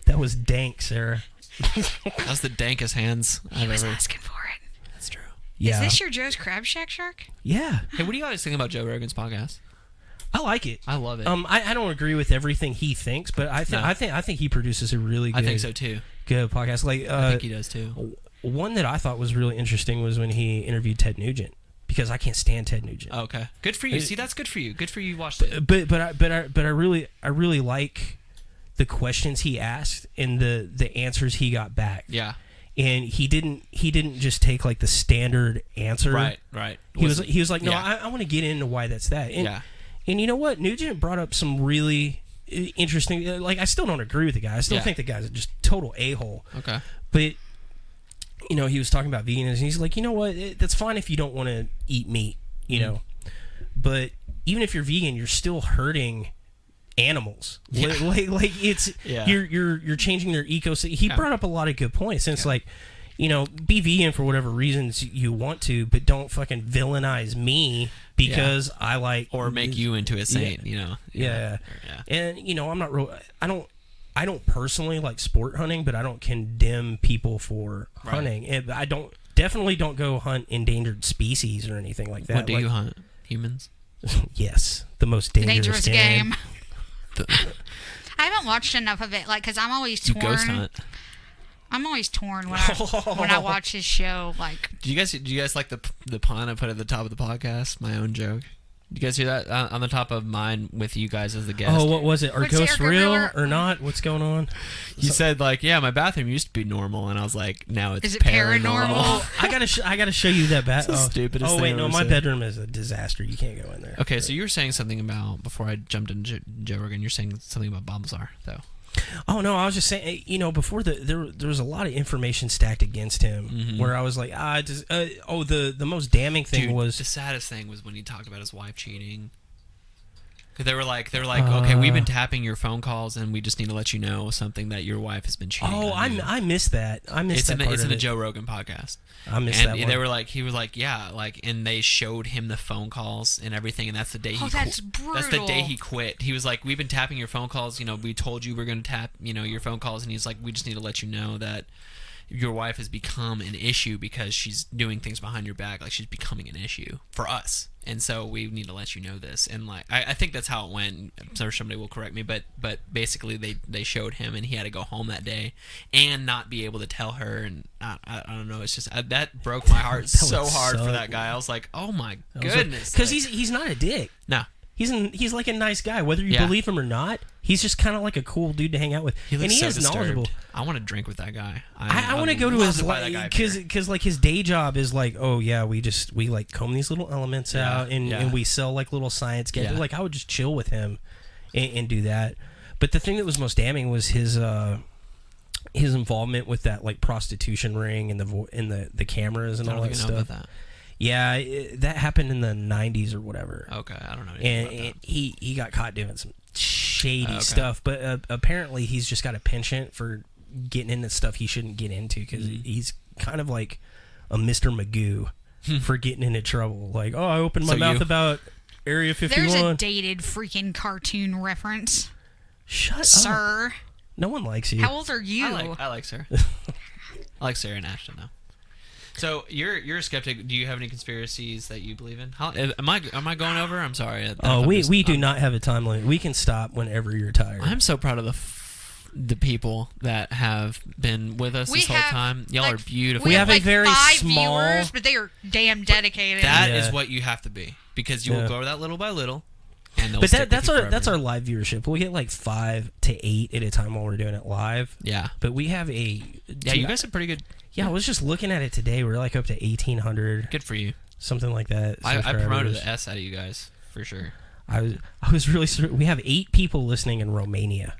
that was dank, Sarah. That was the dankest hands He I've was ever. asking for it. That's true. Yeah. Is this your Joe's Crab Shack shark? Yeah. Hey, what do you guys think about Joe Rogan's podcast? I like it. I love it. I don't agree with everything he thinks, but I think he produces a really good, I think so too. good podcast. Like I think he does too. one that I thought was really interesting was when he interviewed Ted Nugent, because I can't stand Ted Nugent. Oh, okay, good for you. See, that's good for you. Good for you. Watched it. But I really like the questions he asked and the answers he got back. Yeah. And he didn't just take like the standard answer. Right. He was like, no, yeah. I want to get into why that's that. And, Yeah. And you know what? Nugent brought up some really interesting. Like, I still don't agree with the guy. I still think the guy's just total a-hole. Okay. But he was talking about veganism. And he's like, you know what? That's fine if you don't want to eat meat. You know, but even if you're vegan, you're still hurting animals. Yeah. Like it's you're changing their ecosystem. He brought up a lot of good points. And it's like, be vegan for whatever reasons you want to, but don't fucking villainize me because I like, or make you into a saint. Yeah. And I'm not real. I don't personally like sport hunting, but I don't condemn people for hunting. And I definitely don't go hunt endangered species or anything like that. What do you hunt? Humans? Yes, the most dangerous game. I haven't watched enough of it, because I'm always torn. You ghost hunt. I'm always torn when I watch his show. Like, Do you guys like the pun I put at the top of the podcast? My own joke. Did you guys hear that on the top of mine with you guys as the guest? Oh, what was it? Are What's ghosts Erica real real? or not? What's going on? You said my bathroom used to be normal, and I was like, now it's Is it paranormal? Oh, I gotta show you that That's the stupidest Oh thing wait, I've no, ever my said. bedroom is a disaster. You can't go in there. Okay, so you were saying something about, before I jumped into Joe Rogan, you're saying something about Bob Lazar, though. Oh no, I was just saying, before there was a lot of information stacked against him, where I was like, the most damning thing Dude, was the saddest thing was when he talked about his wife cheating. 'Cause they were like, okay, we've been tapping your phone calls, and we just need to let you know something that your wife has been cheating. Oh, on you. I missed that. It's in the Joe Rogan podcast. I missed that And one. they were like, he was like, yeah, and they showed him the phone calls and everything, and that's the day he that's quit. That's the day brutal. he quit. He was like, we've been tapping your phone calls. We told you we're going to tap, your phone calls, and he's like, we just need to let you know that, your wife has become an issue because she's doing things behind your back. Like, she's becoming an issue for us. And so we need to let you know this. And like, I think that's how it went. So somebody will correct me, but basically they showed him, and he had to go home that day and not be able to tell her. And I don't know. It's just that broke my heart so hard for that guy. I was like, oh my goodness, because he's not a dick. No. He's like a nice guy, whether you Yeah. believe him or not. He's just kind of like a cool dude to hang out with, He looks and he so is disturbed. knowledgeable. I want to drink with that guy. I want to go to his because like his day job is like, oh yeah, we like comb these little elements out and we sell like little science gadgets. Yeah. Like I would just chill with him and do that. But the thing that was most damning was his involvement with that like prostitution ring and the cameras and I all don't that even know stuff. about that. Yeah, that happened in the 90s or whatever. Okay, I don't know anything And about that. he got caught doing some shady Okay. stuff, but apparently he's just got a penchant for getting into stuff he shouldn't get into because he's kind of like a Mr. Magoo for getting into trouble. Like, oh, I opened my mouth about Area 51. There's a dated freaking cartoon reference. Shut up. Sir. No one likes you. How old are you? I like Sarah. I like Sarah and Ashton though. So you're a skeptic. Do you have any conspiracies that you believe in? Am I going over? I'm sorry. Oh, we do not have a time limit. We can stop whenever you're tired. I'm so proud of the people that have been with us this whole time. Y'all are beautiful. We have like a very 5 small viewers, but they are damn dedicated. That is what you have to be, because you will go that little by little. And but that's our live viewership. We get like 5 to 8 at a time while we're doing it live. Yeah. But we have a you guys are pretty good. Yeah, I was just looking at it today. We're like up to 1,800. Good for you. Something like that. I promoted the S out of you guys for sure. I was really. We have 8 people listening in Romania.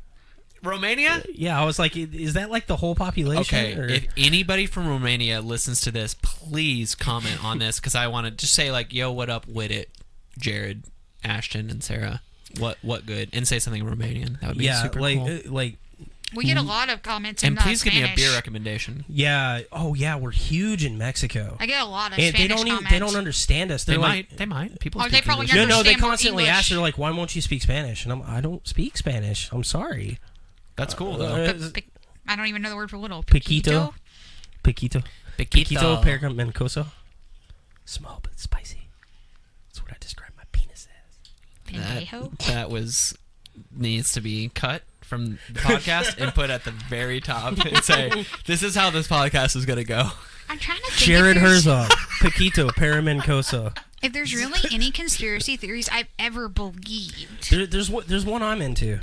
Romania? Yeah, I was like, is that like the whole population? Okay, or? if anybody from Romania listens to this, please comment on this, because I want to just say like, yo, what up with it, Jared, Ashton, and Sarah. What good? And say something in Romanian. That would be super cool. Like. We get a lot of comments in And please Spanish. give me a beer recommendation. Yeah. Oh, yeah. We're huge in Mexico. I get a lot of and Spanish comments. They don't understand us. They're They might. People Oh, speak they probably English. No, they understand more constantly English. ask. They're like, "Why won't you speak Spanish?" And I don't speak Spanish. I'm sorry. That's cool though. I don't even know the word for little. Piquito. Piquito pergamentoso. Small but spicy. That's what I describe my penis as. Pendejo. That needs to be cut from the podcast and put at the very top and say, this is how this podcast is going to go. I'm trying to think Jared if there's, Herzog. Piquito pergamentoso. if there's really any conspiracy theories I've ever believed. There's one I'm into.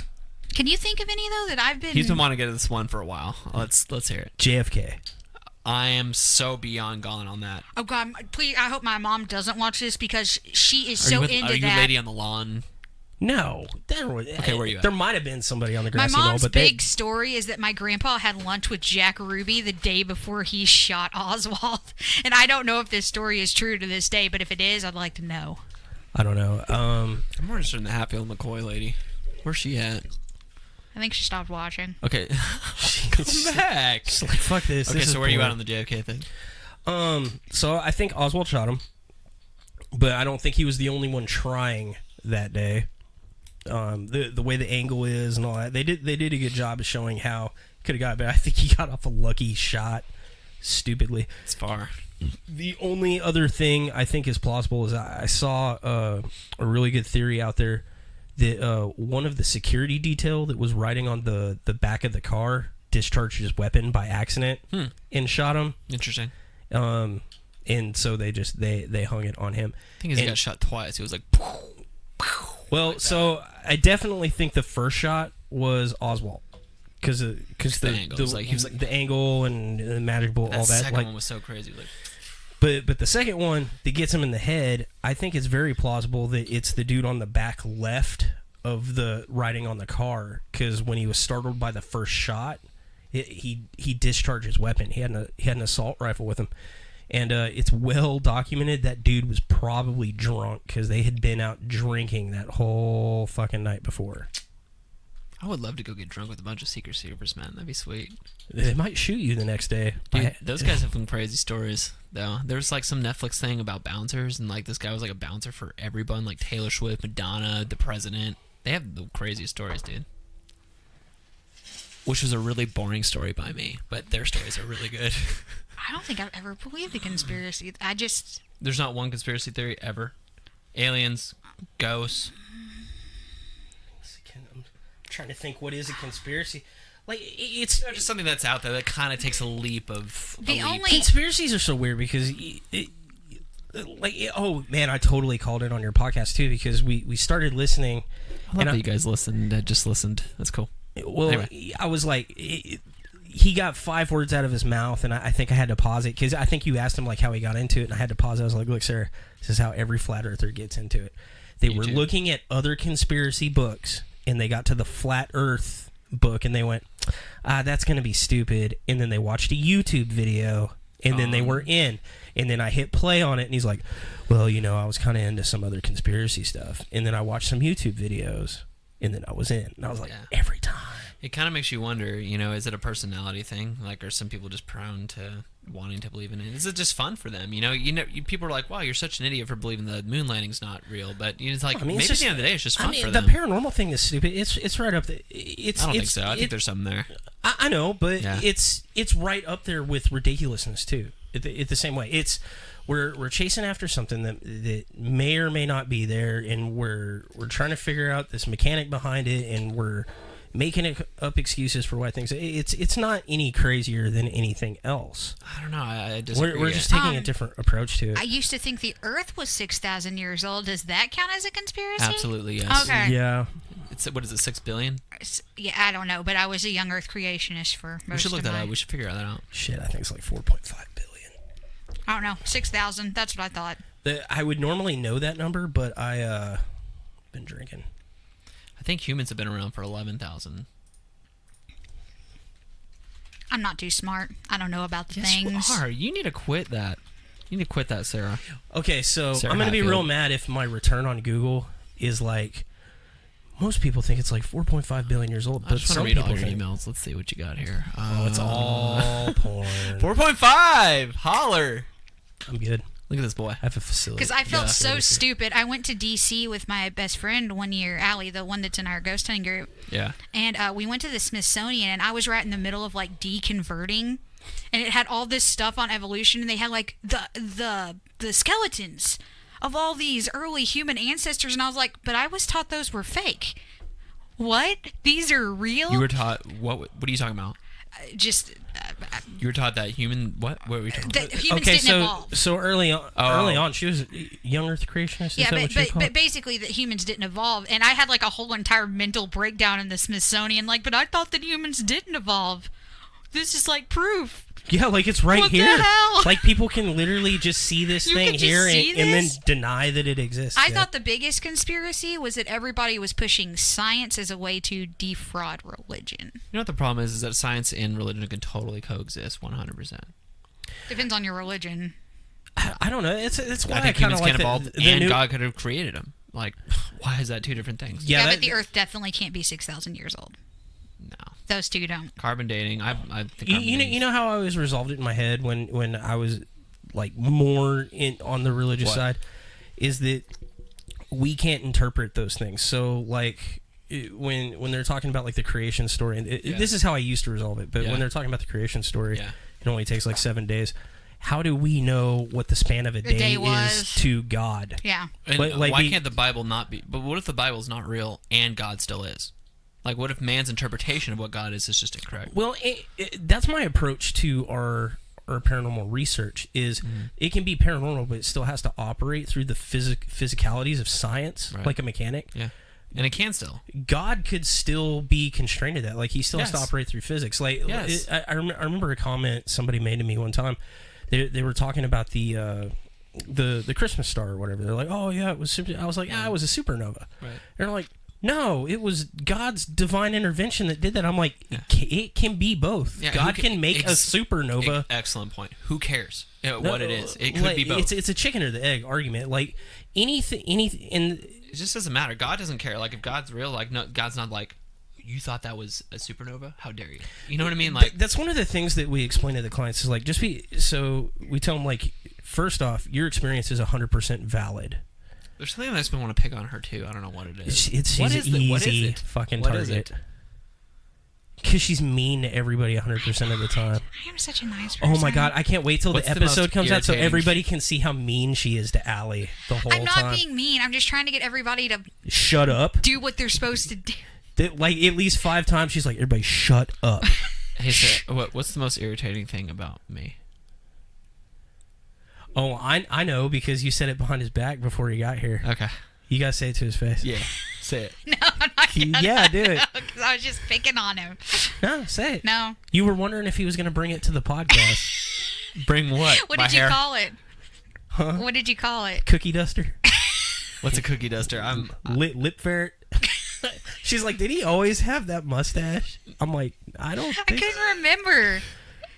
Can you think of any though that I've been? He's been wanting to get to this one for a while. Let's hear it. JFK. I am so beyond gone on that. Oh God! Please, I hope my mom doesn't watch this because she is so into are you that. Lady on the Lawn? No. Okay, where are you at? There might have been somebody on the My grassy knoll, mom's but big story is that my grandpa had lunch with Jack Ruby the day before he shot Oswald. And I don't know if this story is true to this day, but if it is, I'd like to know. I don't know. I'm more interested in the Hatfield McCoy lady. Where's she at? I think she stopped watching. Okay. Come back. Just like, fuck this. Okay, This is so where are you boring. at on the JFK thing? So I think Oswald shot him, but I don't think he was the only one trying that day. The way the angle is and all that, they did a good job of showing how could have got, but I think he got off a lucky shot, stupidly. It's far. The only other thing I think is plausible is I saw a really good theory out there that one of the security detail that was riding on the back of the car discharged his weapon by accident and shot him. Interesting. And so they hung it on him. I think he got shot twice. He was like, well, like so I definitely think the first shot was Oswald because the angle. It was like, he was like, the angle and the magic bullet, all that. Second Like, one was so crazy. Like, but the second one that gets him in the head, I think it's very plausible that it's the dude on the back left of the riding on the car, because when he was startled by the first shot, he discharged his weapon. He had an assault rifle with him. And it's well documented that dude was probably drunk because they had been out drinking that whole fucking night before. I would love to go get drunk with a bunch of Secret Service men. That'd be sweet. They might shoot you the next day. Dude, those guys have some crazy stories, though. There's like some Netflix thing about bouncers, and like this guy was like a bouncer for everyone, like Taylor Swift, Madonna, the president. They have the craziest stories, dude. which was a really boring story by me, but their stories are really good. I don't think I've ever believed the conspiracy. There's not one conspiracy theory ever. Aliens, ghosts. I'm trying to think, what is a conspiracy? Like, it's just something that's out there that kind of takes a leap of. Conspiracies are so weird because oh man, I totally called it on your podcast too because we started listening. I love that you guys listened. Just listened. That's cool. Well, anyway. I was like, he got 5 words out of his mouth, and I think I had to pause it because I think you asked him like how he got into it, and I had to pause it. I was like, look, sir, this is how every flat earther gets into it. They were looking at other conspiracy books, and they got to the flat Earth book, and they went, that's going to be stupid. And then they watched a YouTube video, and then they were in. And then I hit play on it, and he's like, well, I was kind of into some other conspiracy stuff. And then I watched some YouTube videos, and then I was in. And I was like, every time. It kind of makes you wonder, is it a personality thing? Like, are some people just prone to wanting to believe in it? Is it just fun for them? People are like, wow, you're such an idiot for believing the moon landing's not real. But it's like, maybe at the end of the day, it's just fun for them. The paranormal thing is stupid. It's right up there. I don't think so. I think there's something there. I know, but it's right up there with ridiculousness, too. It's the same way. We're chasing after something that may or may not be there, and we're trying to figure out this mechanic behind it, and we're making up excuses for why things. It's not any crazier than anything else. I don't know. I disagree. We're just taking a different approach to it. I used to think the Earth was 6,000 years old. Does that count as a conspiracy? Absolutely, yes. Okay. Yeah. What is it, 6 billion? Yeah, I don't know, but I was a young Earth creationist for most of my... We should look that up. We should figure that out. Shit, I think it's like 4.5 billion. I don't know. 6,000. That's what I thought. I would normally know that number, but I been drinking. I think humans have been around for 11,000. I'm not too smart. I don't know about the yes, things. You are. You need to quit that. You need to quit that, Sarah. Okay, so Sarah I'm going to be Hatfield. real mad if my return on Google is like... Most people think it's like 4.5 billion years old, but I just want to read all your emails. Let's see what you got here. It's all porn. 4.5! Holler! I'm good. Look at this boy. I have a facility. Because I felt so stupid. I went to D.C. with my best friend one year, Allie, the one that's in our ghost hunting group. Yeah. And we went to the Smithsonian, and I was right in the middle of, like, deconverting. And it had all this stuff on evolution, and they had, like, the skeletons of all these early human ancestors. And I was like, but I was taught those were fake. What? These are real? You were taught... What are you talking about? You were taught that human... What were we talking about? That humans didn't evolve. So early on, she was a young Earth creationist? Yeah, but basically that humans didn't evolve. And I had like a whole entire mental breakdown in the Smithsonian. Like, but I thought that humans didn't evolve. This is like proof. Yeah, like it's right what here. The hell? Like people can literally just see this thing here and then deny that it exists. I thought the biggest conspiracy was that everybody was pushing science as a way to defraud religion. You know what the problem is that science and religion can totally coexist 100%. Depends on your religion. I don't know. It's why I think kind humans of like can evolve and God could have created them. Like, why is that two different things? Yeah, but the Earth definitely can't be 6,000 years old. No. Those two don't. Carbon dating. I think you know how I always resolved it in my head when I was like more on the religious side is that we can't interpret those things. So like when they're talking about like the creation story, and this is how I used to resolve it. But when they're talking about the creation story, it only takes like 7 days. How do we know what the span of a day is to God? Yeah. And why can't the Bible not be? But what if the Bible's not real and God still is? Like, what if man's interpretation of what God is just incorrect? Well, that's my approach to our paranormal research is it can be paranormal, but it still has to operate through the physicalities of science, like a mechanic. Yeah, and it can still. God could still be constrained to that. Like, he still has to operate through physics. Like, I remember a comment somebody made to me one time. They were talking about the Christmas star or whatever. They're like, oh, yeah, it was super. I was like, it was a supernova. Right. They're like, no, it was God's divine intervention that did that. I'm like, it can be both. Yeah, God can make a supernova. Excellent point. Who cares what it is? It could be both. It's a chicken or the egg argument. Like anything, and it just doesn't matter. God doesn't care. Like if God's real, like no, God's not like, you thought that was a supernova? How dare you? You know what I mean? Like that's one of the things that we explain to the clients is like so we tell them like first off, your experience is 100% valid. There's something I just want to pick on her too. I don't know what it is. It's easy fucking target. Because she's mean to everybody 100% of the time. I am such a nice person. Oh my god, I can't wait till What's the the most episode comes out so irritating- everybody can see how mean she is to Allie the whole I'm not time. being mean. I'm just trying to get everybody to Shut up. do what they're supposed to do. Like, at least 5 times she's like, everybody shut up. Hey, so what's the most irritating thing about me? Oh, I know, because you said it behind his back before he got here. Okay. You gotta say it to his face. Yeah. Say it. No, I'm not gonna. Yeah, do it. Because I was just picking on him. No, say it. No. You were wondering if he was gonna bring it to the podcast. Bring what? What My did you hair? call it? Huh? What did you call it? Cookie duster? What's a cookie duster? Lip ferret? She's like, did he always have that mustache? I'm like, I don't I think couldn't remember.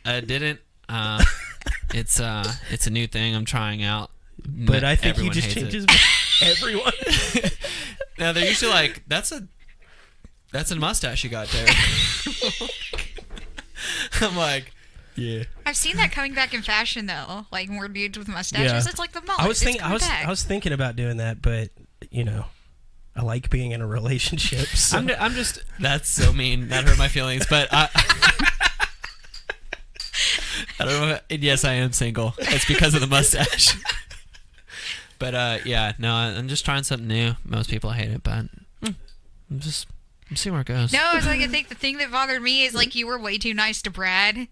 I didn't. It's a new thing I'm trying out. But I think he Everyone just hates changes it. everyone. Now they're usually like, that's a mustache you got there. I'm like, yeah. I've seen that coming back in fashion though, like more dudes with mustaches. Yeah. It's like the mullet. I was It's coming I back. was thinking about doing that, but you know, I like being in a relationship. So. I'm just. That's so mean. That hurt my feelings. But I don't know. And yes, I am single. It's because of the mustache. But yeah, no, I'm just trying something new. Most people hate it, but I'm seeing where it goes. No, I was like, I think the thing that bothered me is like you were way too nice to Brad.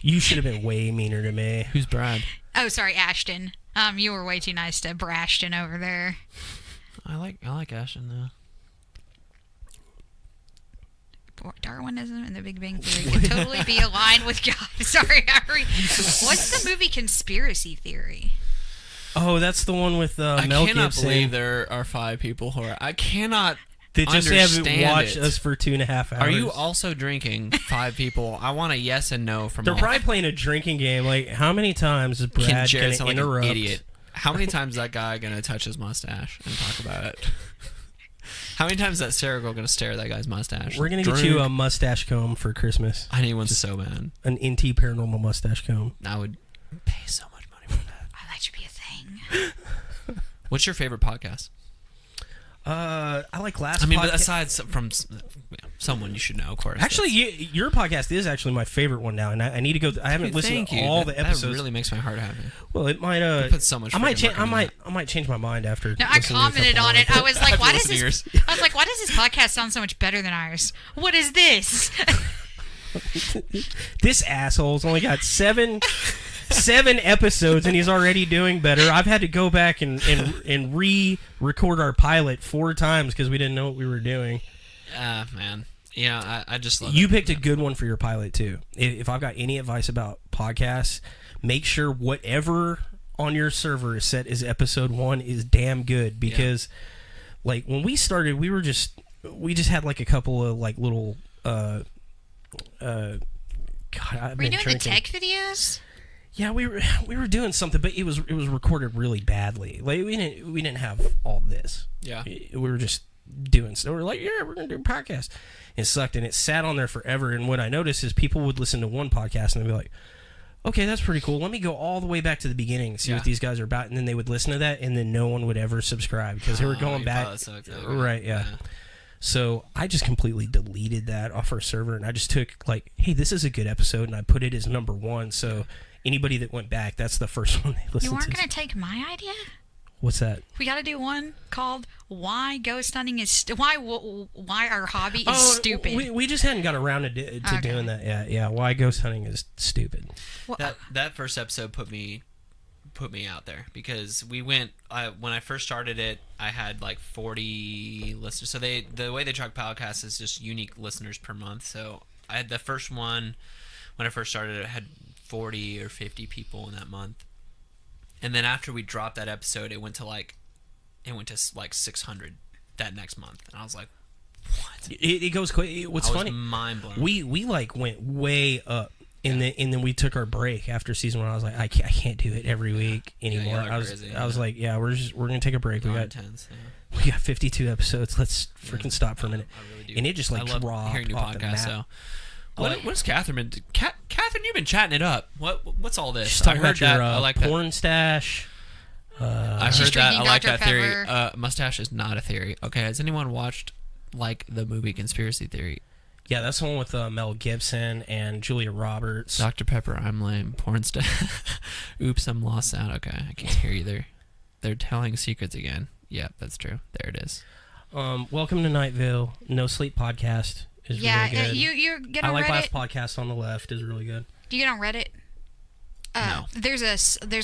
You should have been way meaner to me. Who's Brad? Oh, sorry, Ashton. You were way too nice to Brashton over there. I like Ashton though. Darwinism and the Big Bang Theory could totally be aligned with God. Sorry, Harry. What's the movie Conspiracy Theory? Oh, that's the one with I Mel cannot Gibson. believe there are 5 people who are. I cannot. They just haven't understand watched it. us for 2.5 hours. Are you also drinking 5 people? I want a yes and no from They're all. probably playing a drinking game. Like, how many times is Can Brad Jared going to sound like interrupt? an idiot? How many times is that guy gonna touch his mustache and talk about it? How many times is that Sarah girl gonna stare at that guy's mustache? We're going to get you a mustache comb for Christmas. I need one so bad. An NT Paranormal mustache comb. I would pay so much money for that. Oh, that should be a thing. What's your favorite podcast? I like last I mean, but podca- aside from someone you should know, of course. Actually, your podcast is actually my favorite one now, and I need to go. I haven't listened to all the episodes. That really makes my heart happy. Well, it might. You put so much I might. freaking work into I might change my mind after. No, I listening to a commented couple on of it. I was like, "Why does listen to this?" I was like, "Why does this podcast sound so much better than ours? What is this?" This asshole's only got seven episodes, and he's already doing better. I've had to go back and re-record our pilot 4 times because we didn't know what we were doing. Man. Yeah, I just love You it. picked a good one for your pilot too. If I've got any advice about podcasts, make sure whatever on your server is set as episode 1 is damn good, because like when we started, we just had like a couple of like little God, I've Were you been doing the drinking. tech videos? Yeah, we were doing something, but it was recorded really badly. Like we didn't have all this. Yeah. We were just doing stuff. We were like, yeah, we're gonna do a podcast. It sucked, and it sat on there forever. And what I noticed is people would listen to one podcast and they'd be like, okay, that's pretty cool. Let me go all the way back to the beginning and see what these guys are about. And then they would listen to that, and then no one would ever subscribe because they were going your back. pilot sucked, okay. Right, yeah. So I just completely deleted that off our server, and I just took like, hey, this is a good episode, and I put it as number 1. So anybody that went back, that's the first one they listened You to. weren't gonna take my idea? What's that? We got to do one called "Why Ghost Hunting is why our hobby is stupid." We just hadn't got around to doing that. Yeah. Why ghost hunting is stupid. That first episode put me out there because we went. When I first started it, I had like 40 listeners. So the way they track podcasts is just unique listeners per month. So I had the first one when I first started. It had 40 or 50 people in that month. And then after we dropped that episode, it went to like 600 that next month, and I was like, "What?" It goes quick. What's funny? Mind blown. We like went way up, and then we took our break after season 1. I was like, I can't do it every week anymore. y'all are crazy, I was like, yeah, we're gonna take a break. We got intense. we got 52 episodes. Let's freaking stop for a minute. I really do. And it just like I love dropped hearing new off the podcasts. map. So, what's Catherine been? Catherine, you've been chatting it up. What's all this? She's talking I heard about your that. I like that. porn stash. I She's heard that. I drinking like Dr. that theory. Pepper. Mustache is not a theory. Okay, has anyone watched like the movie Conspiracy Theory? Yeah, that's the one with Mel Gibson and Julia Roberts. Dr. Pepper, I'm lame. Porn star. Oops, I'm lost out. Okay, I can't hear you. They're telling secrets again. Yep, that's true. There it is. Welcome to Night Vale. No Sleep Podcast is really good. You get on I like Reddit? last podcast on the left is really good. Do you get on Reddit? No. There's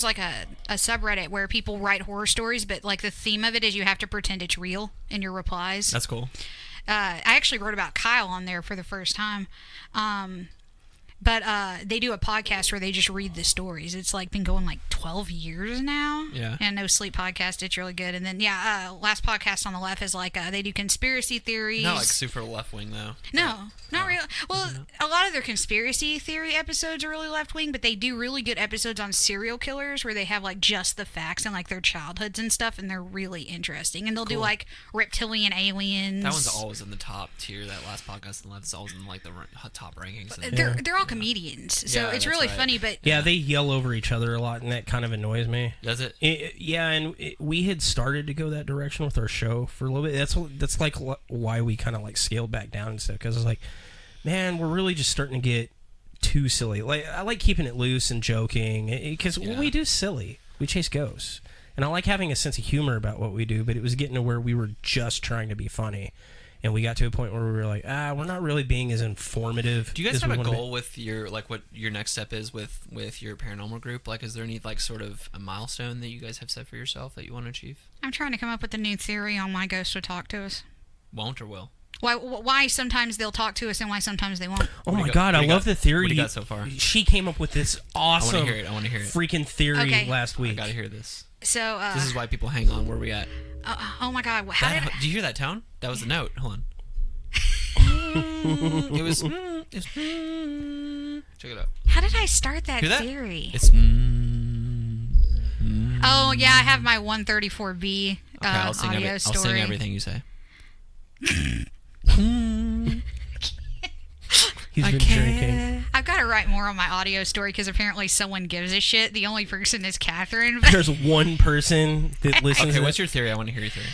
like a subreddit where people write horror stories, but like the theme of it is you have to pretend it's real in your replies. That's cool. I actually wrote about Kyle on there for the first time. But they do a podcast where they just read the stories. It's like been going like 12 years now. Yeah. And No Sleep Podcast. It's really good. And then, last podcast on the left is like they do conspiracy theories. Not like super left wing though. No, not really. Well, a lot of their conspiracy theory episodes are really left wing, but they do really good episodes on serial killers where they have like just the facts and like their childhoods and stuff, and they're really interesting. And they'll do like reptilian aliens. That one's always in the top tier. That last podcast on the left is always in like the top rankings. They're all comedians, so Yeah, it's that's really right. funny. But Yeah, they yell over each other a lot, and that kind of annoys me. Does it? We had started to go that direction with our show for a little bit. That's like why we kind of like scaled back down and stuff, because it's like, man, we're really just starting to get too silly. Like, I like keeping it loose and joking, because we do silly. We chase ghosts, and I like having a sense of humor about what we do. But it was getting to where we were just trying to be funny, and we got to a point where we were like, we're not really being as informative. Do you guys as have we a wanna be. goal with your like what your next step is with your paranormal group? Like, is there any like sort of a milestone that you guys have set for yourself that you want to achieve? I'm trying to come up with a new theory on why ghosts will talk to us. Won't or will? Why sometimes they'll talk to us and why sometimes they won't. Oh What do my you God, got? I love the theory. What do you got so far? She came up with this awesome I want to hear it. freaking theory Okay. last I week. gotta hear this. So, This is why people hang on. Where we at? oh my God, how did Do you hear that tone? That was the note. Hold on. It was. Check it out. how did I start that Hear that? theory? It's. Oh yeah, I have my 134B Okay, I'll sing audio I'll story. sing everything you say. He's I been can't. drinking. I've got to write more on my audio story because apparently someone gives a shit. The only person is Catherine. There's one person that listens Okay, to what's this. your theory? I want to hear your theory.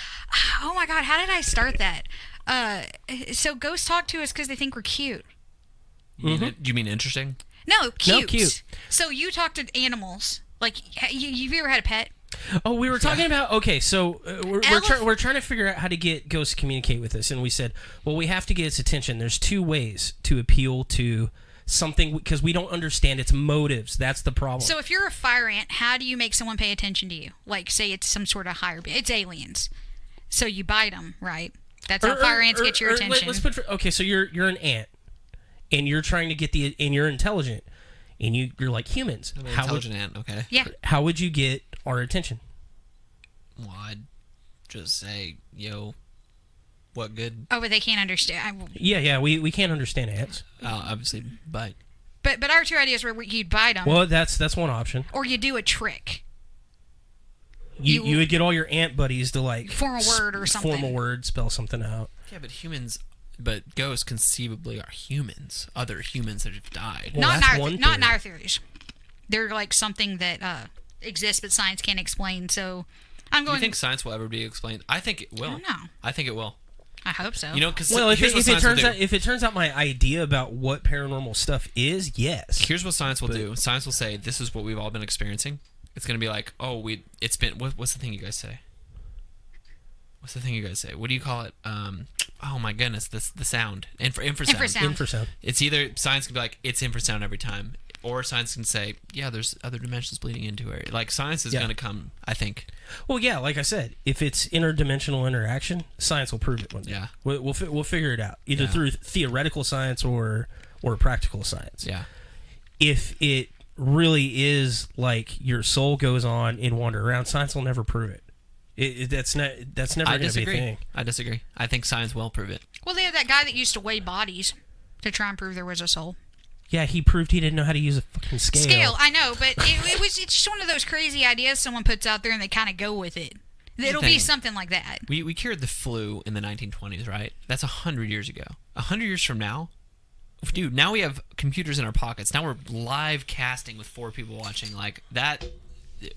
Oh my God, how did I start that? So ghosts talk to us because they think we're cute. Do you mean interesting? No, cute. No, cute. So you talk to animals. Like, you've ever had a pet? Oh, we were talking about, okay, so we're trying to figure out how to get ghosts to communicate with us, and we said, well, we have to get its attention. There's two ways to appeal to something, because we don't understand its motives. That's the problem. So if you're a fire ant, how do you make someone pay attention to you? Like, say it's some sort of higher... It's aliens. So you bite them, right? That's how fire ants get your attention. Let's put, okay, so you're an ant, and you're trying to get and you're intelligent, and you're like humans. I'm an intelligent ant. Okay. Yeah. How would you get our attention? Well, I'd just say, yo, what good? Oh, but they can't understand. Yeah, we can't understand ants. Obviously, but But our two ideas were you'd bite them, Well, that's one option. or you do a trick. You would get all your ant buddies to like Form a word or something. Form a word, spell something out. yeah, but ghosts conceivably are humans, other humans that have died. Well, not that's in one not in theory. our theories. They're like something that exists but science can't explain. So I'm Do going. you think science will ever be explained? I think it will. I don't know. I think it will. I hope so. You know, because Well, if here's it turns out my idea about what paranormal stuff is, yes. Here's what science will do. Science will say, this is what we've all been experiencing. It's going to be like, it's been, what's the thing you guys say? What's the thing you guys say? What do you call it? Oh my goodness, the sound. Infrasound. Infrasound. It's either, science can be like, it's infrasound every time. Or science can say, yeah, there's other dimensions bleeding into it. Like, science is going to come, I think. Well, yeah, like I said, if it's interdimensional interaction, science will prove it one day. Yeah. We'll figure it out, either Yeah. through theoretical science or practical science. Yeah. If it really is like your soul goes on and wander around, science will never prove it. That's never I going to be a disagree. thing. I disagree. I think science will prove it. well, they have that guy that used to weigh bodies to try and prove there was a soul. Yeah, he proved he didn't know how to use a fucking scale. I know, but it's just one of those crazy ideas someone puts out there and they kind of go with it. It'll be thing. something like that. We cured the flu in the 1920s, right? That's 100 years ago. 100 years from now, dude, now we have computers in our pockets. Now we're live casting with 4 people watching. Like, that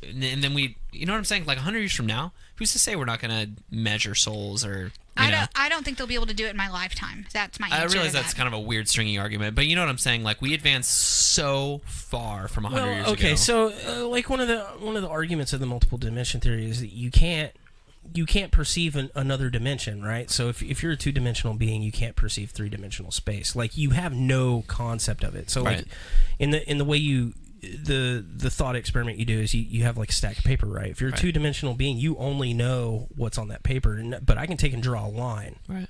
and then we, you know what I'm saying? Like 100 years from now, who's to say we're not going to measure souls or? I don't think they'll be able to do it in my lifetime. That's my answer. I realize to that's that. kind of a weird stringy argument, but you know what I'm saying? Like we advance so far from 100 years ago. Okay, so like one of the arguments of the multiple dimension theory is that you can't perceive another dimension, right? So if you're a two-dimensional being, you can't perceive three-dimensional space. Like you have no concept of it. So Right. like in the way the thought experiment you do is you have like a stack of paper, right? If you're a Right. two-dimensional being, you only know what's on that paper, but I can take and draw a line Right.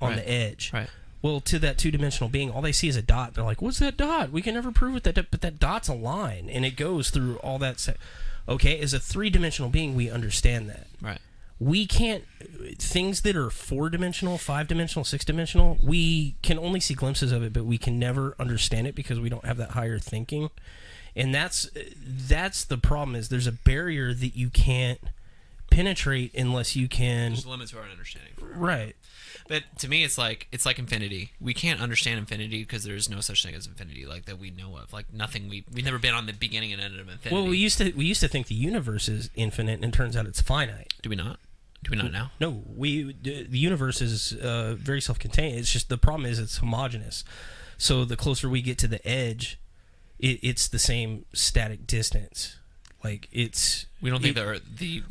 on Right. the edge. Right. Well, to that two-dimensional being, all they see is a dot. They're like, "What's that dot? We can never prove it." But that dot's a line, and it goes through all that. Okay, as a three-dimensional being, we understand that. Right. We can't, things that are four-dimensional, five-dimensional, six-dimensional, we can only see glimpses of it, but we can never understand it because we don't have that higher thinking. And that's the problem, is there's a barrier that you can't penetrate unless you can. There's limits to our understanding. Right. But to me, it's like infinity. We can't understand infinity because there's no such thing as infinity, like that we know of. Like nothing. We've never been on the beginning and end of infinity. Well, we used to think the universe is infinite, and it turns out it's finite. Do we not? Do we not now? No, the universe is very self-contained. It's just the problem is it's homogeneous. So the closer we get to the edge, it's the same static distance. Like it's We don't think the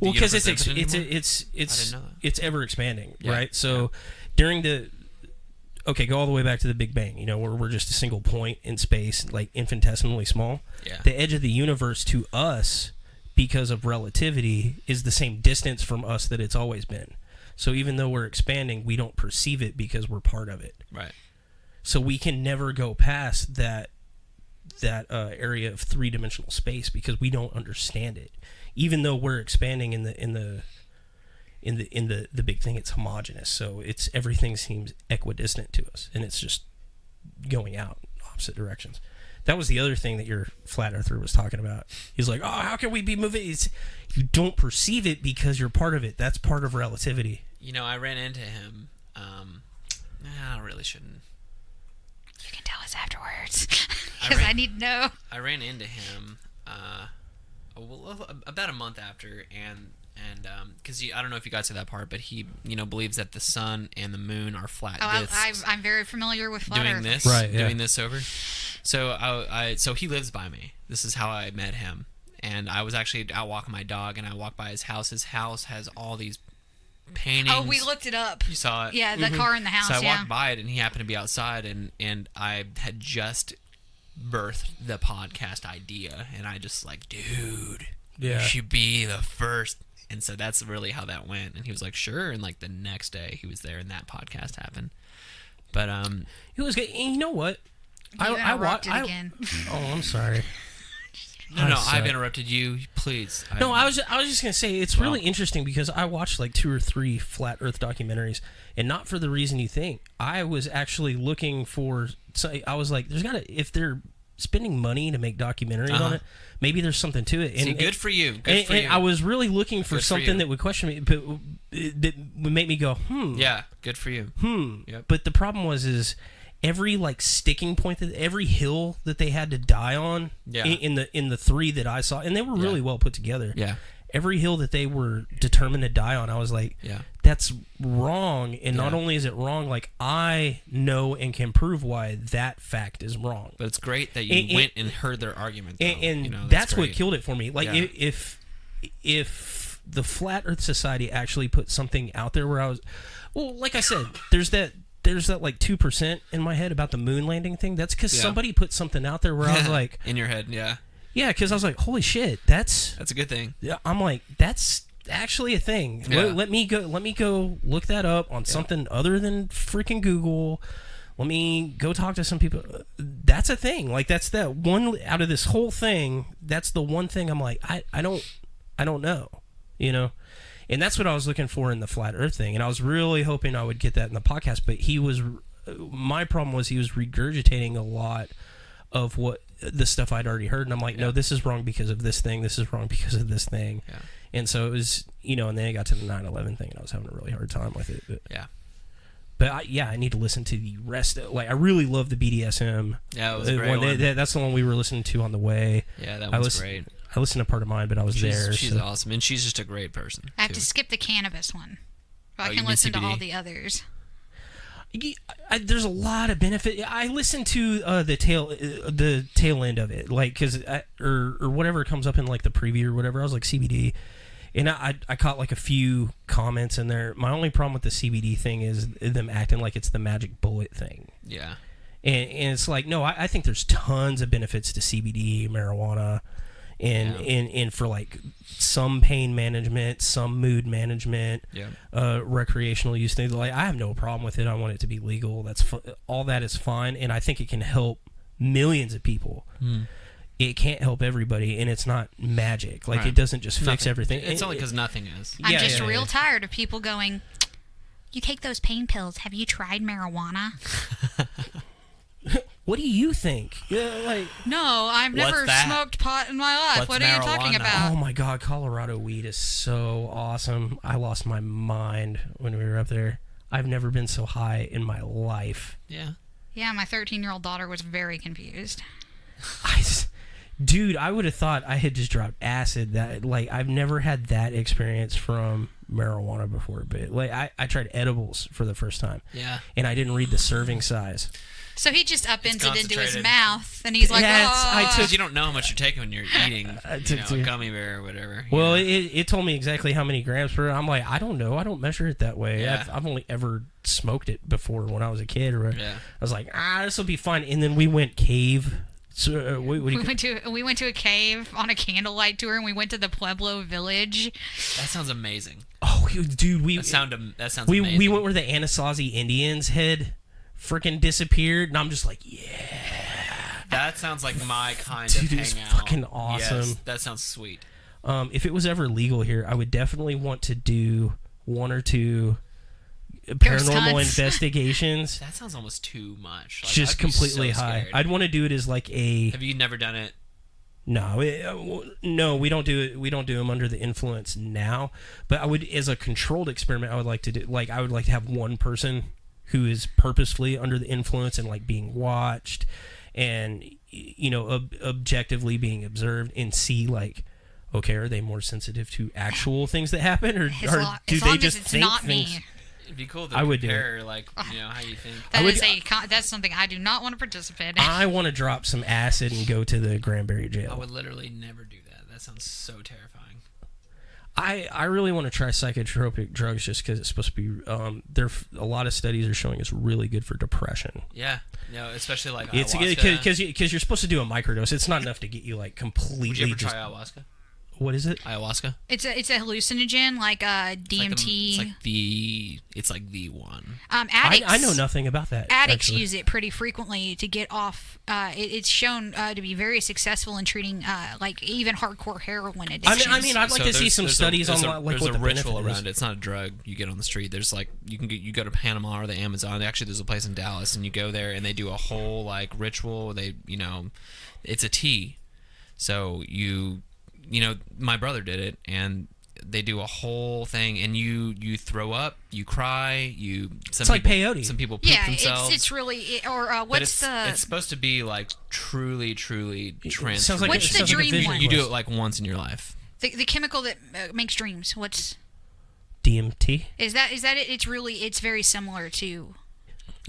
well, because universe is infinite anymore? it's I didn't know that. it's ever expanding, Yeah, right? So during the go all the way back to the Big Bang, where we're just a single point in space, like infinitesimally small. Yeah. The edge of the universe to us, because of relativity, is the same distance from us that it's always been. So even though we're expanding, we don't perceive it because we're part of it. Right. So we can never go past that area of three-dimensional space because we don't understand it. Even though we're expanding in the big thing, it's homogeneous. So everything seems equidistant to us, and it's just going out in opposite directions. That was the other thing that your flat earther was talking about. He's like, "Oh, how can we be moving?" You don't perceive it because you're part of it. That's part of relativity. I ran into him. I really shouldn't. You can tell us afterwards because I need to know. I ran into him about a month after, and because I don't know if you got to that part, but he believes that the sun and the moon are flat discs. I'm very familiar with flat doing Earth. this, Right, yeah. doing this over. So so he lives by me. This is how I met him, and I was actually out walking my dog, and I walked by his house. His house has all these paintings. Oh, we looked it up. You saw it? Yeah, the car in the house. So I yeah. walked by it, and he happened to be outside, and I had just birthed the podcast idea, and I just like, dude, Yeah. you should be the first. And so that's really how that went. And he was like, sure. And like the next day, he was there, and that podcast happened. But It was good. And you know what? You interrupted again. Oh, I'm sorry. no, suck. I've interrupted you. Please. No, I was just gonna say it's really interesting because I watched like 2 or 3 flat Earth documentaries, and not for the reason you think. I was actually looking for. So I was like, "There's gotta if they're spending money to make documentaries on it, maybe there's something to it." See, good for you. Good for you. I was really looking for Good for something you. that would question me, but that would make me go, Yeah, good for you. Yep. But the problem is every like sticking point, that every hill that they had to die on, Yeah. in the 3 that I saw, and they were really well put together. Yeah. Every hill that they were determined to die on, I was like, Yeah. that's wrong. And not Yeah. only is it wrong, like I know and can prove why that fact is wrong. But it's great that you went and heard their argument. Though. And that's what great. killed it for me. Like Yeah. if the Flat Earth Society actually put something out there where I was, well, like I said, there's that like 2% in my head about the moon landing thing. That's because somebody put something out there where I was like, in your head, yeah, because I was like, holy shit, that's a good thing. I'm like, that's actually a thing. Yeah. Let me go look that up on something other than freaking Google. Let me go talk to some people. That's a thing. Like that's that one out of this whole thing. That's the one thing I'm like, I don't know, and that's what I was looking for in the flat Earth thing. And I was really hoping I would get that in the podcast. But my problem was he was regurgitating a lot of what the stuff I'd already heard, and I'm like, no, this is wrong because of this thing. This is wrong because of this thing. Yeah. And so it was, and then I got to the 9/11 thing, and I was having a really hard time with it. But I need to listen to the rest. I really love the BDSM. Yeah, it was a great one. That's the one we were listening to on the way. Yeah, that was great. I listened to part of mine, but I was there. She's so. awesome, and she's just a great person. I have too. to skip the cannabis one. But I Oh, can you mean listen to CBD? all the others. There's a lot of benefit. I listen to the tail end of it, like or whatever comes up in like the preview or whatever. I was like CBD, and I caught like a few comments in there. My only problem with the CBD thing is them acting like it's the magic bullet thing. Yeah. And it's like, no, I think there's tons of benefits to CBD, marijuana, and for like some pain management, some mood management, recreational use things. Like, I have no problem with it. I want it to be legal. All that is fine, and I think it can help millions of people. It can't help everybody, and it's not magic. Like, Right. it doesn't just fix everything. It's only because nothing is. I'm just real tired of people going, you take those pain pills. Have you tried marijuana? What do you think? Yeah, like, No, I've never that? smoked pot in my life. What's what are you talking marijuana? about? oh my God, Colorado weed is so awesome. I lost my mind when we were up there. I've never been so high in my life. Yeah. Yeah, my 13-year-old daughter was very confused. Dude, I would have thought I had just dropped acid. That, like, I've never had that experience from marijuana before, but like I tried edibles for the first time. Yeah. And I didn't read the serving size. So he just upends it into his concentrated. mouth, and he's like, I Because you don't know how much you're taking when you're eating took a gummy bear or whatever. Well, it told me exactly how many grams per. I'm like, I don't know. I don't measure it that way. Yeah. I've only ever smoked it before when I was a kid. Or Yeah. I was like, this will be fine. And then we went cave. So, we went to a cave on a candlelight tour, and we went to the Pueblo Village. That sounds amazing. Oh, dude, That sounds amazing. we went where the Anasazi Indians had freaking disappeared, and I'm just like, yeah. That sounds like my kind Dude, of it's hangout. fucking awesome. Yes, that sounds sweet. If it was ever legal here, I would definitely want to do one or two paranormal hunts. investigations. That sounds almost too much. Like, Just I'd be completely so high. scared. I'd want to do it as like a Have you never done it? no, we don't do it. We don't do them under the influence now. But I would, as a controlled experiment, I would like to do. Like, I would like to have one person who is purposefully under the influence and like being watched, and objectively being observed, and see like, okay, are they more sensitive to actual things that happen, or do they just think things? Me. It'd be cool to I would do compare, like, how you think. That's something I do not want to participate in. I want to drop some acid and go to the Granbury jail. I would literally never do that. That sounds so terrifying. I really want to try psychotropic drugs just because it's supposed to be. A lot of studies are showing it's really good for depression. Yeah, especially like It's ayahuasca. because you're supposed to do a microdose. It's not enough to get you like completely. Would you ever just, try ayahuasca? What is it? Ayahuasca. It's a hallucinogen like DMT. It's like the one. Addicts. I know nothing about that. Addicts actually. use it pretty frequently to get off. It's shown to be very successful in treating like even hardcore heroin addictions. I mean, I'd like to see some studies on like there's what a the ritual benefit around it. It's not a drug you get on the street. There's like you go to Panama or the Amazon. Actually, there's a place in Dallas, and you go there and they do a whole like ritual. It's a tea. So my brother did it, and they do a whole thing, and you throw up, you cry, It's like peyote. Some people poop themselves. it's really It's supposed to be like truly transformational. Sounds like What's the dream vision one? You do quest. it like once in your life. the chemical that makes dreams. What's DMT. is that? It? It's very similar to.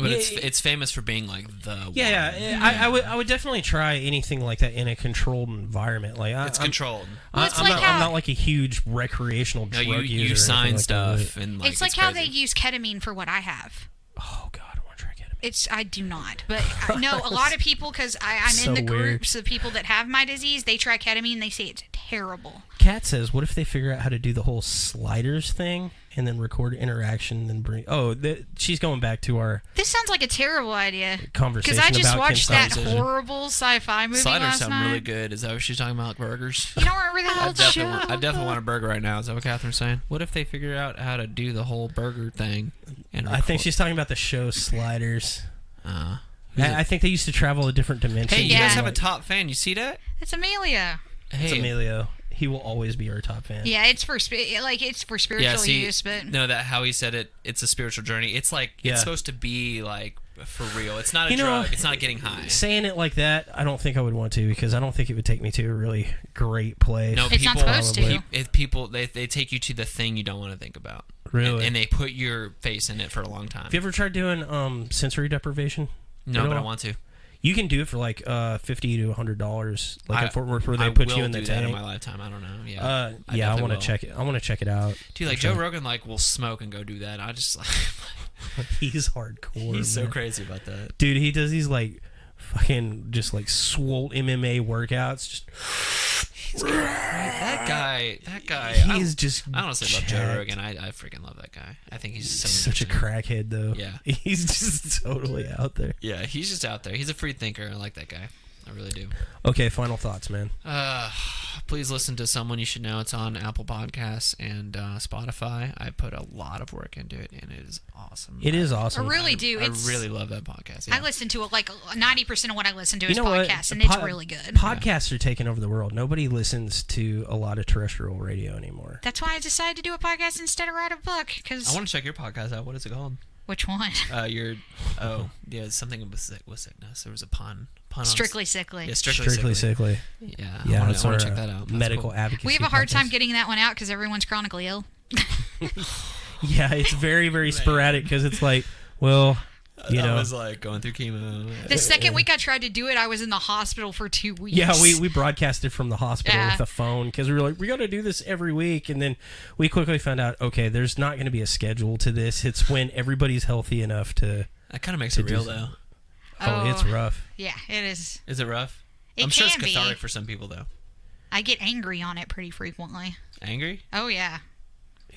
But it's famous for being like the one. Yeah. I would definitely try anything like that in a controlled environment. Like It's controlled. Well, it's I'm like not like a huge recreational No, drug user. you or sign anything like stuff that. and like it's like how crazy. they use ketamine for what I have. Oh God, I want to try ketamine. I do not, but I know a lot of people because I'm So in the weird. groups of people that have my disease. They try ketamine. They say it's terrible. Kat says, "What if they figure out how to do the whole sliders thing and then record interaction and then bring?" Oh, she's going back to our This sounds like a terrible idea. conversation Because I just about watched that Kim Stanley. horrible sci-fi movie Sliders last sound night. really good. Is that what she's talking about? Like burgers? You don't remember that old show? I definitely want a burger right now. Is that what Catherine's saying? What if they figure out how to do the whole burger thing? And I think she's talking about the show Sliders. Uh, I think they used to travel a different dimension. hey, you Yeah. guys have a top fan. You see that? It's Amelia. It's Hey, Emilio. He will always be our top fan. Yeah, it's for spiritual use, but no, that how he said it. It's a spiritual journey. It's like it's supposed to be like for real. It's not a drug. It's not getting high. Saying it like that, I don't think I would want to, because I don't think it would take me to a really great place. No, it's not supposed to. People they take you to the thing you don't want to think about. Really, and they put your face in it for a long time. Have you ever tried doing sensory deprivation? No, but I want to. You can do it for like $50 to $100, like in Fort Worth, where they I put will you in the do tank. that in my lifetime. I don't know. Yeah, I want to check it. I want to check it out. Dude, like Joe Rogan, like will smoke and go do that. I just like he's hardcore. He's so crazy about that. Dude, he does these like fucking just like swole MMA workouts. Just that guy. He's just. I don't say love Joe Rogan. I freaking love that guy. I think he's such a crackhead, though. Yeah, he's just totally out there. Yeah, he's just out there. He's a free thinker. I like that guy. I really do. Okay, final thoughts, man. Please listen to Someone You Should Know. It's on Apple Podcasts and Spotify. I put a lot of work into it, and it is awesome. It is awesome. I really do. I really love that podcast. Yeah. I listen to it, like 90% of what I listen to is podcasts, and it's really good. Podcasts are taking over the world. Nobody listens to a lot of terrestrial radio anymore. That's why I decided to do a podcast instead of write a book. Cause I want to check your podcast out. What is it called? Which one? It's something with sickness. There was a pun. Strictly Sickly. Yeah, Strictly Sickly. Yeah, I want to check that out. That's medical cool. advocacy. We have a hard podcast. time getting that one out because everyone's chronically ill. Yeah, it's very, very sporadic because it's like, well, I was like going through chemo. The second week I tried to do it, I was in the hospital for 2 weeks. Yeah, we broadcasted from the hospital with a phone because we were like, we got to do this every week. And then we quickly found out, okay, there's not going to be a schedule to this. It's when everybody's healthy enough to. That kind of makes it real, though. Oh, it's rough. Yeah, it is. Is it rough? I'm sure it's can be. cathartic for some people, though. I get angry on it pretty frequently. Angry? Oh, yeah.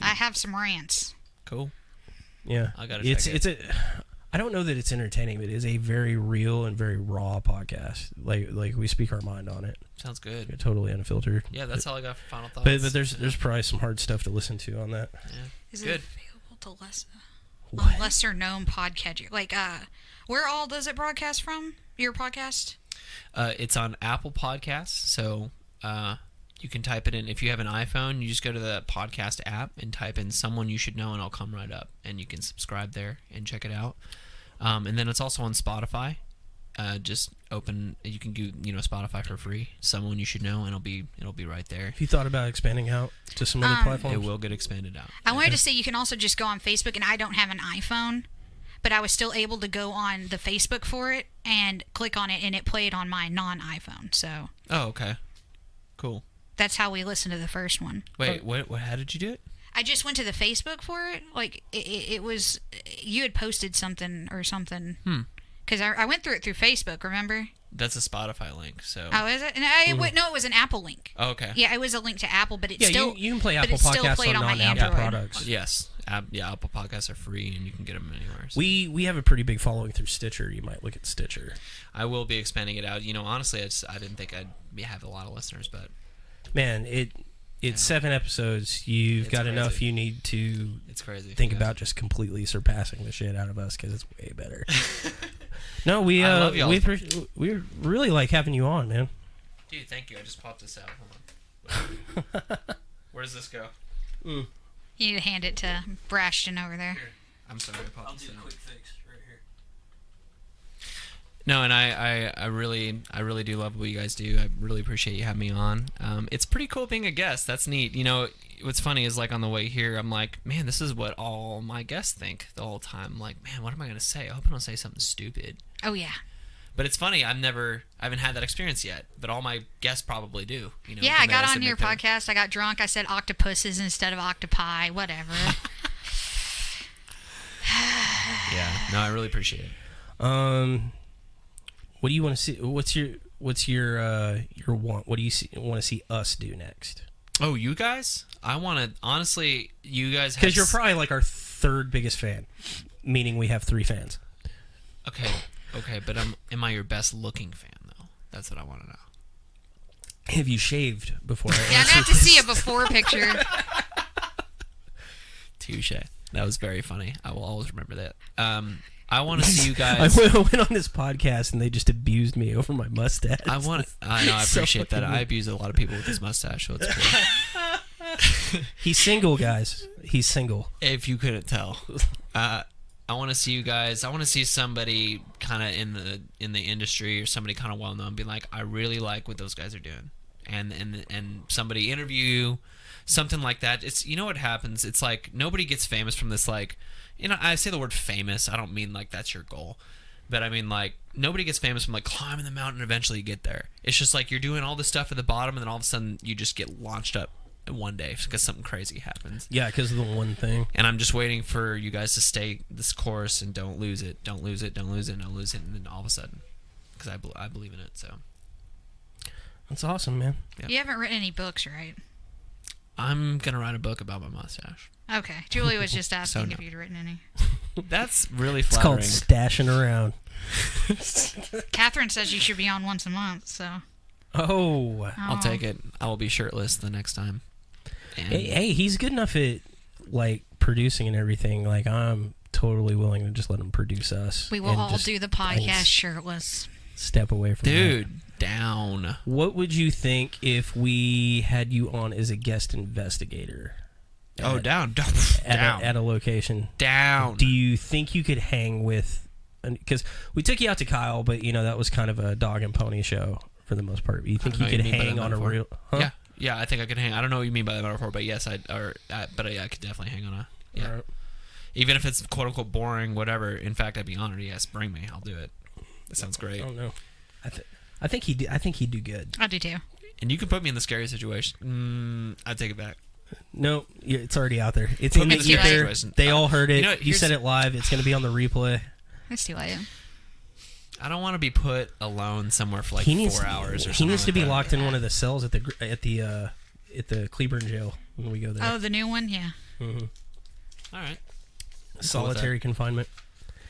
I have some rants. Cool. Yeah. I gotta check it. I don't know that it's entertaining, but it is a very real and very raw podcast. Like we speak our mind on it. Sounds good. You're totally unfiltered. Yeah, that's all I got for final thoughts. But there's probably some hard stuff to listen to on that. Yeah. Is good. it available to lesser known podcatcher? Like, where all does it broadcast from? Your podcast? It's on Apple Podcasts, so you can type it in. If you have an iPhone, you just go to the podcast app and type in Someone You Should Know, and it'll come right up. And you can subscribe there and check it out. And then it's also on Spotify. Just open. You can do Spotify for free. Someone You Should Know, and it'll be right there. Have you thought about expanding out to some other platforms? It will get expanded out. I wanted to say you can also just go on Facebook, and I don't have an iPhone, but I was still able to go on the Facebook for it and click on it, and it played on my non-iPhone. So. Oh, okay. Cool. That's how we listened to the first one. Wait, what? How did you do it? I just went to the Facebook for it. Like, it was... You had posted something or something. Because I went through it through Facebook, remember? That's a Spotify link, so... Oh, is it? No, it was an Apple link. Oh, okay. Yeah, it was a link to Apple, but it still... you can play Apple Podcasts on non-Apple products. Yes. Apple Podcasts are free, and you can get them anywhere. So. We have a pretty big following through Stitcher. You might look at Stitcher. I will be expanding it out. Honestly, I didn't think I'd have a lot of listeners, but... Man, it's 7 episodes. You've got crazy. enough you need to it's crazy. think about just completely surpassing the shit out of us because it's way better. No, we love y'all. we really like having you on, man. Dude, thank you. I just popped this out. Hold on. Where does this go? You need to hand it to Brashton over there. Here. I'm sorry. I'll do a quick fix right here. No, and I really do love what you guys do. I really appreciate you having me on. It's pretty cool being a guest. That's neat. What's funny is like on the way here, I'm like, man, this is what all my guests think the whole time. I'm like, man, what am I gonna say? I hope I don't say something stupid. Oh yeah. But it's funny. I haven't had that experience yet. But all my guests probably do. Yeah, I got on your podcast. I got drunk. I said octopuses instead of octopi. Whatever. Yeah. No, I really appreciate it. What do you want to see? What's your want? What do you want to see us do next? Oh, you guys? I want to honestly. You guys because you're probably like our third biggest fan, meaning we have 3 fans. Okay, but am I your best looking fan though? That's what I want to know. Have you shaved before? Yeah, I have to see a before picture. Touche. That was very funny. I will always remember that. I want to see you I guys. went on this podcast and they just abused me over my mustache. I know. I So appreciate that. fucking I abuse a lot of people with his mustache, so it's cool. He's single, guys. He's single. If you couldn't tell, I want to see you guys. I want to see somebody kind of in the industry or somebody kind of well known be like, I really like what those guys are doing, and somebody interview you, something like that. It's, you know what happens. It's like nobody gets famous from this, like, you know, I say the word famous. I don't mean like that's your goal, but I mean like nobody gets famous from like climbing the mountain and eventually you get there. It's just like you're doing all this stuff at the bottom and then all of a sudden you just get launched up in one day because something crazy happens. Yeah, because of the one thing. And I'm just waiting for you guys to stay this course and don't lose it, don't lose it, don't lose it, don't lose it, and then all of a sudden, because I believe in it. So That's awesome, man. Yeah. You haven't written any books, right? I'm gonna write a book about my mustache. Okay. Julie was just asking no. if you'd written any. That's really It's flattering. called stashing around. Catherine says you should be on once a month, so. Oh. I'll take it. I will be shirtless the next time. And Hey, he's good enough at, like, producing and everything. Like, I'm totally willing to just let him produce us. We will and all just do the podcast shirtless. Step away from that. dude, down. What would you think if we had you on as a guest investigator? Oh, down. At a location. Down. Do you think you could hang with... Because we took you out to Kyle, but, you know, that was kind of a dog and pony show for the most part. You think you know could what you mean by hang that on a metaphor. real... Huh? Yeah. Yeah, I think I could hang. I don't know what you mean by that metaphor, but yes, I could definitely hang on a. Yeah. All right. Even if it's quote unquote boring, whatever. In fact, I'd be honored. Yes, bring me. I'll do it. That sounds great. I don't know. I think he'd do good. I do too. And you can put me in the scary situation. I take it back. No, it's already out there. It's Put in me the in the scary ether. situation. They all heard it. You know, He said it live. It's going to be on the replay. It's too late. I don't want to be put alone somewhere for like He needs 4 hours or something. He needs to like be that. locked in one of the cells at the Cleburne jail when we go there. Oh, the new one? Yeah. All right. Solitary confinement.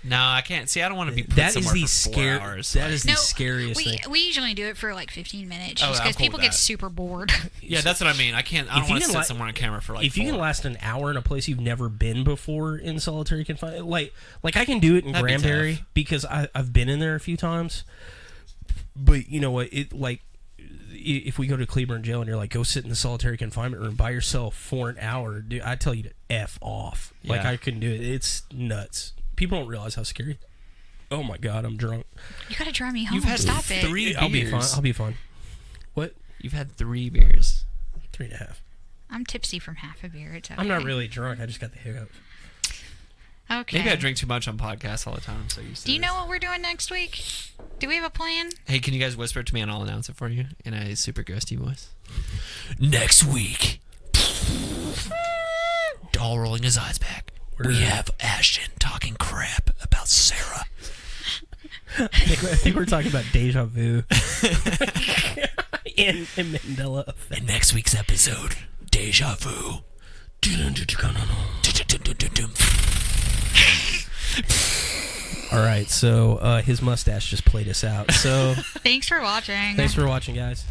No, I can't. See, I don't want to be put That is somewhere the for 4 scare. hours. That like- is the scariest we thing. we usually do it for like 15 minutes Oh, just I'm because cool people with get that. super bored. Yeah, that's what I mean. I can't. I If don't you want to can sit la- somewhere on camera for like. If you 4 can last an hour in a place you've never been before in solitary confinement, like I can do it in That'd be Granbury tough. because I've been in there a few times. But you know what? If we go to Cleburne jail and you're like, go sit in the solitary confinement room by yourself for an hour, dude, I tell you to F off. Like, Yeah. I couldn't do it. It's nuts. People don't realize how scary. Oh my God, I'm drunk. You gotta drive me home. You've had Stop 3 it. I'll be fine. beers. I'll be fine. What? You've had 3 beers. 3.5. I'm tipsy from half a beer. It's okay. I'm not really drunk. I just got the hiccups. Okay. Maybe I drink too much on podcasts all the time. So Do you know what we're doing next week? Do we have a plan? Hey, can you guys whisper it to me and I'll announce it for you in a super ghosty voice? Next week, Doll rolling his eyes back. We have Ashton talking crap about Sarah. I think we're talking about deja vu and Mandela effect. In next week's episode, Deja Vu. All right, so his mustache just played us out. So Thanks for watching. thanks for watching, guys.